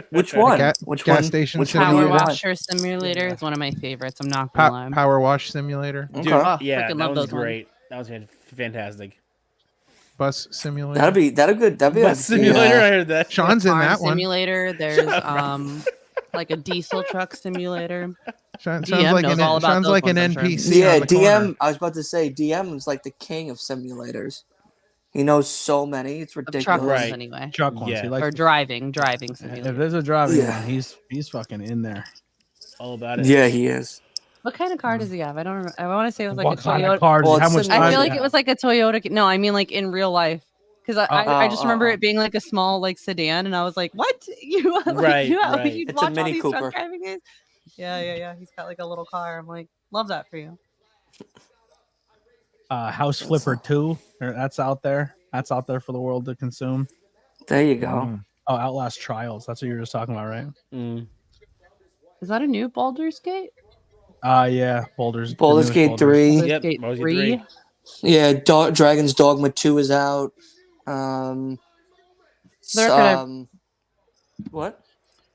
Which one? Which gas station Power Washer Simulator is one of my favorites. I'm not gonna lie. Power Wash Simulator. Dude, that was great. That was fantastic. Bus Simulator. That'd be Bus Simulator. I heard that. Sean's in that one. Simulator. There's like a diesel truck simulator. Sounds like an NPC. Yeah, DM. I was about to say DM is like the king of simulators. He knows so many. It's ridiculous. Truck ones, anyway. Truck ones. Yeah. Or driving simulator. If there's a driving one, he's fucking in there. All about it. Yeah, he is. What kind of car does he have? I don't remember. I want to say it was like what a kind Toyota. Of car Well, how much I feel like it was like a Toyota. No, I mean like in real life. Because I just remember it being like a small like sedan, and I was like, "What? You right? You It's watch a Mini all these Cooper. truck driving games?" Yeah. He's got like a little car. I'm like, love that for you. House Flipper 2. That's out there. That's out there for the world to consume. There you go. Oh, Outlast Trials. That's what you were just talking about, right? Is that a new Baldur's Gate? Yeah, Baldur's Gate 3. Yep, Gate Baldur's 3. Gate 3. Yeah, Dragon's Dogma 2 is out. What?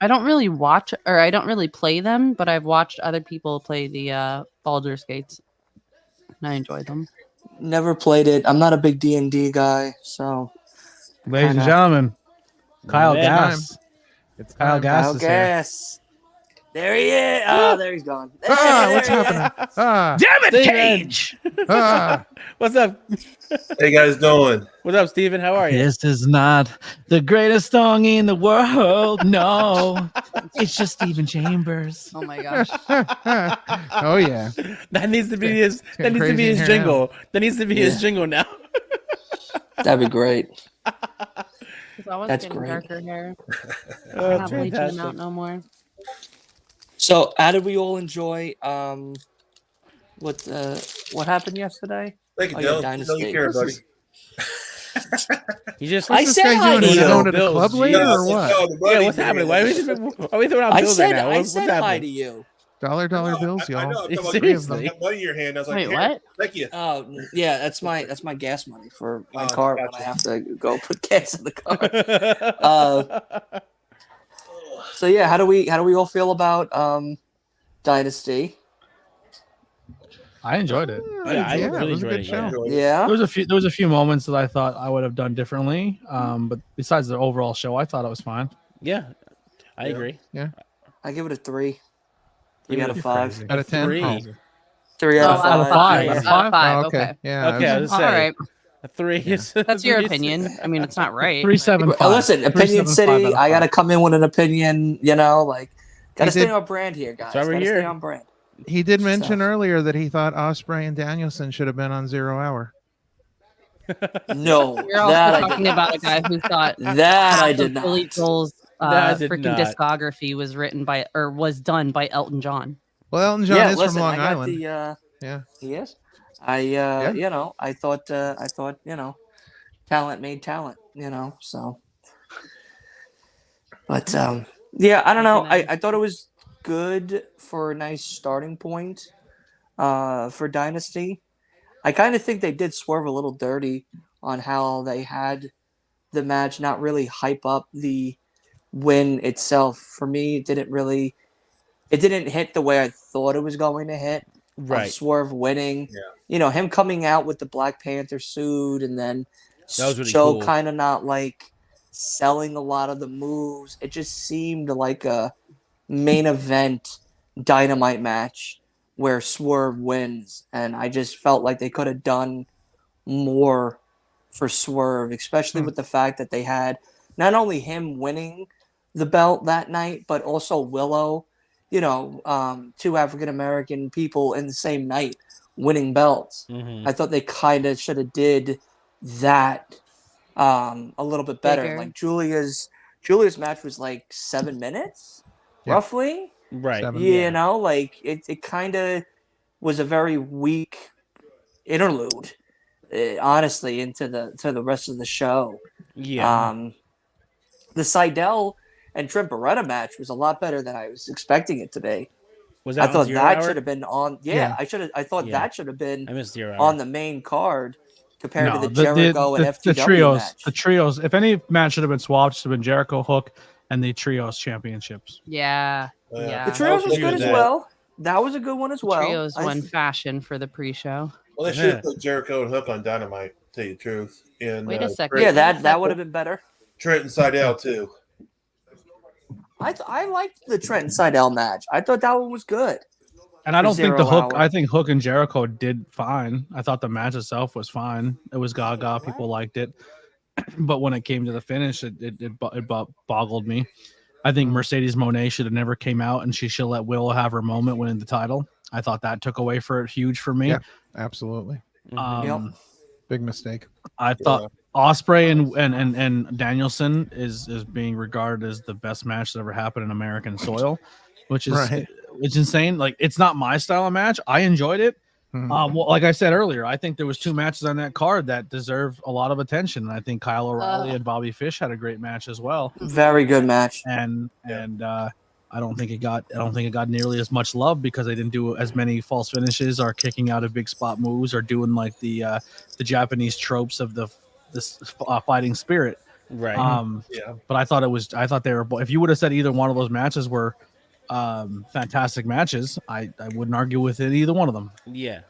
I don't really watch or I don't really play them, but I've watched other people play the Baldur's Gates, and I enjoy them. Never played it. I'm not a big D&D guy, so. Ladies and gentlemen, Kyle Gass. It's Kyle Gass. Kyle Gass. There he is. Oh, there he's gone. What's happening? Damn it, Cage! What's up? Hey guys, doing? What's up, Steven? How are you? This is not the greatest song in the world. No, it's just Steven Chambers. Oh my gosh! Oh yeah, that needs to be his. That needs to be his jingle. That needs to be his jingle now. That'd be great. That's great. Darker hair. I'm not bleaching them out no more. So, how did we all enjoy what happened yesterday? Thank you, Dylan. Dynasty. You care, buddy. You just. I said hi to you. Going to the club later or what? Yeah, what's happening? Why are we throwing out bills right now? I said hi to you. Dollar bills, y'all. I know. Seriously? You have money in your hand. I was like, wait, what? Thank you. Oh, yeah, that's my gas money for my car when I have to go put gas in the car. So yeah, how do we all feel about Dynasty? I enjoyed it. I really enjoyed it. Yeah. There was a few moments that I thought I would have done differently. But besides the overall show, I thought it was fine. Yeah, I agree. Yeah, I give it a 3. 3 out of 5. Out of 10. 3 out of 5. Out of 5. Out of 5. Oh, okay. Yeah. Okay. I was All right. A 3. Yeah. That's your opinion. I mean, it's not right. 3.75. Listen, Opinion City. I gotta come in with an opinion. Gotta stay on brand here, guys. Gotta stay on brand. He did mention earlier that he thought Ospreay and Danielson should have been on 0 Hour. No, You're also talking about a guy who thought that I did not. Billy Joel's freaking discography was written by or was done by Elton John. Well, Elton John is from Long Island. Yeah, he is. I thought talent made talent. So. But yeah, I don't know. I thought it was good for a nice starting point for Dynasty. I kind of think they did swerve a little dirty on how they had the match not really hype up the win itself. For me, it didn't hit the way I thought it was going to hit. Right. Swerve winning. Yeah. Him coming out with the Black Panther suit and then really Joe cool. kind of not like selling a lot of the moves. It just seemed like a main event Dynamite match where Swerve wins, and I just felt like they could have done more for Swerve, especially with the fact that they had not only him winning the belt that night, but also Willow, two African American people in the same night winning belts. I thought they kind of should have did that a little bit better. Bigger. Like Julia's match was like 7 minutes, roughly. Right. 7. Like it kind of was a very weak interlude, honestly, into the rest of the show. Yeah. The Seidel and Trent Beretta match was a lot better than I was expecting it to be. Was that I thought that hour? should have been on. Yeah. I thought that should have been I missed 0 hour. on the main card compared to the Jericho and FTW the trios. match. The trios. If any match should have been swapped, should have been Jericho Hook and the trios championships. Yeah. The trios was good as well. That was a good one as well. Trios won fashion for the pre-show. Well, they should have put Jericho and Hook on Dynamite, to tell you the truth. And, Wait a second. Yeah, that would have been better. Trent and Seidel, too. I liked the Trent and Seidel match. I thought that one was good. And I don't think the Hook. I think Hook and Jericho did fine. I thought the match itself was fine. It was gaga. People liked it, but when it came to the finish, it boggled me. I think Mercedes Moné should have never came out, and she should let Willow have her moment winning the title. I thought that took away huge for me. Yeah, absolutely. Big mistake. I thought Ospreay and Danielson is being regarded as the best match that ever happened in American soil, which is it's insane. Like, it's not my style of match. I enjoyed it. Well, like I said earlier, I think there was 2 matches on that card that deserve a lot of attention. And I think Kyle O'Reilly and Bobby Fish had a great match as well. Very good match. And I don't think it got nearly as much love because they didn't do as many false finishes or kicking out of big spot moves or doing like the Japanese tropes of this fighting spirit. Right. But I thought they were. If you would have said either one of those matches were fantastic matches, I wouldn't argue with it, either one of them. Yeah.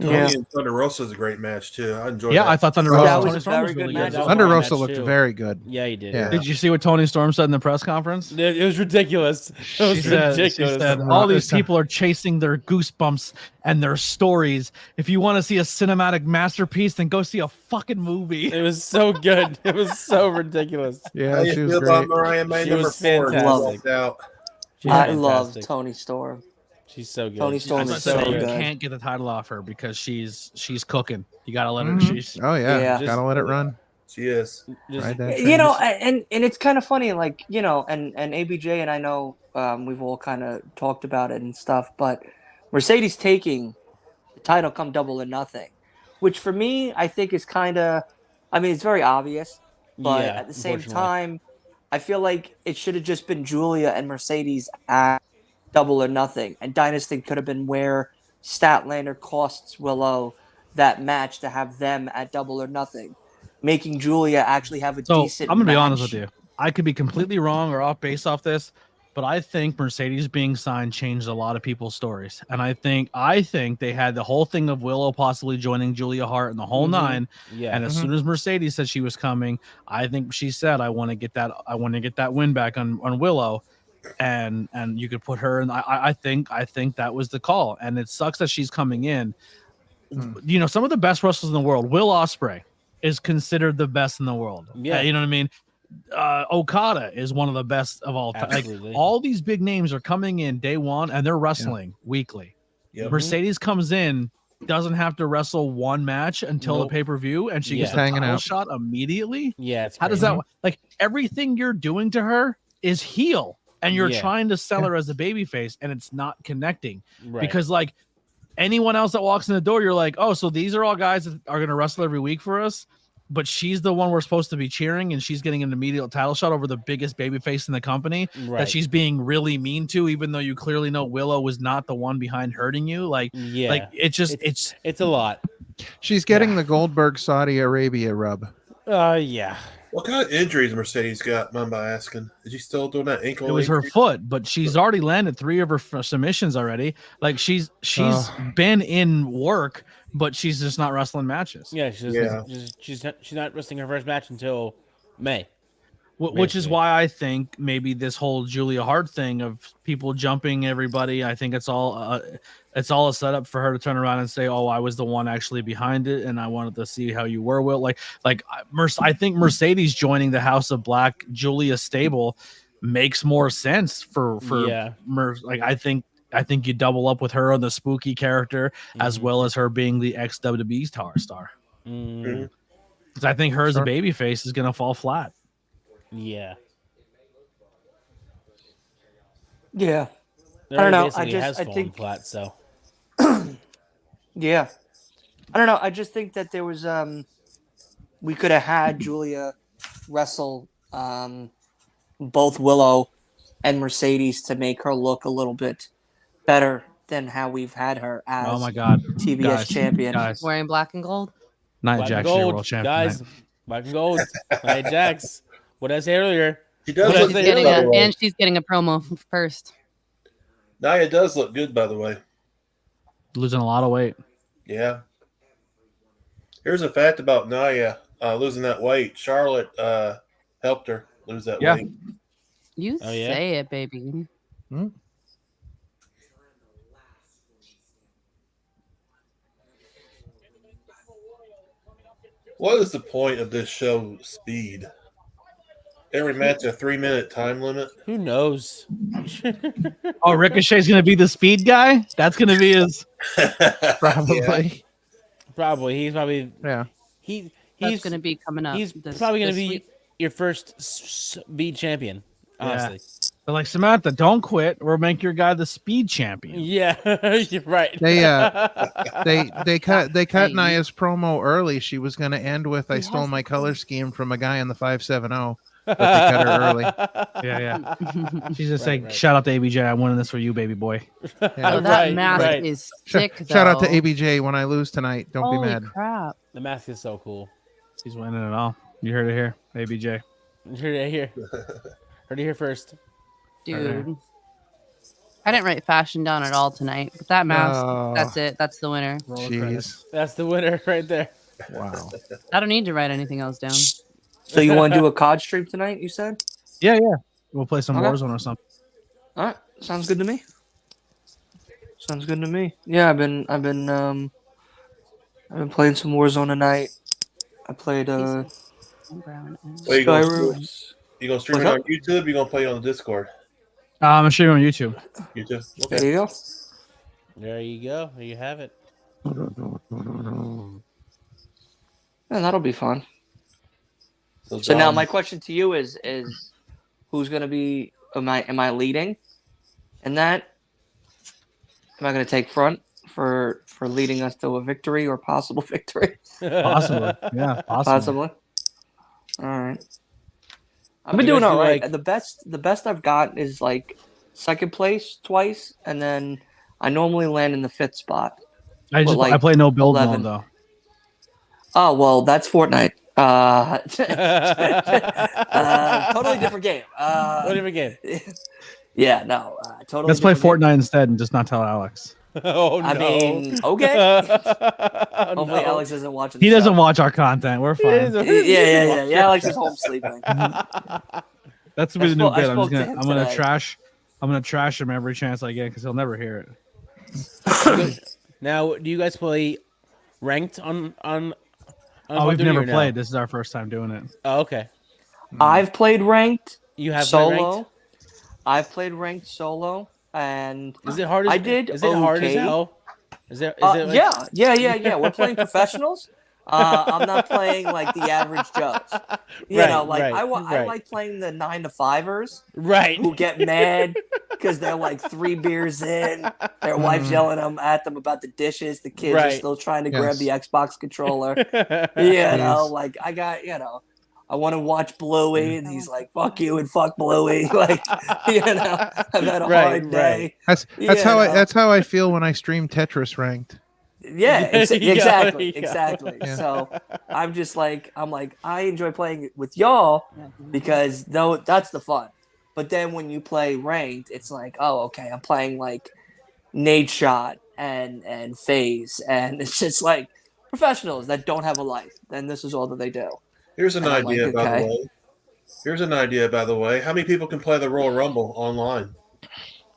Tony and Thunder Rosa is a great match too. I enjoyed. Yeah, I thought Thunder Rosa was a very good match. Thunder Rosa looked very good. Yeah, he did. Yeah. Did you see what Tony Storm said in the press conference? It was ridiculous. She said, all these people are chasing their goosebumps and their stories. If you want to see a cinematic masterpiece, then go see a fucking movie. It was so good. It was so ridiculous. Yeah, she was great. Mariah May, She number was 4. fantastic. I love Tony Storm. She's so good. Tony Storm is so you good. can't get the title off her because she's cooking. You gotta let her. Gotta let it run. She is. And it's kind of funny, like, and ABJ and I know we've all kind of talked about it and stuff, but Mercedes taking the title come Double or Nothing, which for me I think is kind of, it's very obvious, but at the same time, I feel like it should have just been Julia and Mercedes at Double or Nothing, and Dynasty could have been where Statlander costs Willow that match to have them at Double or Nothing, making Julia actually have a decent I'm gonna be match. honest with you. I could be completely wrong or off base off this, but I think Mercedes being signed changed a lot of people's stories. And I think they had the whole thing of Willow possibly joining Julia Hart and the whole nine. Yeah. And as soon as Mercedes said she was coming, I think she said, I want to get that win back on Willow. And you could put her in. I think that was the call. And it sucks that she's coming in. Some of the best wrestlers in the world, Will Ospreay is considered the best in the world. Yeah. You know what I mean? Okada is one of the best of all time. Like, all these big names are coming in day one and they're wrestling weekly. Yep. Mercedes comes in, doesn't have to wrestle one match until the pay-per-view, and she gets a title shot immediately. Yeah. How does that, like, everything you're doing to her is heel, and you're trying to sell her as a babyface, and it's not connecting. Because, like, anyone else that walks in the door, you're like, oh, so these are all guys that are going to wrestle every week for us, but she's the one we're supposed to be cheering, and she's getting an immediate title shot over the biggest babyface in the company that she's being really mean to, even though you clearly know Willow was not the one behind hurting you. Like, it's a lot. She's getting the Goldberg Saudi Arabia rub. Yeah. What kind of injuries Mercedes got? Mind by asking, is she still doing that ankle? It was her foot, but she's already landed 3 of her submissions already. Like, she's been in work, but she's just not wrestling matches. Yeah, she's not wrestling her first match until May. Which is why I think maybe this whole Julia Hart thing of people jumping everybody, I think it's all a setup for her to turn around and say, "Oh, I was the one actually behind it, and I wanted to see how you were." Will I think Mercedes joining the House of Black Julia stable makes more sense for I think you double up with her on the spooky character as well as her being the ex WWE star. Because I think her as a babyface is going to fall flat. Yeah. Yeah. I don't know. I think flat. So. Yeah. I don't know. I just think that there was we could have had Julia wrestle both Willow and Mercedes to make her look a little bit better than how we've had her as TBS champion. Wearing black and gold? Nia Jax, world champion. Guys, black and gold. Nia Jax. What did I say earlier? She does look good, and she's getting a promo first. Nia does look good, by the way. Losing a lot of weight. Yeah. Here's a fact about Nia losing that weight. Charlotte helped her lose that weight. You say it, baby. What is the point of this show, Speed? Every match a 3-minute time limit? Who knows? Oh, Ricochet's going to be the speed guy? That's going to be his... Probably. Yeah. Probably. He's probably... Yeah. He's going to be coming up. He's probably going to be your first speed champion, honestly. Yeah. They're like, Samantha, don't quit or make your guy the speed champion. Yeah, you're right. They cut Nia's promo early. She was going to end with "I stole my color scheme from a guy in the 570." But they cut her early. Yeah. She's just saying, "Shout out to ABJ, I'm winning this for you, baby boy." Yeah. That mask is sick. Shout out to ABJ. When I lose tonight, don't be mad. Crap! The mask is so cool. He's winning it all. You heard it here, ABJ. You heard it here. Heard it here first. Dude, I didn't write fashion down at all tonight, but that mask, that's it. That's the winner. Jeez. That's the winner right there. Wow. I don't need to write anything else down. So you want to do a COD stream tonight, you said? Yeah. We'll play some Warzone or something. All right. Sounds good to me. Yeah, I've been playing some Warzone tonight. I played Skyrim. You gonna stream it on YouTube? You gonna play it on the Discord? I'm gonna show you on YouTube. YouTube. Okay. There you go. There you go. There you have it. Yeah, that'll be fun. So now my question to you is who's gonna be? Am I leading? And that am I gonna take front for leading us to a victory or possible victory? Possibly. Yeah. Possibly. All right. I've been doing all right. The best I've got is like second place twice, and then I normally land in the 5th spot. I play no build mode though. Oh well, that's Fortnite. Totally different game. Totally different game. Yeah, no, totally. Let's play Fortnite instead and just not tell Alex. Oh no. I mean, okay. Hopefully, Alex isn't watching. He doesn't watch our content. We're fine. Yeah. Alex is home sleeping. That's the new bit. I'm gonna trash him every chance I get because he'll never hear it. Now, do you guys play ranked on we've never played. This is our first time doing it. Oh, okay. I've played ranked. You have solo. Played ranked? I've played ranked solo, and is it hard? I did. Is it hard as hell? Is it? Like... Yeah. We're playing professionals. I'm not playing like the average Joes. I like playing the 9-to-5ers, right? Who get mad because they're like 3 beers in. Their wife's yelling at them about the dishes. The kids are still trying to grab the Xbox controller. I want to watch Bluey, and he's like, "Fuck you and fuck Bluey." Like, I've had a hard day. That's how I feel when I stream Tetris ranked. Yeah, exactly. Yeah. So I'm just like, I enjoy playing with y'all because that's the fun. But then when you play ranked, it's like, oh, okay, I'm playing like Nade Shot and FaZe, and it's just like professionals that don't have a life. Then this is all that they do. Here's an idea, by the way. Here's an idea, by the way. How many people can play the Royal Rumble online?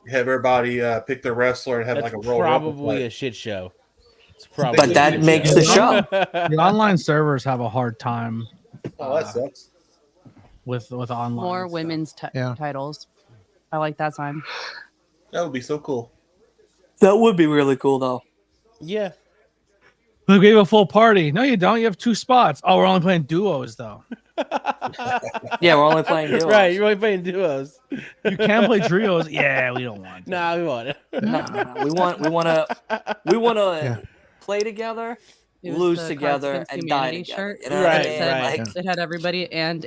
You have everybody pick their wrestler and have That's like a Royal Rumble. Probably a shit show. It's probably But that makes the show. The online servers have a hard time. Oh, that sucks. With online. More women's titles. I like that sign. That would be so cool. That would be really cool, though. Yeah. Look, we have a full party. No, you don't. You have 2 spots. Oh, we're only playing duos, though. Yeah, we're only playing duos. Right, you're only playing duos. You can play trios. Yeah, we don't want to. Nah, we want it. No. We want to play together, lose together, and die together. Shirt. You know Right, what I mean? right. It had everybody and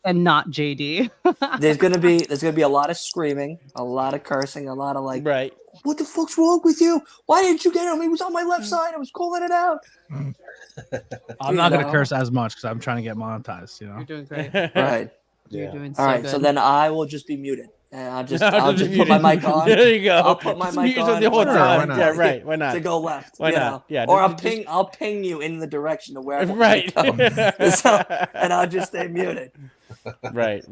not JD. There's gonna be a lot of screaming, a lot of cursing, a lot of like, Right. what the fuck's wrong with you? Why didn't you get him? He was on my left side. I was calling it out. I'm not going to curse as much because I'm trying to get monetized, you know? You're doing great. Right. You're doing All so right. good. So then I will just be muted. And I'll just put my mic on. There you go. I'll put my mic on the whole time. Why not? Yeah, right. Why not? to go left. Why you not? know? Yeah. Or just- I'll ping you in the direction of where I want Right. you to go. So, and I'll just stay muted. Right.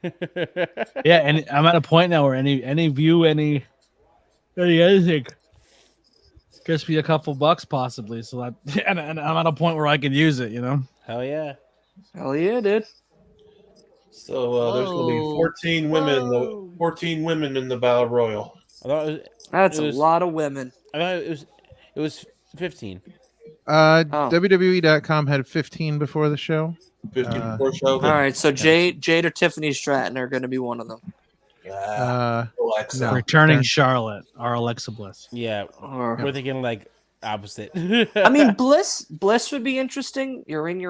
Yeah, and I'm at a point now where any view, anything gets me a couple bucks possibly. So that, and I'm at a point where I can use it, you know? Hell yeah. Hell yeah, dude. So there's going to be 14 women. 14 women in the Battle Royal. That's a lot of women. I thought it was 15. WWE.com had 15 before the show. 15 before show. All right, so Jade or Tiffany Stratton are going to be one of them. Alexa. no. Returning Charlotte, our Alexa Bliss. Yeah. Or, We're thinking like opposite. I mean, Bliss would be interesting. You're in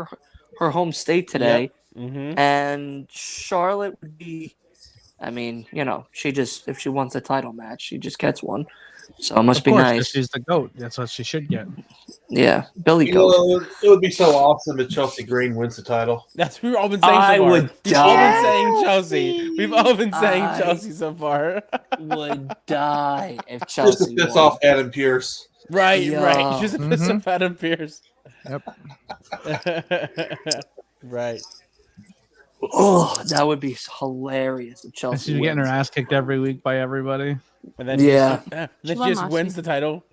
her home state today, and Charlotte would be. I mean, you know, if she wants a title match, she just gets one. So it must be nice. She's the GOAT. That's what she should get. Yeah, Billy You Goat. know, it would be so awesome if Chelsea Green wins the title. That's what we've all been saying so I far. would We've all been die. saying Chelsea. We've all been saying I- Chelsea so far. Would die if Just Chelsea to piss won. off Adam Pearce. Right. Yeah. Just a piss of Adam Pierce. Yep. Right. Oh, that would be hilarious if And Chelsea she's getting her wins. ass kicked every week by everybody. And then Yeah. then She she won just last wins week. the title.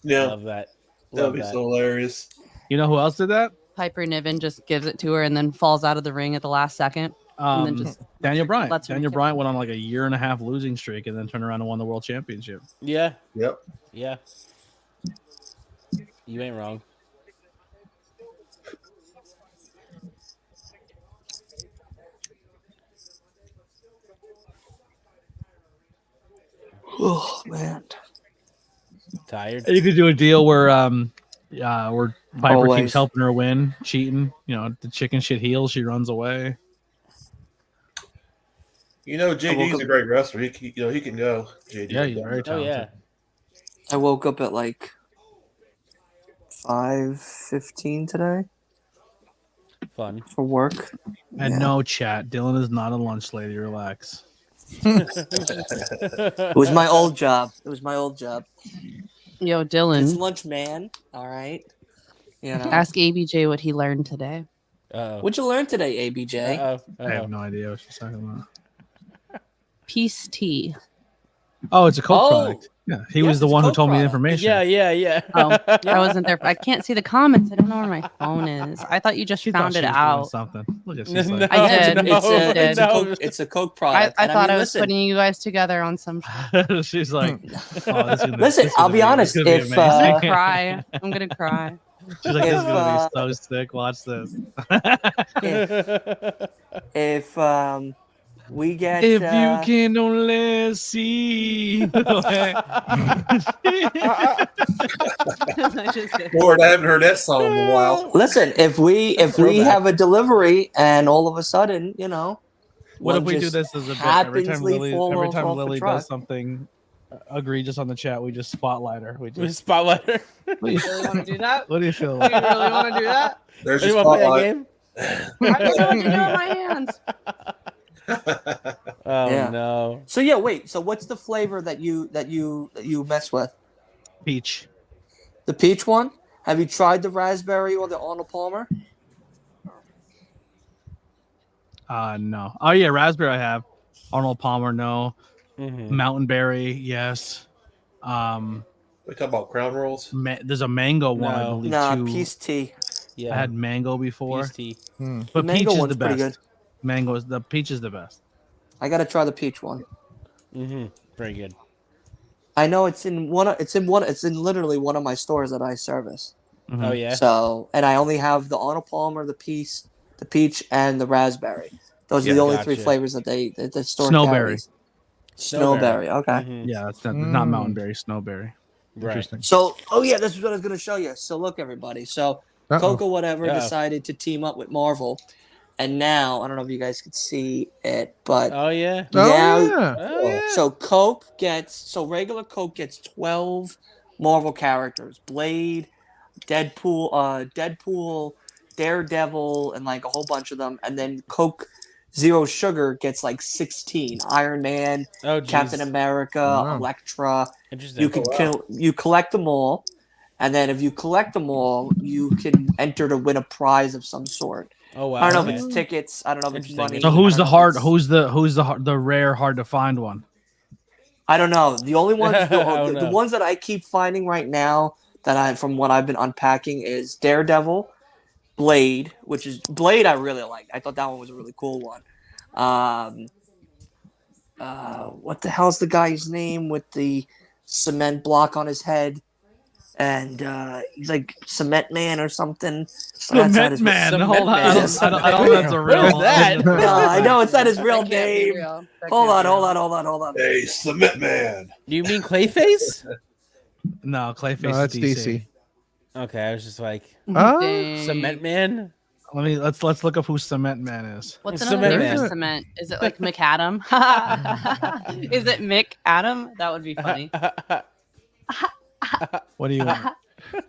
Yeah, Love that. that Love would be that. so hilarious. You know who else did that? Piper Niven just gives it to her and then falls out of the ring at the last second. And then just Daniel Bryan. lets her Daniel take Bryan went on like a 1.5 year losing streak and then turned around and won the world championship. Yeah. Yep. Yeah. You ain't wrong. Oh man. Tired. You could do a deal where Piper Always. keeps helping her win, cheating. You know, the chicken shit heals, she runs away. You know, JD's a great wrestler. He can go. JD. Yeah, he's very Oh talented. yeah. I woke up at like 5:15 today Fun. for work. And Yeah. no chat. Dylan is not a lunch lady. Relax. It was my old job. Yo, It's Dylan, lunch man. All right. You know. ask ABJ what he learned today. Uh-oh. What'd you learn today, ABJ? Uh-oh. I have no idea what she's talking about. Peace tea. Oh, it's a Coke Oh. product. Yeah, he Yes, was the it's a one who Coke told me the product. information. Yeah. Oh, I wasn't there. I can't see the comments. I don't know where my phone is. I thought you just She thought found she it was doing out. something. Look at No, she's no. like, I did. It's a Coke product. I And thought mean, I was listen, putting you guys together on some. she's like, oh, this is gonna, Listen, this is I'll gonna be honest, It's gonna if, be amazing. Cry. I'm gonna cry. She's like, this is if, gonna be so sick. Watch this. if we get If you can only see. I just did. Lord, I haven't heard that song in a while. listen, if we Throwback. have a delivery and all of a sudden, you know, What if one we do just this as a bit? Every time happensly Lily, fall every off time the Lily truck. does something egregious on the chat, we just spotlight her. We We just, spotlight her. what do you, Really want to do that? what do you feel You like? really want to do that? There's You your want to play that spotlight. game? I don't know what to do with my hands. Oh Yeah. no. So yeah, wait. So what's the flavor that you mess with? Peach. The peach one? Have you tried the raspberry or the Arnold Palmer? No. Oh yeah, raspberry I have. Arnold Palmer, no. Mm-hmm. Mountain berry, yes. We talk about crown rolls. There's a mango one, I No. believe. Nah, too. peace tea. Yeah. I had mango before. Peace tea. But The mango peach is one's the pretty best. good. The peach is the best. I gotta try the peach one. Mm-hmm. Very good. I know it's in literally one of my stores that I service. Mm-hmm. Oh yeah. So, and I only have the Arnold Palmer, the peach, and the raspberry. Those are the only three flavors that the store carries. Snowberry. Okay. Mm-hmm. Yeah, that's not mountain berry, snowberry. Right. Interesting. So, this is what I was going to show you. So, look, everybody. So, Coco whatever decided to team up with Marvel, and now I don't know if you guys could see it, but Oh yeah. So regular Coke gets 12 Marvel characters: Blade, Deadpool, Daredevil, and like a whole bunch of them, and then Coke Zero Sugar gets like 16. Iron Man, Captain America, Elektra. Interesting. You collect them all, and then if you collect them all, you can enter to win a prize of some sort. Oh wow. I don't know if it's tickets. I don't know if it's money. So who's the rare hard to find one? I don't know. The only ones the ones that I keep finding right now from what I've been unpacking is Daredevil, Blade, Blade I really liked. I thought that one was a really cool one. What the hell's the guy's name with the cement block on his head? And he's like Cement Man or something. Cement Man. Hold on. I don't know that's a real Where's that? No, I know it's not his real name. Hold on. Hey, Cement Man. Do you mean Clayface? No, Clayface. No, that's DC. Okay, I was just like Dang. Cement Man. Let's look up who Cement Man is. What's another name for cement? Is it like McAdam? Is it Mick Adam? That would be funny. What do you want?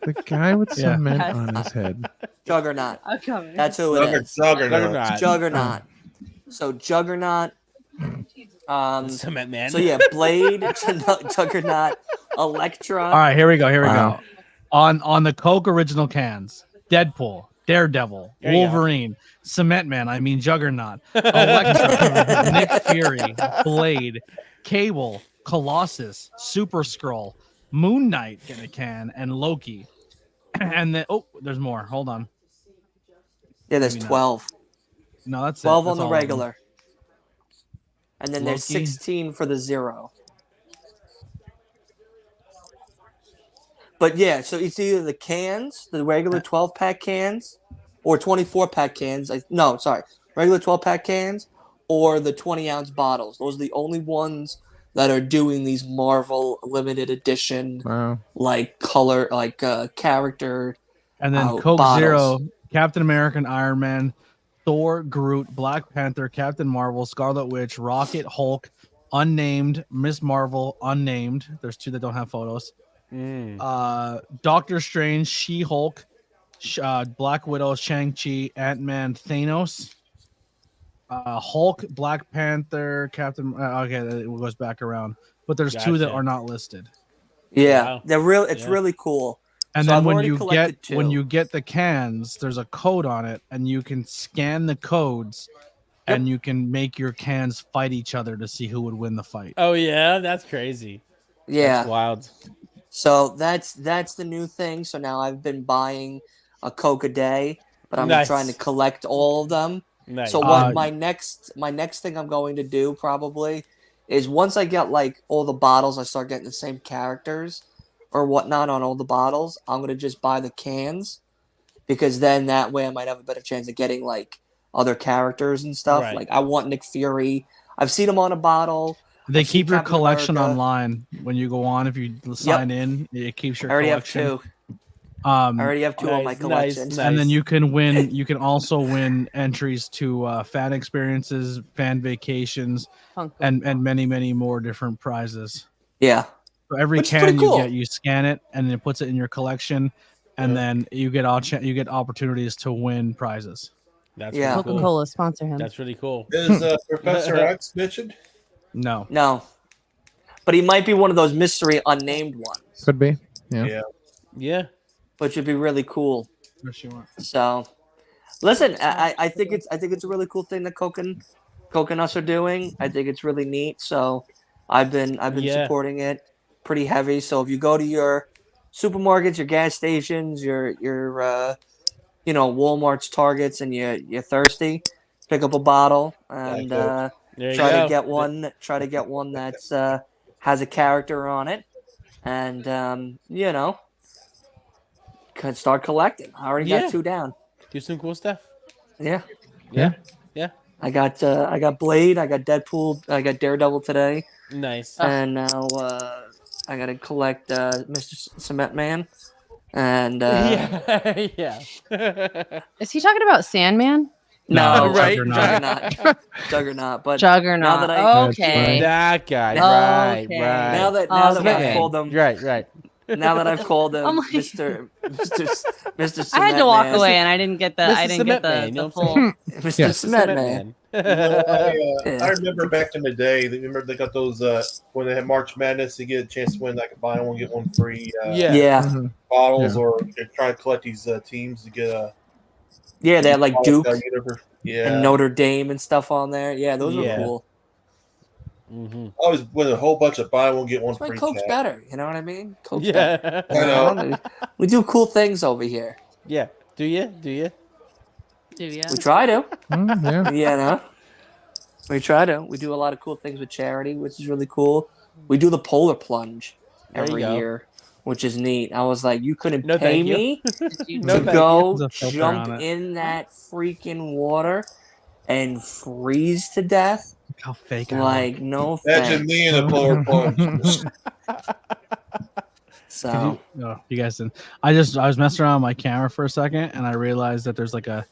The guy with cement on his head. Juggernaut. Okay. That's who it is. Juggernaut. So Juggernaut. Cement Man. So yeah, Blade, Juggernaut, Elektra. All right, here we go. On the Coke original cans, Deadpool, Daredevil, Wolverine, Cement Man, Juggernaut, Elektra, Nick Fury, Blade, Cable, Colossus, Super Skrull, Moon Knight in a can, and Loki. And then there's more. Hold on. Yeah, there's 12. No, that's 12 on the regular. And then there's 16 for the Zero. But yeah, so it's either the cans, the regular 12-pack cans, or 24-pack cans. Regular 12-pack cans, or the 20-ounce bottles. Those are the only ones that are doing these Marvel limited edition, color, character. And then Coke bottles. Zero, Captain America, Iron Man, Thor, Groot, Black Panther, Captain Marvel, Scarlet Witch, Rocket, Hulk, Unnamed, Miss Marvel, Unnamed. There's two that don't have photos. Doctor Strange, She-Hulk, Black Widow, Shang-Chi, Ant-Man, Thanos. Hulk, Black Panther, Captain. Okay, it goes back around, but there's two that are not listed. Yeah, they're real. It's really cool. And then when you get the cans, there's a code on it, and you can scan the codes, and you can make your cans fight each other to see who would win the fight. Oh yeah, that's crazy. Yeah, that's wild. So that's the new thing. So now I've been buying a Coke a day, but I'm trying to collect all of them. Nice. So what my next thing I'm going to do probably is once I get like all the bottles, I start getting the same characters or whatnot on all the bottles. I'm gonna just buy the cans because then that way I might have a better chance of getting like other characters and stuff. Right. Like I want Nick Fury. I've seen him on a bottle. They keep your collection online when you go on. If you sign in, it keeps your collection. I already have two on my collection. Nice. And then you can win. You can also win entries to fan experiences, fan vacations, and many, many more different prizes. Yeah. So every can you get, you scan it, and it puts it in your collection, and then you get opportunities to win prizes. That's really Coca-Cola cool. sponsor him. That's really cool. Is Professor X mentioned? No. But he might be one of those mystery unnamed ones. Could be. Yeah. Yeah. Which would be really cool. So, Listen, I think it's a really cool thing that Coconuts are doing. I think it's really neat. So I've been supporting it pretty heavy. So if you go to your supermarkets, your gas stations, your Walmart's, Targets, and you're thirsty, pick up a bottle and try to get one. Try to get one that's has a character on it, and could start collecting. I already got 2 down. Do some cool stuff. Yeah. I got Blade. I got Deadpool. I got Daredevil today. Nice. And now I gotta collect Mr. Cement Man. And yeah. Is he talking about Sandman? No, right. Juggernaut. But Juggernaut. Now that I that guy. Right. Now that I've called him right. Now that I've called him Mr. Cement I had to walk Man. away, and I didn't get the full Mr. Cement Man. I remember back in the day. Remember they got those when they had March Madness. You get a chance to win, like buy one get one free. Bottles, or try to collect these teams to get a. Yeah, they had like Duke and Notre Dame and stuff on there. Yeah, those were cool. Mm-hmm. I always win a whole bunch of buy one get one That's free. Why Coke's better, you know what I mean? Coke's better. I know. We do cool things over here. Yeah. Do you? We try to. Yeah. We try to. We do a lot of cool things with charity, which is really cool. We do the polar plunge every year, which is neat. I was like, you couldn't pay me to go jump in that freaking water and freeze to death. How fake! Like, no Imagine thanks. me in a polar plunge. So you guys didn't. I was messing around with my camera for a second, and I realized that there's like a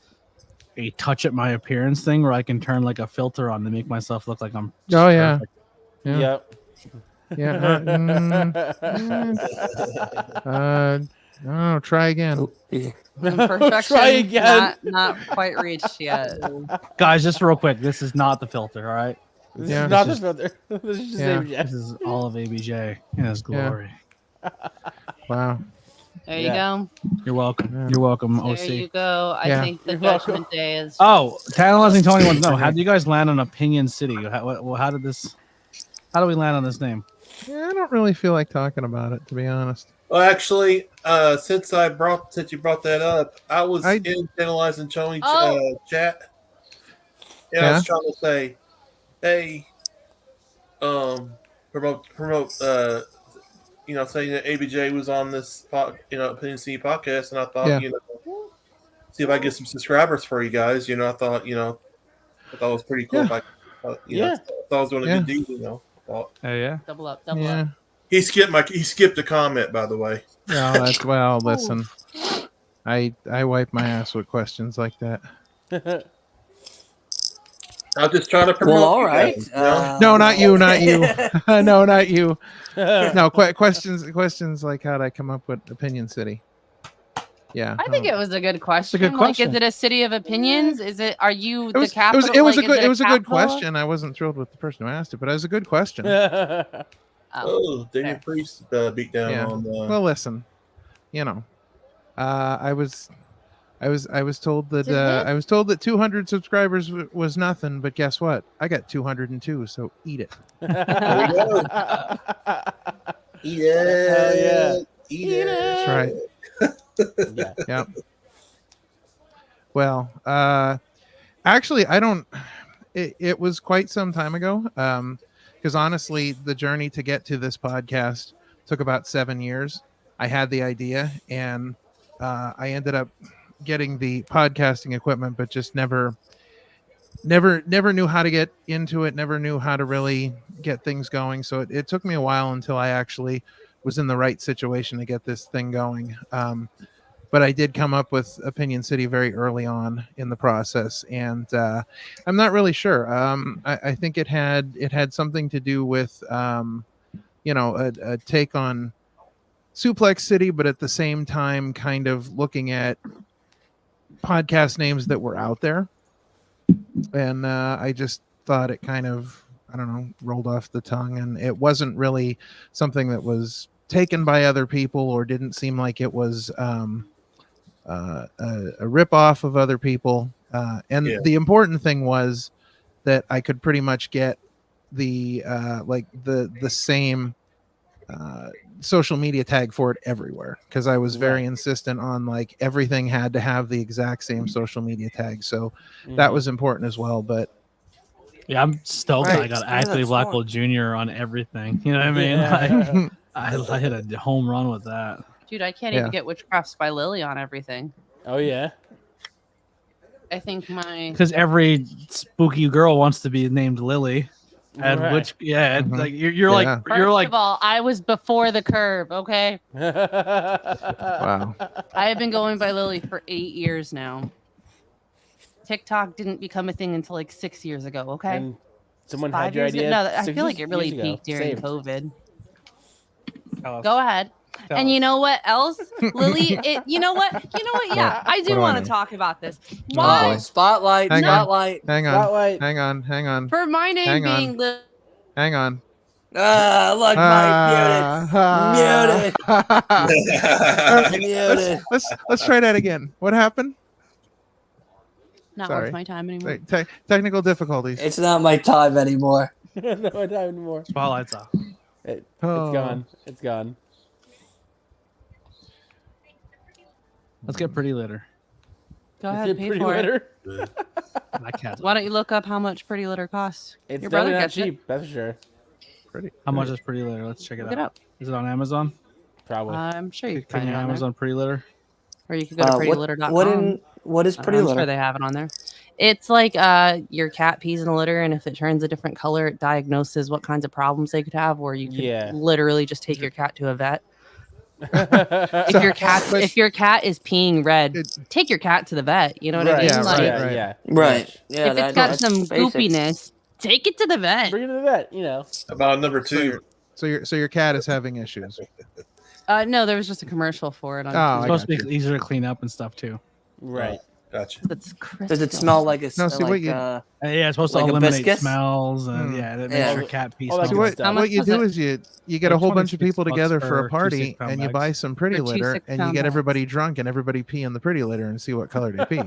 touch at my appearance thing where I can turn like a filter on to make myself look like I'm. Perfect. Yep. No, try again. Perfection. Try again. Not quite reached yet. Guys, just real quick, this is not the filter, all right? This is not the filter. This is just ABJ. This is all of ABJ in his glory. Wow. There you go. You're welcome. You're welcome, OC. There you go. I think the Judgment Day is. Oh, Tantalizing Tony wants to know, how did you guys land on Opinion City? How did we land on this name? Yeah, I don't really feel like talking about it, to be honest. Well, actually, since you brought that up, I was in Tantalizing Tony chat, and I was trying to say, hey, promote, saying that ABJ was on this Opinion City podcast, and I thought, see if I get some subscribers for you guys. I thought, I thought it was pretty cool. I thought I was doing a good deal. Double up. Double up. He skipped a comment, by the way. Well, listen, I wipe my ass with questions like that. I'll just try to promote. Well, all right. No, not you. No, not you. No, questions like how'd I come up with Opinion City? Yeah, I think it was a good question. It's a good question. Like, is it a city of opinions? Is it? Are you the capital? It was a good question. I wasn't thrilled with the person who asked it, but it was a good question. David Priest beat down on. Well, listen, I was told that 200 subscribers was nothing, but guess what? I got 202, so eat it. There we go. Eat it. Eat it. That's right. Yeah. Well, actually, I don't. It was quite some time ago. Because honestly, the journey to get to this podcast took about 7 years. I had the idea, and I ended up getting the podcasting equipment, but just never knew how to get into it. Never knew how to really get things going. So it took me a while until I actually was in the right situation to get this thing going. But I did come up with Opinion City very early on in the process, and I'm not really sure. I think it had something to do with a take on Suplex City, but at the same time, kind of looking at podcast names that were out there, and I just thought it kind of, I don't know, rolled off the tongue, and it wasn't really something that was taken by other people or didn't seem like it was rip off of other people. And the important thing was that I could pretty much get the same social media tag for it everywhere, because I was very insistent on like everything had to have the exact same social media tag. So that was important as well. But yeah, I'm stoked. I got Ackley Blackwell Jr. on everything. You know what I mean? Like, I hit a home run with that. Dude, I can't even get Witchcrafts by Lily on everything. Oh yeah. I think because every spooky girl wants to be named Lily. And like you're like First of all, I was before the curve, okay? Wow. I have been going by Lily for 8 years now. TikTok didn't become a thing until like 6 years ago, okay? And someone had your idea. No, I feel like it really peaked during COVID. Go ahead. And you know what else, Lily? You know what? Yeah, I do want to talk about this. Why? Spotlight. Hang Spotlight. On. Hang on. For my name being Lily. Hang on. Look, Mike, muted. Let's try that again. What happened? Not worth my time anymore. Technical difficulties. It's not my time anymore. Not my time anymore. Spotlight's off. It's gone. It's gone. Let's get Pretty Litter. Go ahead and pay for it. Why don't you look up how much Pretty Litter costs? It's Your brother not gets cheap, it. that's for sure. How much is Pretty Litter? Let's check it Look out. it up. Is it on Amazon? Probably. I'm sure you can Can find you it on Amazon there. Pretty Litter? Or you could go to prettylitter.com. What is Pretty I'm Litter? sure they have it on there. It's like your cat pees in a litter, and if it turns a different color, it diagnoses what kinds of problems they could have, or you could literally just take your cat to a vet. If your cat is peeing red, take your cat to the vet. You know what I mean? Right. Yeah. If it's got some goopiness, take it to the vet. Bring it to the vet. You know. About number 2. So your cat is having issues. No, there was just a commercial for it. It's supposed to be easier to clean up and stuff too. Right. Gotcha. Does it smell like a? No, see what you. Yeah, it's supposed like to eliminate biscuit? smells and that makes your cat pee. So what you do is you get a whole bunch of people together for a party and you buy some Pretty Litter and you get everybody drunk and everybody pee in the Pretty Litter and see what color they pee.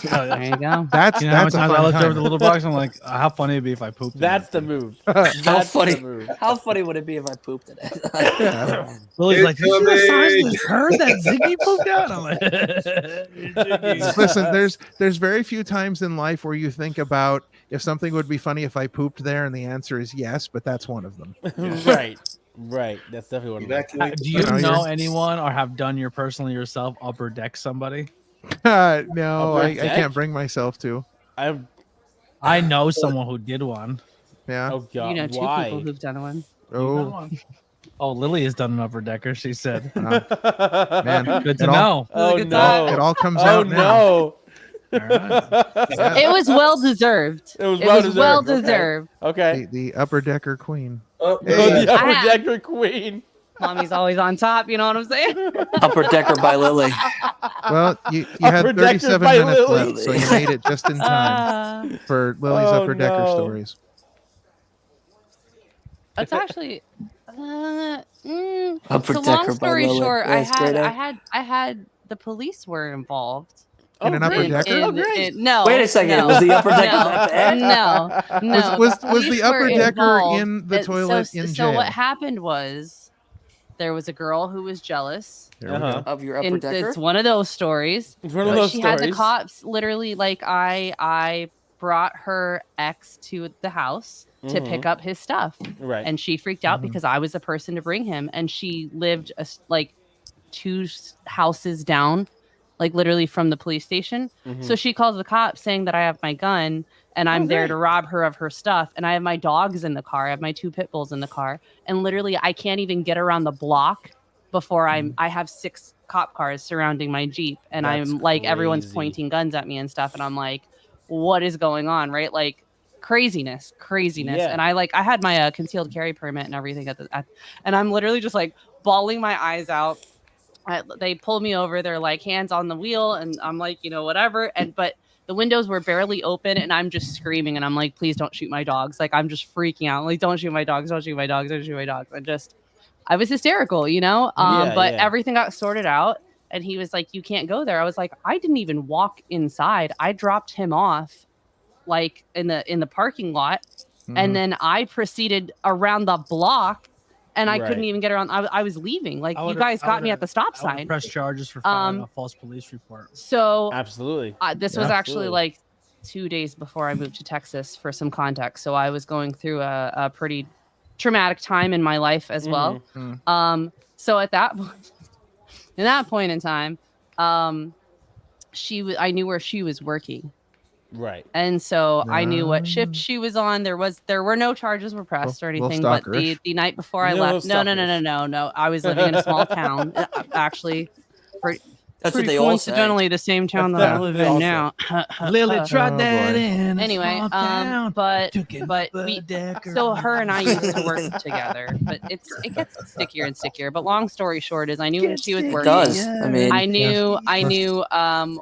There you go. That's how much a times fun I looked time. over the little box. I'm like, how funny it'd be if I pooped. That's the move. How funny would it be if I pooped in it? Lily's like, did you see the size of this turd that Ziggy pooped out? I'm like, listen, there's very few times in life where you think about if something would be funny if I pooped there, and the answer is yes, but that's one of them. Right. That's definitely one of them. do you know anyone or have done yourself upper deck somebody? No, I can't bring myself to. I know someone who did one. Yeah. Oh God. You know two people who've done one. Oh, Lily has done an upper decker. She said, "Man, good to know." Oh no! It all comes out now. No. It was well deserved. It was well deserved. Okay. The upper decker queen. The upper decker queen. Mommy's always on top. You know what I'm saying? Upper Decker by Lily. Well, you had 37 minutes left, so you made it just in time for Lily's Upper Decker stories. It's actually. Upper So long story short, I had the police were involved. In an upper decker? No. Wait a second. No, was the upper decker that bad? No. Was the upper decker in the toilet in jail? So what happened was there was a girl who was jealous of your upper decker. It's one of those stories. It's one of those she stories. had the cops literally like I brought her ex to the house to pick up his stuff. Right. And she freaked out because I was the person to bring him, and she lived like 2 houses down, like literally from the police station. So she calls the cops saying that I have my gun and I'm there to rob her of her stuff. And I have my dogs in the car. I have my 2 pit bulls in the car. And literally I can't even get around the block before I have 6 cop cars surrounding my Jeep. And That's I'm like, everyone's crazy. pointing guns at me and stuff. And I'm like, what is going on? Right. Like craziness. Yeah. And I had my concealed carry permit and everything and I'm literally just like bawling my eyes out. They pulled me over. They're like hands on the wheel. And I'm like, whatever. But the windows were barely open and I'm just screaming. And I'm like, please don't shoot my dogs. Like, I'm just freaking out. Like, don't shoot my dogs. Don't shoot my dogs. Don't shoot my dogs. I was hysterical, but everything got sorted out. And he was like, you can't go there. I was like, I didn't even walk inside. I dropped him off like in the parking lot. And then I proceeded around the block and I couldn't even get around. I was leaving. Like, you guys got me at the stop sign. Press charges for filing a false police report. So absolutely. This was actually like 2 days before I moved to Texas, for some context. So I was going through a pretty traumatic time in my life as well. So at that point in time, I knew where she was working. Right. And so I knew what shift she was on. There were no charges were pressed or anything, but the night before I left, no. I was living in a small town, actually. That's what they all say. Coincidentally, the same town that I live in now. Lily tried that in. Anyway, but so her and I used to work together, but it gets stickier and stickier. But long story short is I knew when she was working. It does. I mean, I knew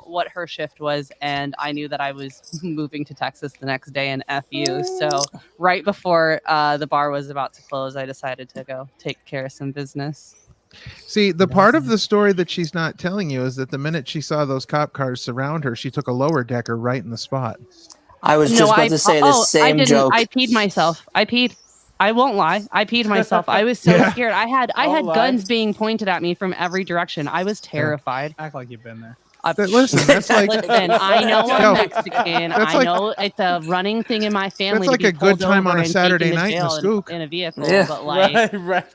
what her shift was, and I knew that I was moving to Texas the next day, and F you. So right before the bar was about to close, I decided to go take care of some business. See, the part of the story that she's not telling you is that the minute she saw those cop cars surround her, she took a lower decker right in the spot. I was just about to say the same joke. I peed myself. I won't lie. I peed myself. I was so scared. I had guns being pointed at me from every direction. I was terrified. Act like you've been there. Listen, that's like. Listen, I know I'm Mexican. I know it's a running thing in my family. That's like a good time on a Saturday night in a skook. In a vehicle, but like. Right.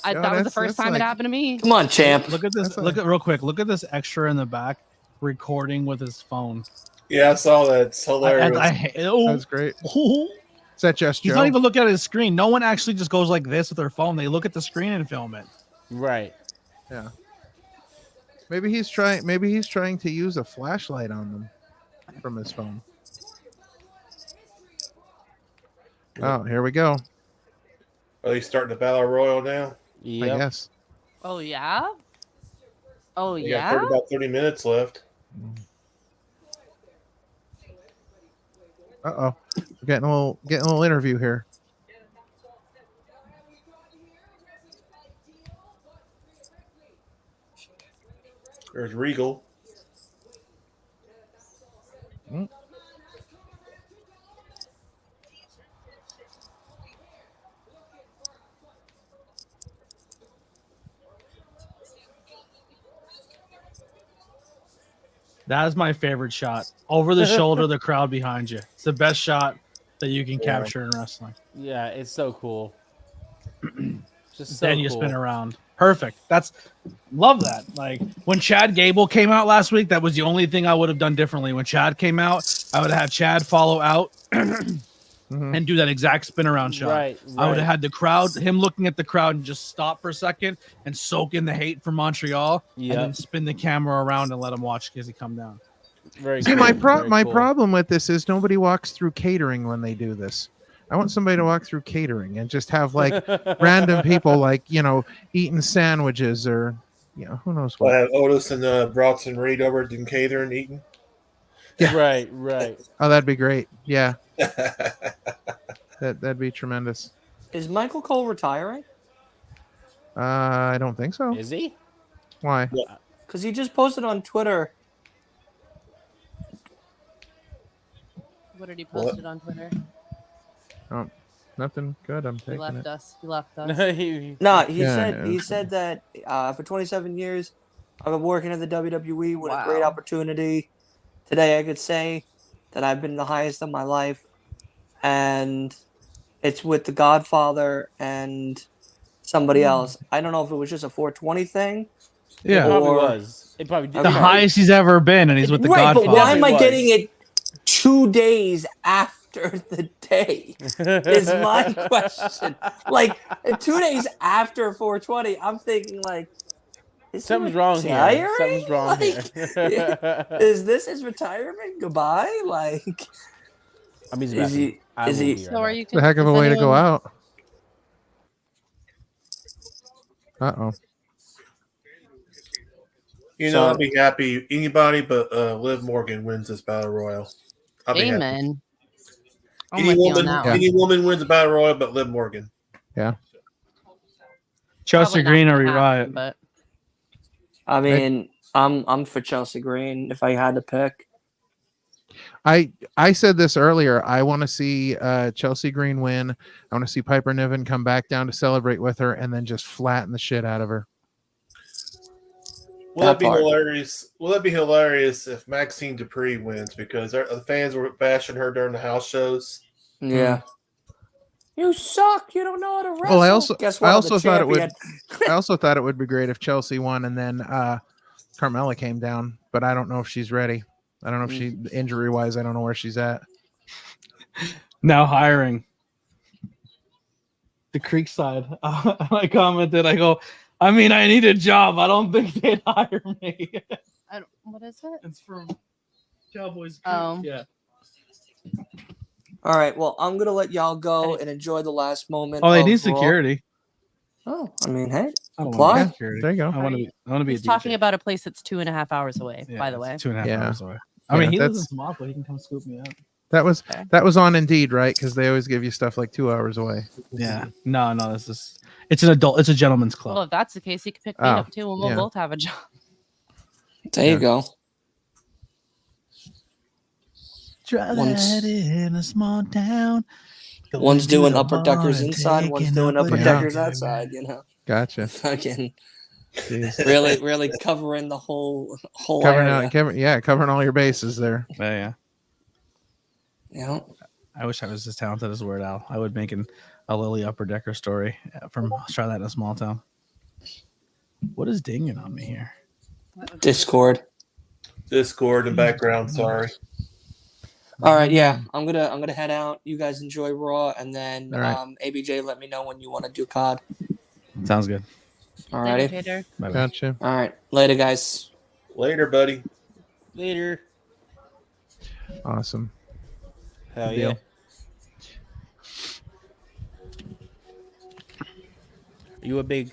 That was the first time it happened to me. Come on, champ. Look at this. Real quick. Look at this extra in the back, recording with his phone. Yeah, I saw that. It's hilarious. That's great. Is that just Joe? He's not even looking at his screen. No one actually just goes like this with their phone. They look at the screen and film it. Right. Yeah. Maybe he's trying to use a flashlight on them from his phone. Oh, here we go. Are they starting the battle royal now? Yep. I guess. Oh yeah. Oh We yeah. got about 30 minutes left. Uh-oh. We're getting a little interview here. There's Regal. That is my favorite shot. Over the shoulder, the crowd behind you. It's the best shot that you can capture in wrestling. Yeah, it's so cool. Just then you spin around. Perfect. Love that. Like when Chad Gable came out last week, that was the only thing I would have done differently. When Chad came out, I would have had Chad follow out and do that exact spin around shot. Right. I would have had the crowd, him looking at the crowd and just stop for a second and soak in the hate from Montreal and then spin the camera around and let him watch as he come down. See, my problem with this is nobody walks through catering when they do this. I want somebody to walk through catering and just have like random people like, eating sandwiches or, who knows what. We'll have Otis and Bronson Reed over doing catering eating. Yeah. Right. Oh, that'd be great. Yeah. That'd be tremendous. Is Michael Cole retiring? I don't think so. Is he? Why? Because he just posted on Twitter. What did he post on Twitter? Oh, nothing good. I'm taking it. He left us. He said that for 27 years I've been working at the WWE. What a great opportunity. Today I could say that I've been the highest of my life, and it's with the Godfather and somebody else. I don't know if it was just a 420 thing. Yeah, it probably was. It probably the highest he's ever been, and he's with the Godfather. But why am I getting it 2 days after the day? Is my question. Like 2 days after 420, I'm thinking like, something's wrong here. Something's wrong here. Is this his retirement? Goodbye? Like, is he? It's a heck of a way to go out. Uh-oh. I'll be happy. Anybody but Liv Morgan wins this battle royal. I'll be Amen. Any woman wins the battle royal but Liv Morgan. Yeah. Chelsea Green or Riot. But I mean, I'm for Chelsea Green if I had to pick. I said this earlier. I want to see Chelsea Green win. I want to see Piper Niven come back down to celebrate with her and then just flatten the shit out of her. Will that be hilarious? Will that be hilarious if Maxine Dupree wins because the fans were bashing her during the house shows? Yeah. You suck. You don't know how to wrestle. Well, I also thought it would be great if Chelsea won and then Carmella came down, but I don't know if she's ready. I don't know if she injury wise. I don't know where she's at. Now hiring the Creekside. I commented. I go. I mean, I need a job. I don't think they'd hire me. What is it? It's from Cowboys. Oh, yeah. All right. Well, I'm gonna let y'all go and enjoy the last moment. Oh, they need security. Oh, I mean, hey, apply. There you go. I want to be. He's talking about a place that's 2.5 hours away. Yeah, by the way, 2.5 hours away. I mean, he lives in Tamaulipa. He can come scoop me up. That was on Indeed, right? Because they always give you stuff like 2 hours away. Yeah. No. It's an adult. It's a gentleman's club. Well, if that's the case, he could pick me up too, and we'll both have a job. There you go. Try that in a small town. One's doing upper deckers inside, one's doing upper deckers outside. You know. Gotcha. Fucking. Really covering the whole covering all your bases there. Yeah. Yeah. I wish I was as talented as Weird Al. I would make a Lily Upper Decker story from Try That in a Small Town. What is dinging on me here? Discord in background. Sorry. All right, yeah, I'm gonna head out. You guys enjoy Raw, and then right. ABJ, let me know when you want to do COD. Sounds good. All righty. Gotcha. All right, later, guys. Later, buddy. Later. Awesome. Hell yeah. Are you a big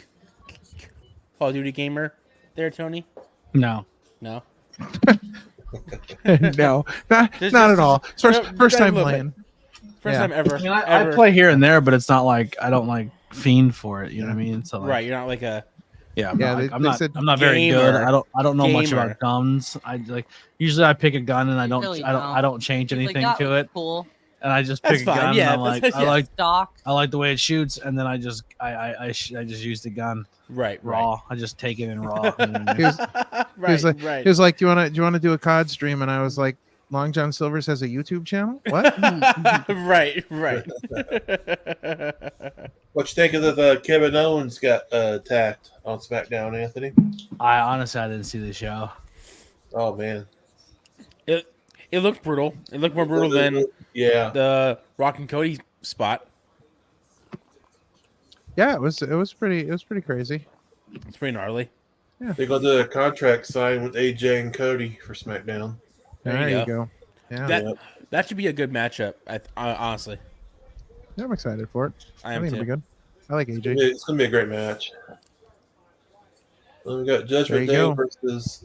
Call of Duty gamer there, Tony? No. No, not at all. First time playing. First time ever. I mean, I play here and there, but it's not like I don't like fiend for it. You know what I mean? So like, right, you're not like a I'm not very good. I don't know much about guns. Usually I pick a gun and I don't change anything to it. Cool. And I just pick a gun. Yeah, and I like the way it shoots, and then I just use the gun. Right, raw. Right. I just take it in raw. He was like, do you want to do a COD stream? And I was like, Long John Silver's has a YouTube channel. What? right. What you think of the Kevin Owens got attacked on SmackDown, Anthony? I honestly didn't see the show. Oh man, it looked brutal. It looked more brutal than the Rock and Cody spot. Yeah, it was pretty crazy. It's pretty gnarly. Yeah. They're gonna do a contract sign with AJ and Cody for SmackDown. There you go. Yeah, that should be a good matchup. Honestly, yeah, I'm excited for it. I think it'll be good. I like AJ. It's gonna be a great match. Then we got Judgment Day versus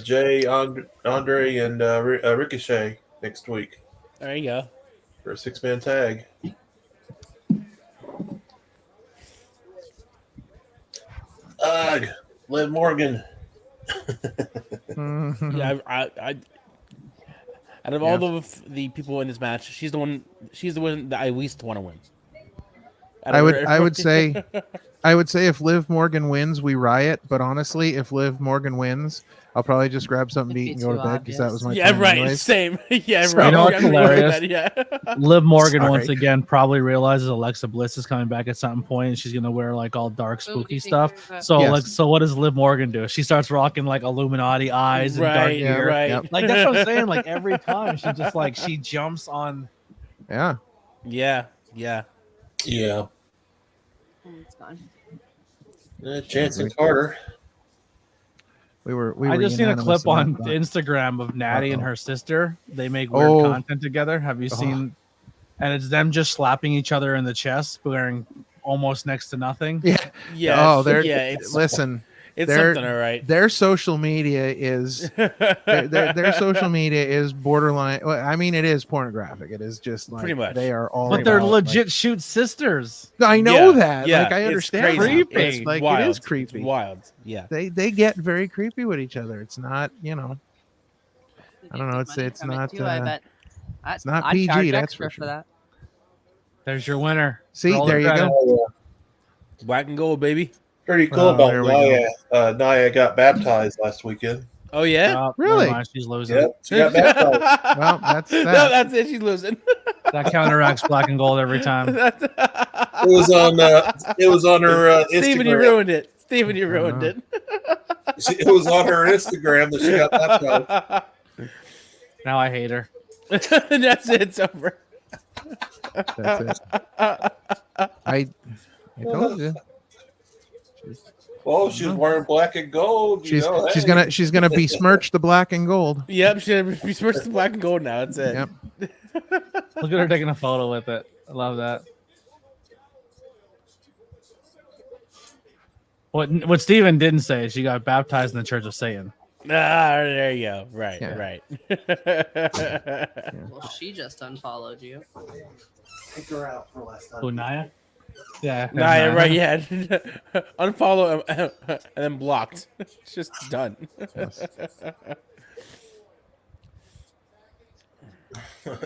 Jay, Andre, and Ricochet next week. There you go. For a 6-man tag. Liv Morgan. Yeah, I out of all the people in this match, she's the one that I least want to win. I would say if Liv Morgan wins, we riot. But honestly, if Liv Morgan wins, I'll probably just grab something to eat and go to bed because that was my plan right. Anyways. Same. Yeah, so, right. You know what's hilarious? Liv Morgan once again probably realizes Alexa Bliss is coming back at some point, and she's gonna wear like all dark, spooky stuff. So so what does Liv Morgan do? She starts rocking like Illuminati eyes and dark hair. Right. Yep. Like that's what I'm saying. Like every time she just she jumps on. Yeah. It's gone. Chance and Carter. We I just seen a clip on that. Instagram of Natty and her sister. They make weird content together. Have you seen? And it's them just slapping each other in the chest, wearing almost next to nothing. Yeah. Yeah. Oh, listen. It's something, all right. Their social media is their social media is borderline. Well, I mean, it is pornographic. It is just like pretty much. They are all. But they're legit shoot sisters. I know that. Yeah, like I understand. It's creepy. It's like wild. it is creepy. It's wild. Yeah. They get very creepy with each other. It's not, I don't know. It's not. It's not PG. That's for sure. that. There's your winner. See, there you go. Whack and go, baby. Pretty cool about Naya. Naya got baptized last weekend. Oh yeah, really? She's losing. Yep, she got baptized. Well, that's that. No, that's it. She's losing. That counteracts black and gold every time. It was on her Instagram. Steven, you ruined it. Steven, you ruined it. It was on her Instagram that she got baptized. Now I hate her. That's it. It's over. That's it. I told you. Well, she's wearing black and gold. She's gonna besmirch the black and gold. Yep, she besmirched the black and gold now. That's it. Yep. Look at her taking a photo with it. I love that. What Steven didn't say is she got baptized in the Church of Satan. Ah, there you go. Right, Yeah. right. Well, she just unfollowed you. Take her out for last time. Who, Naya? Yeah. Naya, right, yeah. Unfollow and then blocked. It's just done. Yes.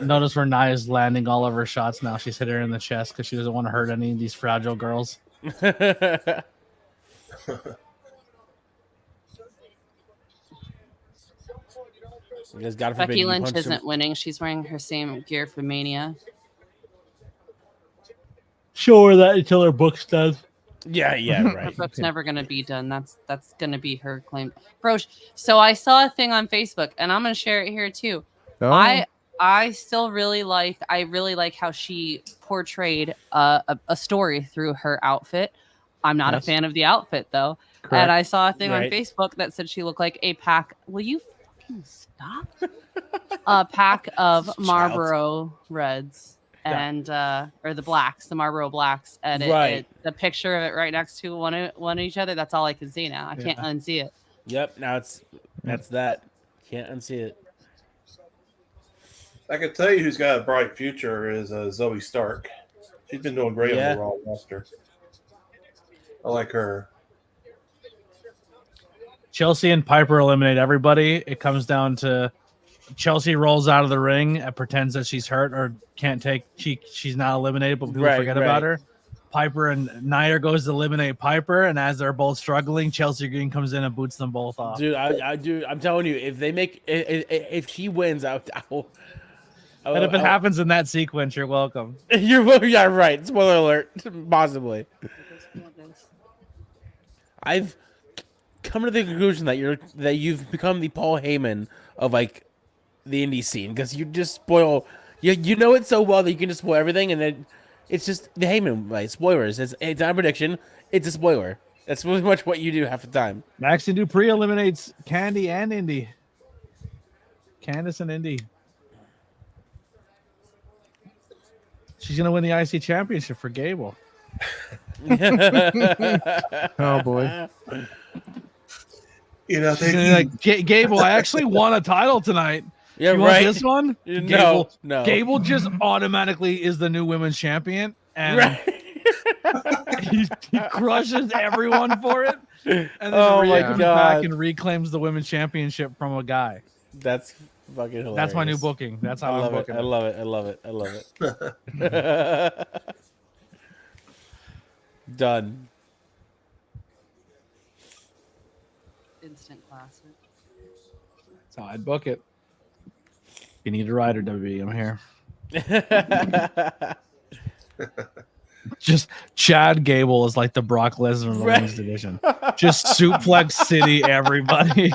Notice where Naya's landing all of her shots now. She's hit her in the chest because she doesn't want to hurt any of these fragile girls. Becky Lynch isn't winning. She's wearing her same gear for Mania. Show her that until her book's done. Yeah, right. Her book's never gonna be done. That's gonna be her claim. Bro, so I saw a thing on Facebook, and I'm gonna share it here too. Oh. I still really like how she portrayed a story through her outfit. I'm not a fan of the outfit though. Correct. And I saw a thing on Facebook that said she looked like a pack. Will you fucking stop? A pack of Marlboro Reds and or the blacks, the Marlboro Blacks, and the picture of it right next to one of each other. That's all I can see now. I can't unsee it. Yep. Now that's that. Can't unsee it. I can tell you who's got a bright future is Zoe Stark. She's been doing great on the Raw roster. I like her. Chelsea and Piper eliminate everybody. It comes down to Chelsea rolls out of the ring and pretends that she's hurt or can't take. She's not eliminated, but people forget about her. Piper and Nia goes to eliminate Piper, and as they're both struggling, Chelsea Green comes in and boots them both off. Dude, I'm telling you, if they make if she wins, and if it happens in that sequence, you're welcome. Yeah, right. Spoiler alert. Possibly. I've come to the conclusion that you've become the Paul Heyman of like the indie scene because you just spoil. You know it so well that you can just spoil everything, and then it's just the Heyman like spoilers. It's not a prediction. It's a spoiler. That's really much what you do half the time. Maxie Dupree eliminates Candy and Indy. Candice and Indy. She's gonna win the IC championship for Gable. Oh boy. You know, like Gable, I actually won a title tonight. Yeah, you right. want this one? No. Gable just automatically is the new women's champion, and he crushes everyone for it. And then comes back and reclaims the women's championship from a guy. That's fucking hilarious. That's my new booking. That's how I'm booking. I love it. Done. Instant classic. That's how I'd book it. You need a rider, WWE. I'm here. Just Chad Gable is like the Brock Lesnar of the women's division. Just suplex city everybody.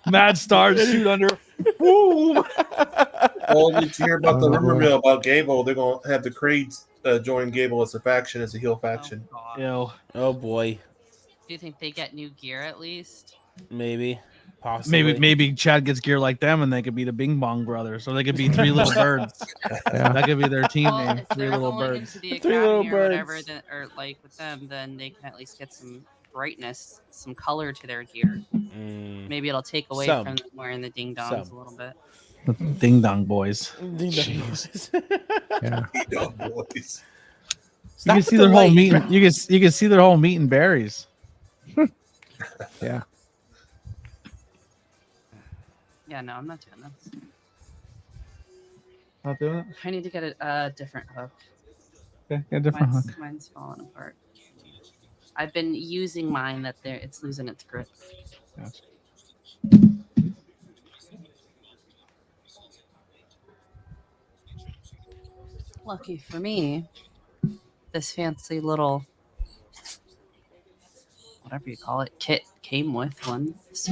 Mad stars shoot under. Boom. Well, did you hear about the rumor mill about Gable? They're going to have the Creeds join Gable as a faction, as a heel faction. Oh boy. Do you think they get new gear at least? Maybe. Possibly. Maybe Chad gets gear like them, and they could be the Bing Bong Brothers, or they could be Three Little Birds. That could be their team name. Three Little Birds. Three Little Birds. Whatever, or like with them, then they can at least get some brightness, some color to their gear. Maybe it'll take away from them wearing the ding dongs a little bit. Ding dong boys. Ding dong boys. Yeah. Ding dong boys. You can see their whole meat. You can see their whole meat and berries. Yeah. Yeah, no, I'm not doing this. Not doing it? I need to get a different hook. Okay, get a different hook. Mine's falling apart. I've been using mine that it's losing its grip. Gotcha. Lucky for me, this fancy little, whatever you call it, kit came with one. So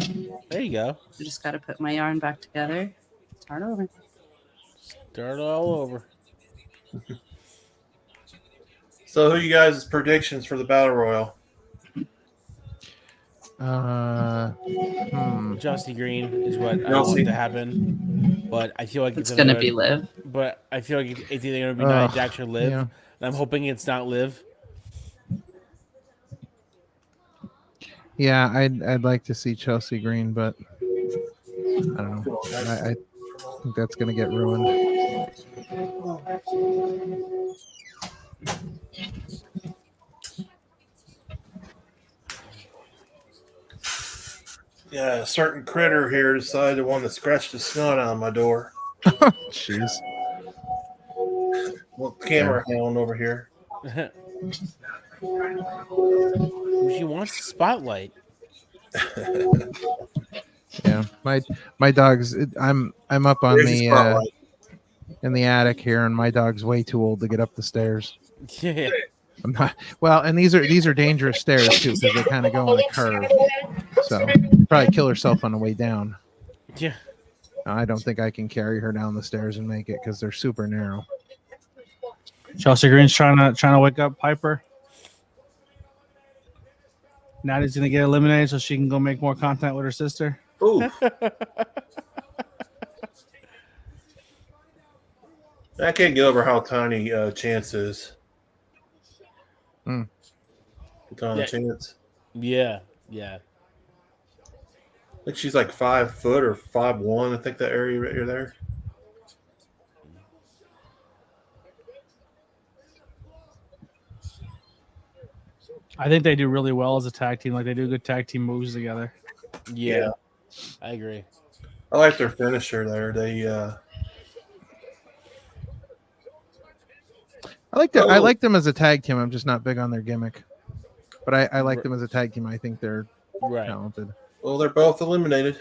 there you go. I just got to put my yarn back together. Start over. Start all over. So, who are you guys' predictions for the Battle Royal? Chelsea Green is what I want to happen, but I feel like it's going to be Liv. But I feel like it's either going to be Nia Jax or Liv, and I'm hoping it's not Liv. Yeah, I'd like to see Chelsea Green, but I don't know. I think that's going to get ruined. Yeah, a certain critter here decided to want to scratch the snot out of my door. Jeez. Well, camera hound over here. She wants the spotlight. Yeah, my dog's. I'm up on the in the attic here, and my dog's way too old to get up the stairs. Yeah. I'm not well, and these are dangerous stairs too because they kind of go on a curve. So probably kill herself on the way down. Yeah. I don't think I can carry her down the stairs and make it because they're super narrow. Chelsea Green's trying to wake up Piper. Natty's gonna get eliminated so she can go make more content with her sister. Ooh. I can't get over how tiny Chance is. Chance. Yeah. I think she's like 5 foot or 5'1". I think that area right here there. I think they do really well as a tag team. Like they do good tag team moves together. Yeah. I agree. I like their finisher there. They I like them as a tag team. I'm just not big on their gimmick. But I like them as a tag team. I think they're talented. Well, they're both eliminated.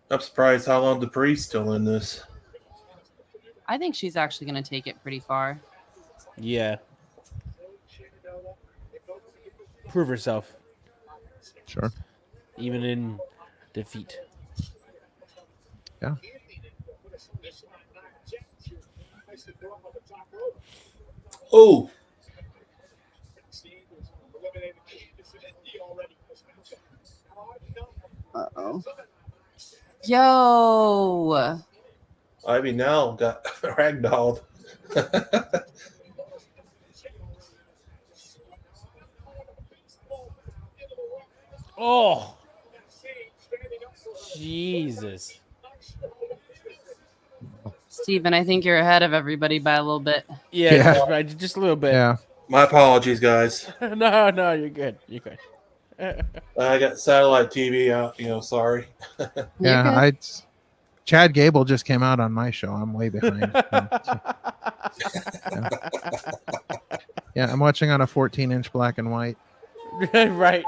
I'm surprised how long Dupree's still in this. I think she's actually going to take it pretty far. Yeah. Prove herself. Sure. Even in defeat. Yeah. Oh. Uh-oh. Yo. Ivy now got ragdolled. Oh. Jesus. Steven, I think you're ahead of everybody by a little bit. Yeah. Just a little bit. Yeah. My apologies, guys. No, you're good. You're good. I got satellite TV out, sorry. Yeah, Chad Gable just came out on my show. I'm way behind. Yeah, I'm watching on a 14-inch black and white. Right.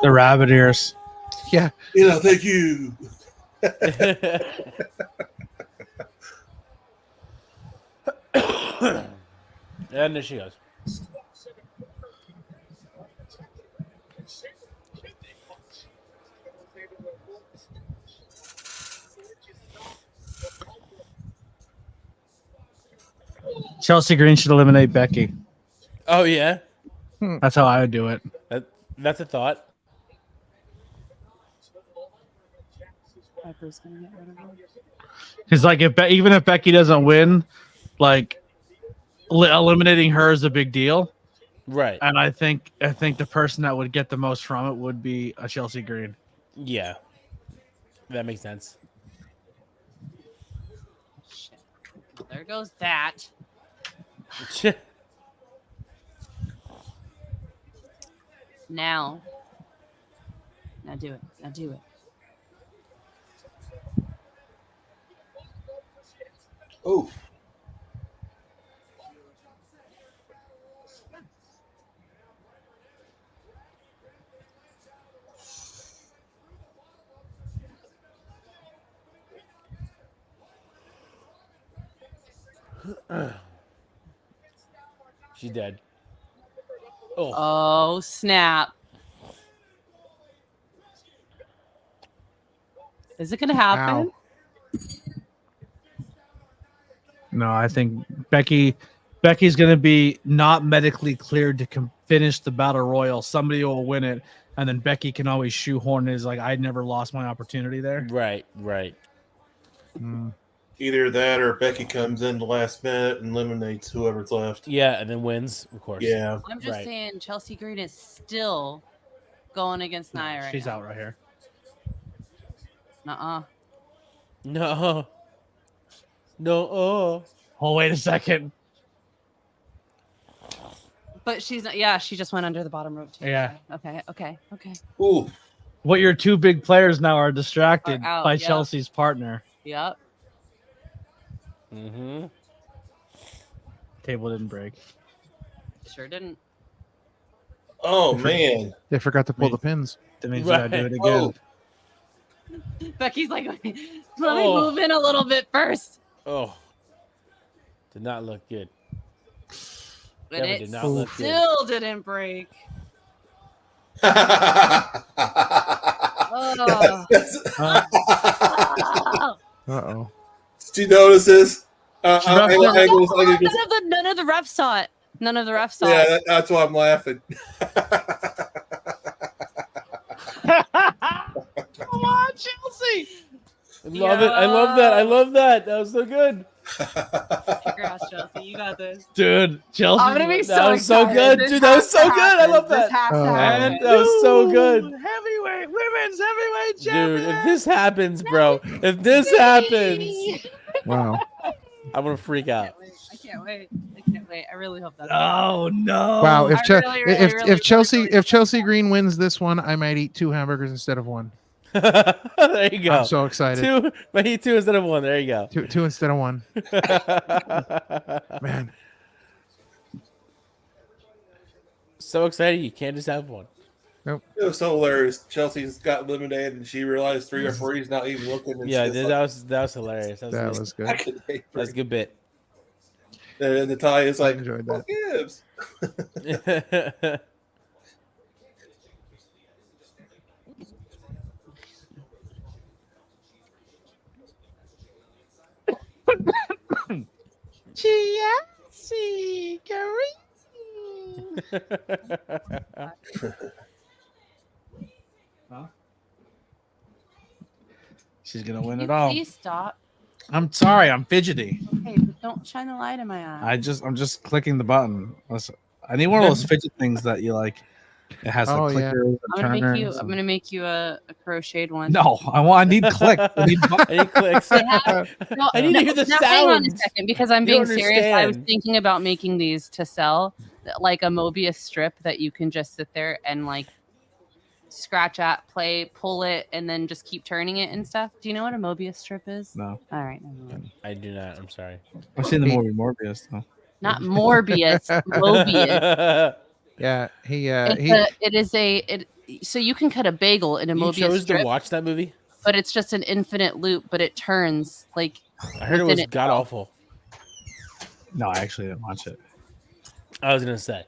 The rabbit ears. Yeah. Thank you. And there she goes. Chelsea Green should eliminate Becky. Oh yeah, that's how I would do it. That's a thought. Because like even if Becky doesn't win, like eliminating her is a big deal. Right. And I think the person that would get the most from it would be a Chelsea Green. Yeah. That makes sense. Shit. Well, there goes that. Now do it. Now do it. Oh. She's dead. Oh, snap. Is it going to happen? Ow. No, I think Becky's going to be not medically cleared to finish the battle royal. Somebody will win it, and then Becky can always shoehorn it as like, I never lost my opportunity there. Right. Either that or Becky comes in the last minute and eliminates whoever's left. Yeah, and then wins, of course. Yeah. I'm just saying Chelsea Green is still going against Nia right She's now. out right here. Nuh-uh. No. Oh, wait a second. But she's not, yeah, she just went under the bottom rope too. Yeah. Okay. Ooh. What your two big players now are distracted Are out, by yep. Chelsea's partner. Yep. Mm-hmm. Table didn't break. Sure didn't. Oh, man. They forgot to pull the pins. That means you gotta do it again. Becky's like, let me move in a little bit first. Oh. Did not look good. And it did not look still didn't break. Oh. Uh-oh. Did you notice this? None of the refs saw it. None of the refs saw it. Yeah, that's why I'm laughing. Come on, Chelsea! I love that. That was so good. Congrats, Chelsea. You got this. Dude, Chelsea. I'm gonna be so That was so good. This Dude, that was so good. I love This that. has to happen. That was so good. Women's heavyweight Dude, champion. if this happens, bro. If this happens. Wow. I'm going to freak out. I can't wait. I really hope that's Oh no! Wow. If If Chelsea Green wins this one, I might eat 2 hamburgers instead of 1. There you go. I'm so excited. 2 instead of 1. There you go. 2 instead of 1. Man. So excited you can't just have one. Nope. It was so hilarious. Chelsea's got eliminated, and she realized 3 referees not even looking. And Yeah, that was hilarious. That was good. That's a good bit. And Natalia's like, enjoyed what gives? Chelsea Green. Huh? She's gonna win it all. Please stop. I'm sorry, I'm fidgety. Okay, but don't shine a light in my eye. I'm just clicking the button. Listen, I need one of those fidget things that you like. It has the clickers. I'm gonna make you a crocheted one. No, I need clicks. I need clicks. I need to hear the sound. Hang on a second, because I'm being serious. I was understand. thinking about making these to sell, like a Mobius strip that you can just sit there and like scratch at, play, pull it, and then just keep turning it and stuff. Do you know what a Mobius strip is? No. All right. Never mind. I do not. I'm sorry. I've seen the movie Morbius though. Not Morbius, Mobius. Yeah, so you can cut a bagel in a You Mobius chose strip, to watch that movie? but it's just an infinite loop, but it turns like. I heard it was god awful. No, I actually didn't watch it. I was gonna say.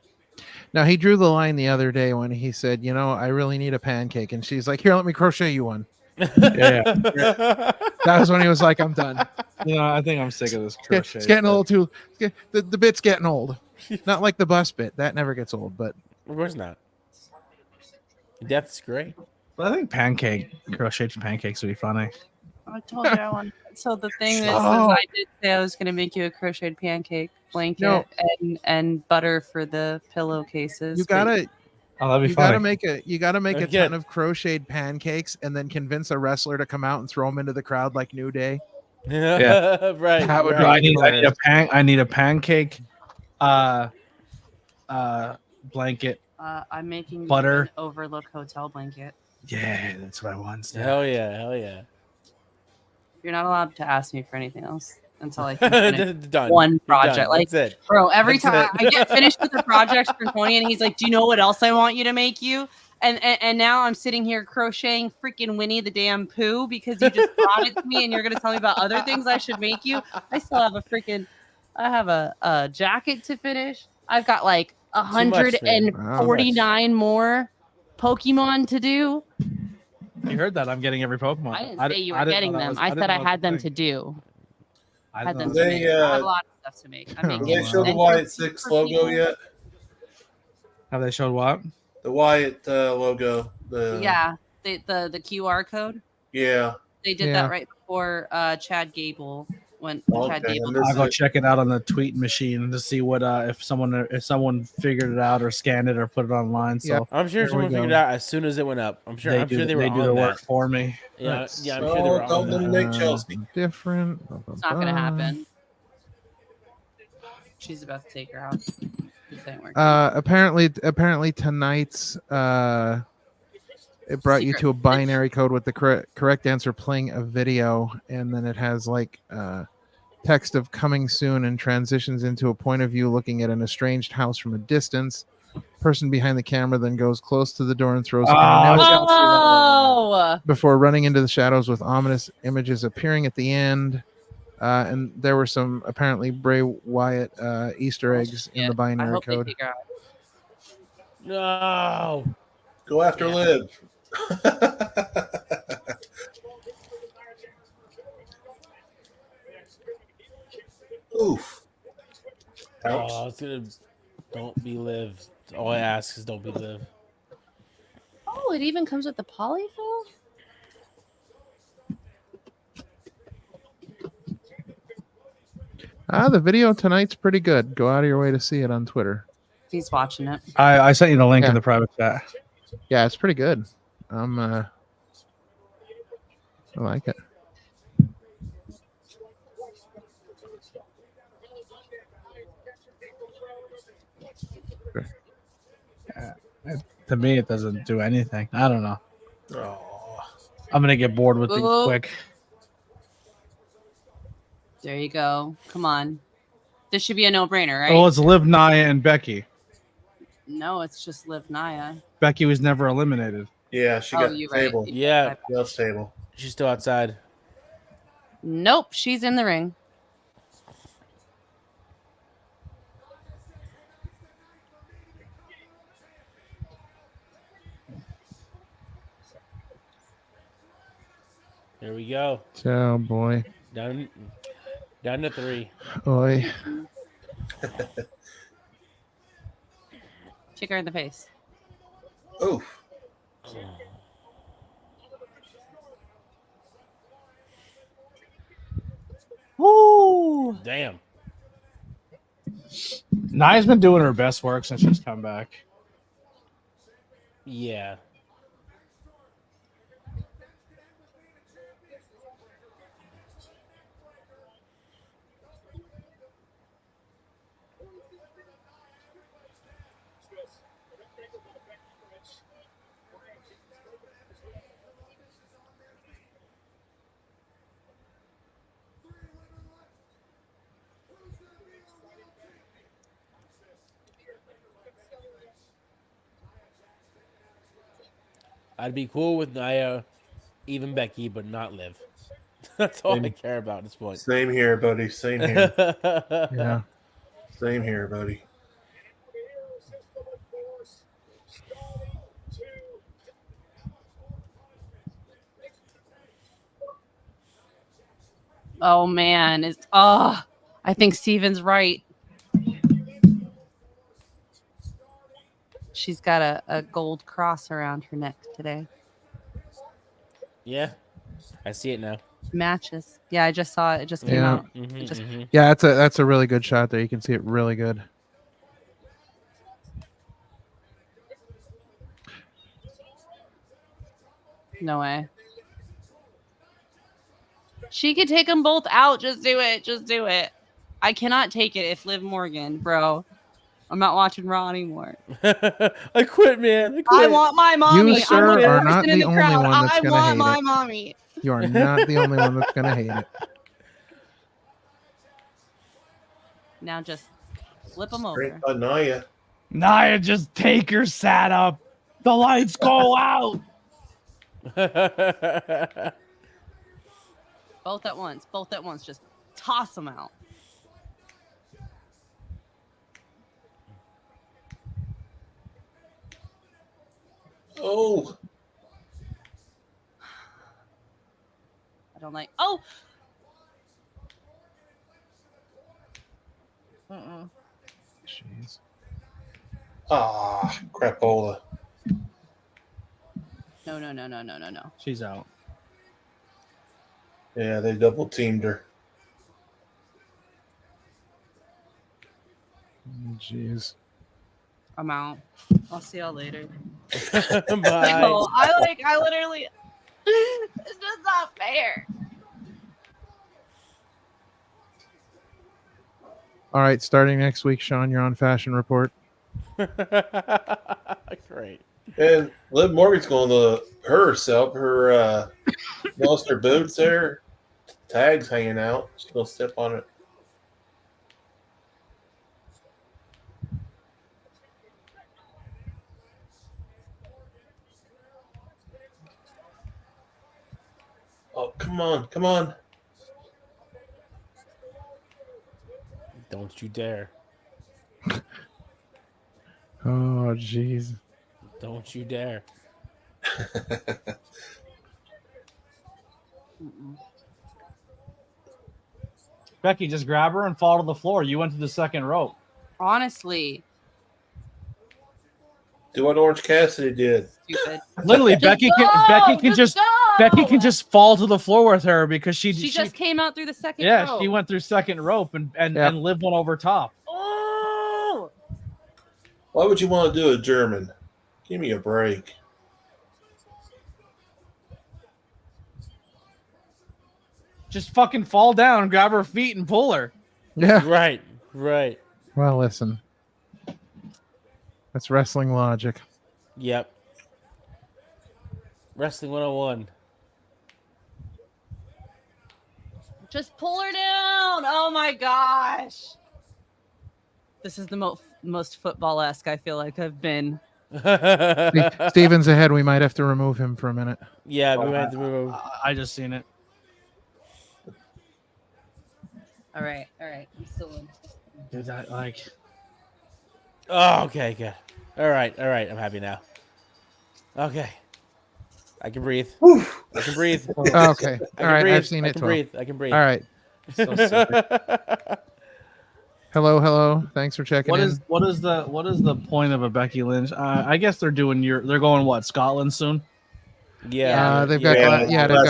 Now he drew the line the other day when he said, "You know, I really need a pancake," and she's like, "Here, let me crochet you one." Yeah. That was when he was like, "I'm done." You know, I think I'm sick of this crochet. It's getting a little too. The bit's getting old. Not like the bus bit. That never gets old, but of course not. Death's great. But I think crocheted pancakes would be funny. I told you I want. So the thing is I did say I was going to make you a crocheted pancake blanket and butter for the pillowcases. You gotta. Oh, that'd be you funny. gotta make a ton of crocheted pancakes and then convince a wrestler to come out and throw them into the crowd like New Day. Yeah, right. That would I need a pancake blanket. I'm making butter an Overlook Hotel blanket. Yeah, that's what I want. Hell yeah. You're not allowed to ask me for anything else until I finish Done. one project. Done. Like, that's it. Bro, every That's time it. I get finished with the project for Tony, and he's like, "Do you know what else I want you to make you?" And now I'm sitting here crocheting freaking Winnie the damn Pooh because you just brought it to me, and you're gonna tell me about other things I should make you. I still have a jacket to finish. I've got like 149 more Pokemon to do. You heard that? I'm getting every Pokemon. I didn't say you were getting them. I said I had them to do. I had them to make. I have a lot of stuff to make. Have they showed the Wyatt 6 logo yet? Have they showed what? The Wyatt logo. Yeah, the QR code. Yeah. They did that right before Chad Gable went. Chad Gable. I'll go check it out on the tweet machine to see what if someone figured it out or scanned it or put it online. So yeah, I'm sure someone figured it out as soon as it went up. I'm sure they do the work for me. Yeah, I'm sure they were on that. Different. It's not gonna happen. She's about to take her out. Apparently tonight's it brought you to a binary code with the correct answer playing a video, and then it has like text of coming soon and transitions into a point of view looking at an estranged house from a distance. Person behind the camera then goes close to the door and throws before running into the shadows with ominous images appearing at the end. And there were some apparently Bray Wyatt Easter eggs in the binary code. No. Go after Liv. Oof. Oh, it's gonna. Don't be Liv. All I ask is don't be Liv. Oh, it even comes with the polyfill? The video tonight's pretty good. Go out of your way to see it on Twitter. He's watching it. I sent you the link in the private chat. Yeah, it's pretty good. I like it. To me, it doesn't do anything. I don't know. Oh. I'm gonna get bored with things quick. There you go. Come on. This should be a no-brainer, right? Oh, it's Liv, Nia, and Becky. No, it's just Liv Nia. Becky was never eliminated. Yeah, she got stable. Right. Yeah. Got stable. She's still outside. Nope, she's in the ring. Here we go. Oh boy. Down to 3. Oi. Kick her in the face. Oof. Woo! Damn. Nia's been doing her best work since she's come back. Yeah. I'd be cool with Nia, even Becky, but not Liv. That's all I care about at this point. Same here, buddy. Same here. Yeah. Same here, buddy. Oh man, I think Steven's right. She's got a gold cross around her neck today. Yeah, I see it now. matches. Yeah, I just saw it. It just came out. Yeah, that's a really good shot there. You can see it really good. No way. She could take them both out. Just do it. Just do it. I cannot take it if Liv Morgan, bro. I'm not watching Raw anymore. I quit, man. I want my mommy. You, sir, are not the only one that's going to hate it. I want my mommy. You are not the only one that's going to hate it. Now just flip them over. Naya. Naya, just take her sat up. The lights go out. Both at once. Both at once. Just toss them out. Oh. I don't like. Oh. Jeez. Ah, crapola. No. She's out. Yeah, they double teamed her. Jeez. I'm out. I'll see y'all later. Bye. No, I literally. It's just not fair. All right, starting next week, Sean, you're on Fashion Report. Great. And Liv Morgan's going to her herself. Her lost her boots there. Tags hanging out. She's going to step on it. Oh, come on. Come on. Don't you dare. Oh, jeez. Don't you dare. Becky, just grab her and fall to the floor. You went to the second rope. Honestly. Do what Orange Cassidy did. Stupid. Literally, Becky can just fall to the floor with her because she just came out through the second rope. Yeah, she went through second rope and Liv went over top. Oh! Why would you want to do a German? Give me a break. Just fucking fall down, grab her feet, and pull her. Yeah. Right. Well, listen. That's wrestling logic. Yep. Wrestling 101. Just pull her down. Oh my gosh. This is the most football-esque I feel like I've been. Steven's ahead. We might have to remove him for a minute. Yeah, we might have to remove. I just seen it. All right. I'm still in. Dude, that like. Oh, okay, good. All right. I'm happy now. Okay. I can breathe. I can breathe. Okay. All right. I've seen it. I can breathe. All right. Hello. Thanks for checking in. What is the point of a Becky Lynch? I guess they're going what, Scotland soon? Yeah. They've got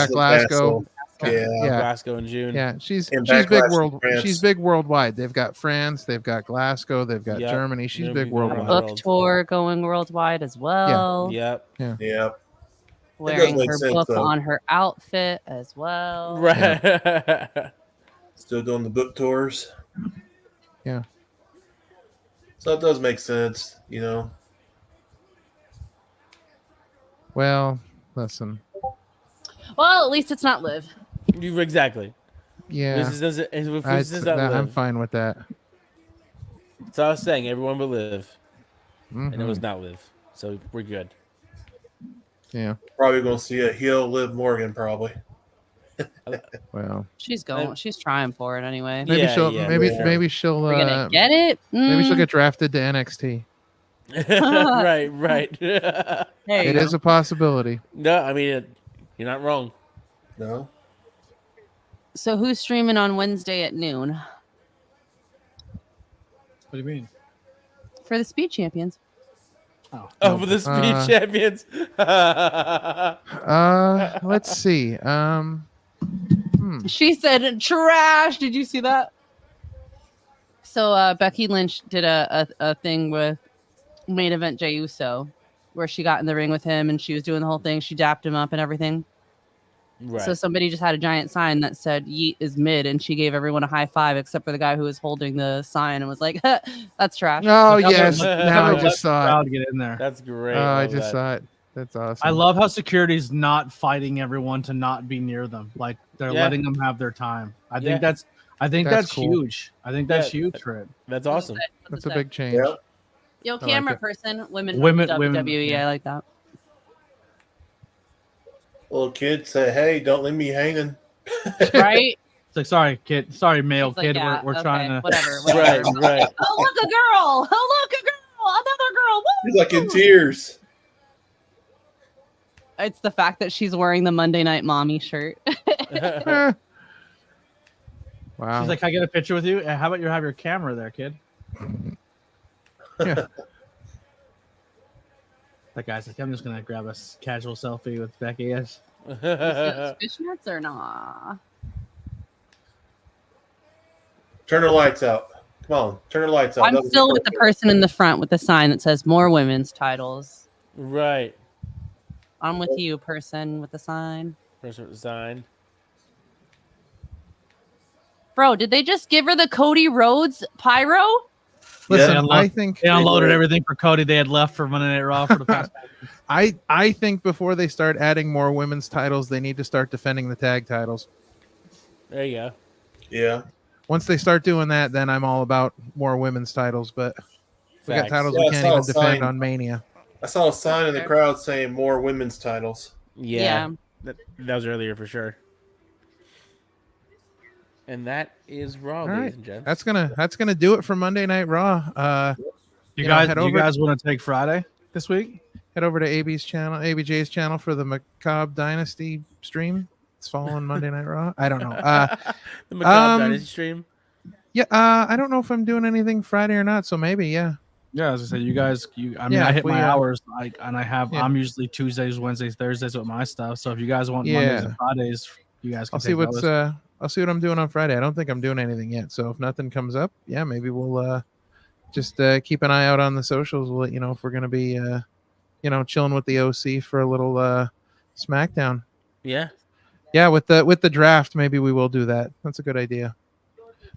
Glasgow. Glasgow in June. Yeah, she's big worldwide. They've got France, they've got Glasgow, they've got Germany. She's big worldwide. Book tour going worldwide as well. Yeah. Wearing her book on her outfit as well. Right. Yeah. Still doing the book tours. Yeah. So it does make sense, you know. Well, listen. Well, at least it's not Liv. Exactly. Yeah. I'm fine with that. So I was saying everyone but Liv. And it was not Liv. So we're good. Yeah. Probably going to see a heel Liv Morgan, probably. Well, she's trying for it anyway. Maybe she'll We're gonna get it. Maybe she'll get drafted to NXT. Right. It is a possibility. No, I mean, you're not wrong. No. So who's streaming on Wednesday at noon? What do you mean? For the Speed Champions. Oh, for the Speed Champions. Let's see. She said trash. Did you see that? So Becky Lynch did a thing with main event Jey Uso, where she got in the ring with him and she was doing the whole thing. She dapped him up and everything. Right. So somebody just had a giant sign that said "Yeet is mid," and she gave everyone a high five except for the guy who was holding the sign and was like, "That's trash." Oh yes, now I just saw it. Get in there. That's great. Oh, I just saw it. That's awesome. I love how security's not fighting everyone to not be near them. Like they're letting them have their time. I think that's cool. Huge. I think that's huge for it. That's awesome. That's a big change. Yeah. Yo, camera person, women WWE. Yeah. I like that. Little kid say, "Hey, don't leave me hanging." Right? It's like, sorry, kid. Sorry, male Like, kid. yeah, We're trying to. Whatever. Right. Oh, look, a girl. Oh, look, a girl. Another girl. Woo! He's like in tears. It's the fact that she's wearing the Monday Night Mommy shirt. Wow. She's like, "Can I get a picture with you? How about you have your camera there, kid?" Yeah. That guy's like, "I'm just gonna grab a casual selfie with Becky." Yes. Fishnets or not? Turn the lights out. Come on, turn the lights out. I'm still with the person in the front with the sign that says "More women's titles." Right. I'm with you, person with the sign. Person with the sign. Bro, did they just give her the Cody Rhodes pyro? Listen, I think they unloaded everything for Cody they had left for Monday Night Raw for the past. I think before they start adding more women's titles, they need to start defending the tag titles. There you go. Yeah. Once they start doing that, then I'm all about more women's titles. But we got titles we can't even defend on Mania. I saw a sign in the crowd saying more women's titles. Yeah. That was earlier for sure. And that is Raw, ladies and gents. That's gonna do it for Monday Night Raw. You guys want to take Friday this week? Head over to ABJ's channel for the Macabre Dynasty stream. It's following Monday Night Raw. I don't know. The Macabre Dynasty stream. Yeah, I don't know if I'm doing anything Friday or not. So maybe, yeah. Yeah, as I said, you guys. I hit my hours, I'm usually Tuesdays, Wednesdays, Thursdays with my stuff. So if you guys want Mondays and Fridays, you guys can. I'll see what I'm doing on Friday. I don't think I'm doing anything yet. So if nothing comes up, yeah, maybe we'll just keep an eye out on the socials. We'll let you know if we're gonna be chilling with the OC for a little SmackDown. Yeah. Yeah, with the draft, maybe we will do that. That's a good idea.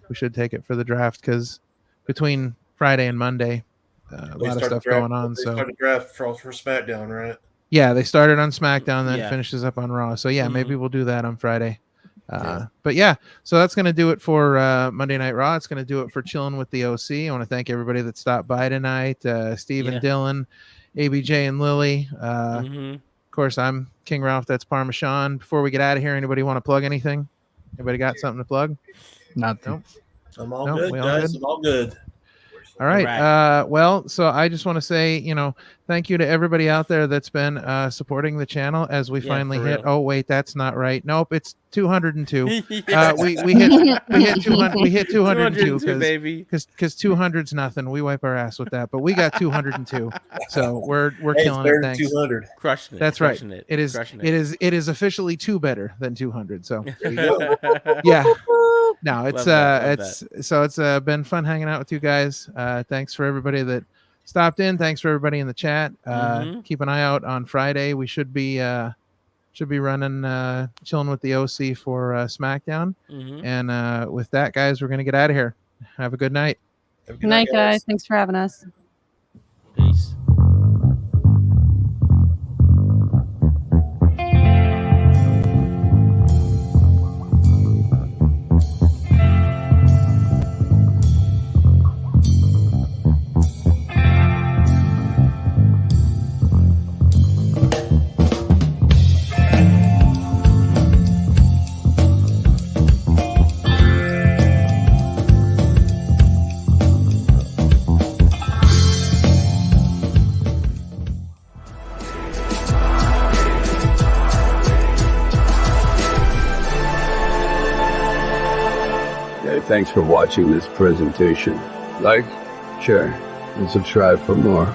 We should take it for the draft because between Friday and Monday, a lot of stuff going on. They started draft for SmackDown, right? Yeah, they started on SmackDown, then finishes up on Raw. So yeah, maybe we'll do that on Friday. But yeah, so that's going to do it for Monday Night Raw. It's going to do it for Chillin' with the OC. I want to thank everybody that stopped by tonight. Steve and Dylan, ABJ and Lily. Of course, I'm King Ralph. That's Parmesan. Before we get out of here, anybody want to plug anything? Anybody got something to plug? Nothing. I'm all good, guys. I'm all good. All right. Well, so I just want to say, thank you to everybody out there that's been supporting the channel as we finally hit. Oh, wait, that's not right. Nope, it's 202. We hit 200. We hit 202 baby. Because 200's nothing. We wipe our ass with that, but we got 202. So we're killing it. Thanks. 200. Crushing it. That's right. It is officially 2 better than 200. So yeah. No, it's been fun hanging out with you guys. Thanks for everybody that stopped in. Thanks for everybody in the chat. Keep an eye out on Friday. We should be running Chilling with the OC for SmackDown. And with that, guys, we're gonna get out of here. Have a good night. Good night, guys. Thanks for having us. Peace. Thanks for watching this presentation. Like, share, and subscribe for more.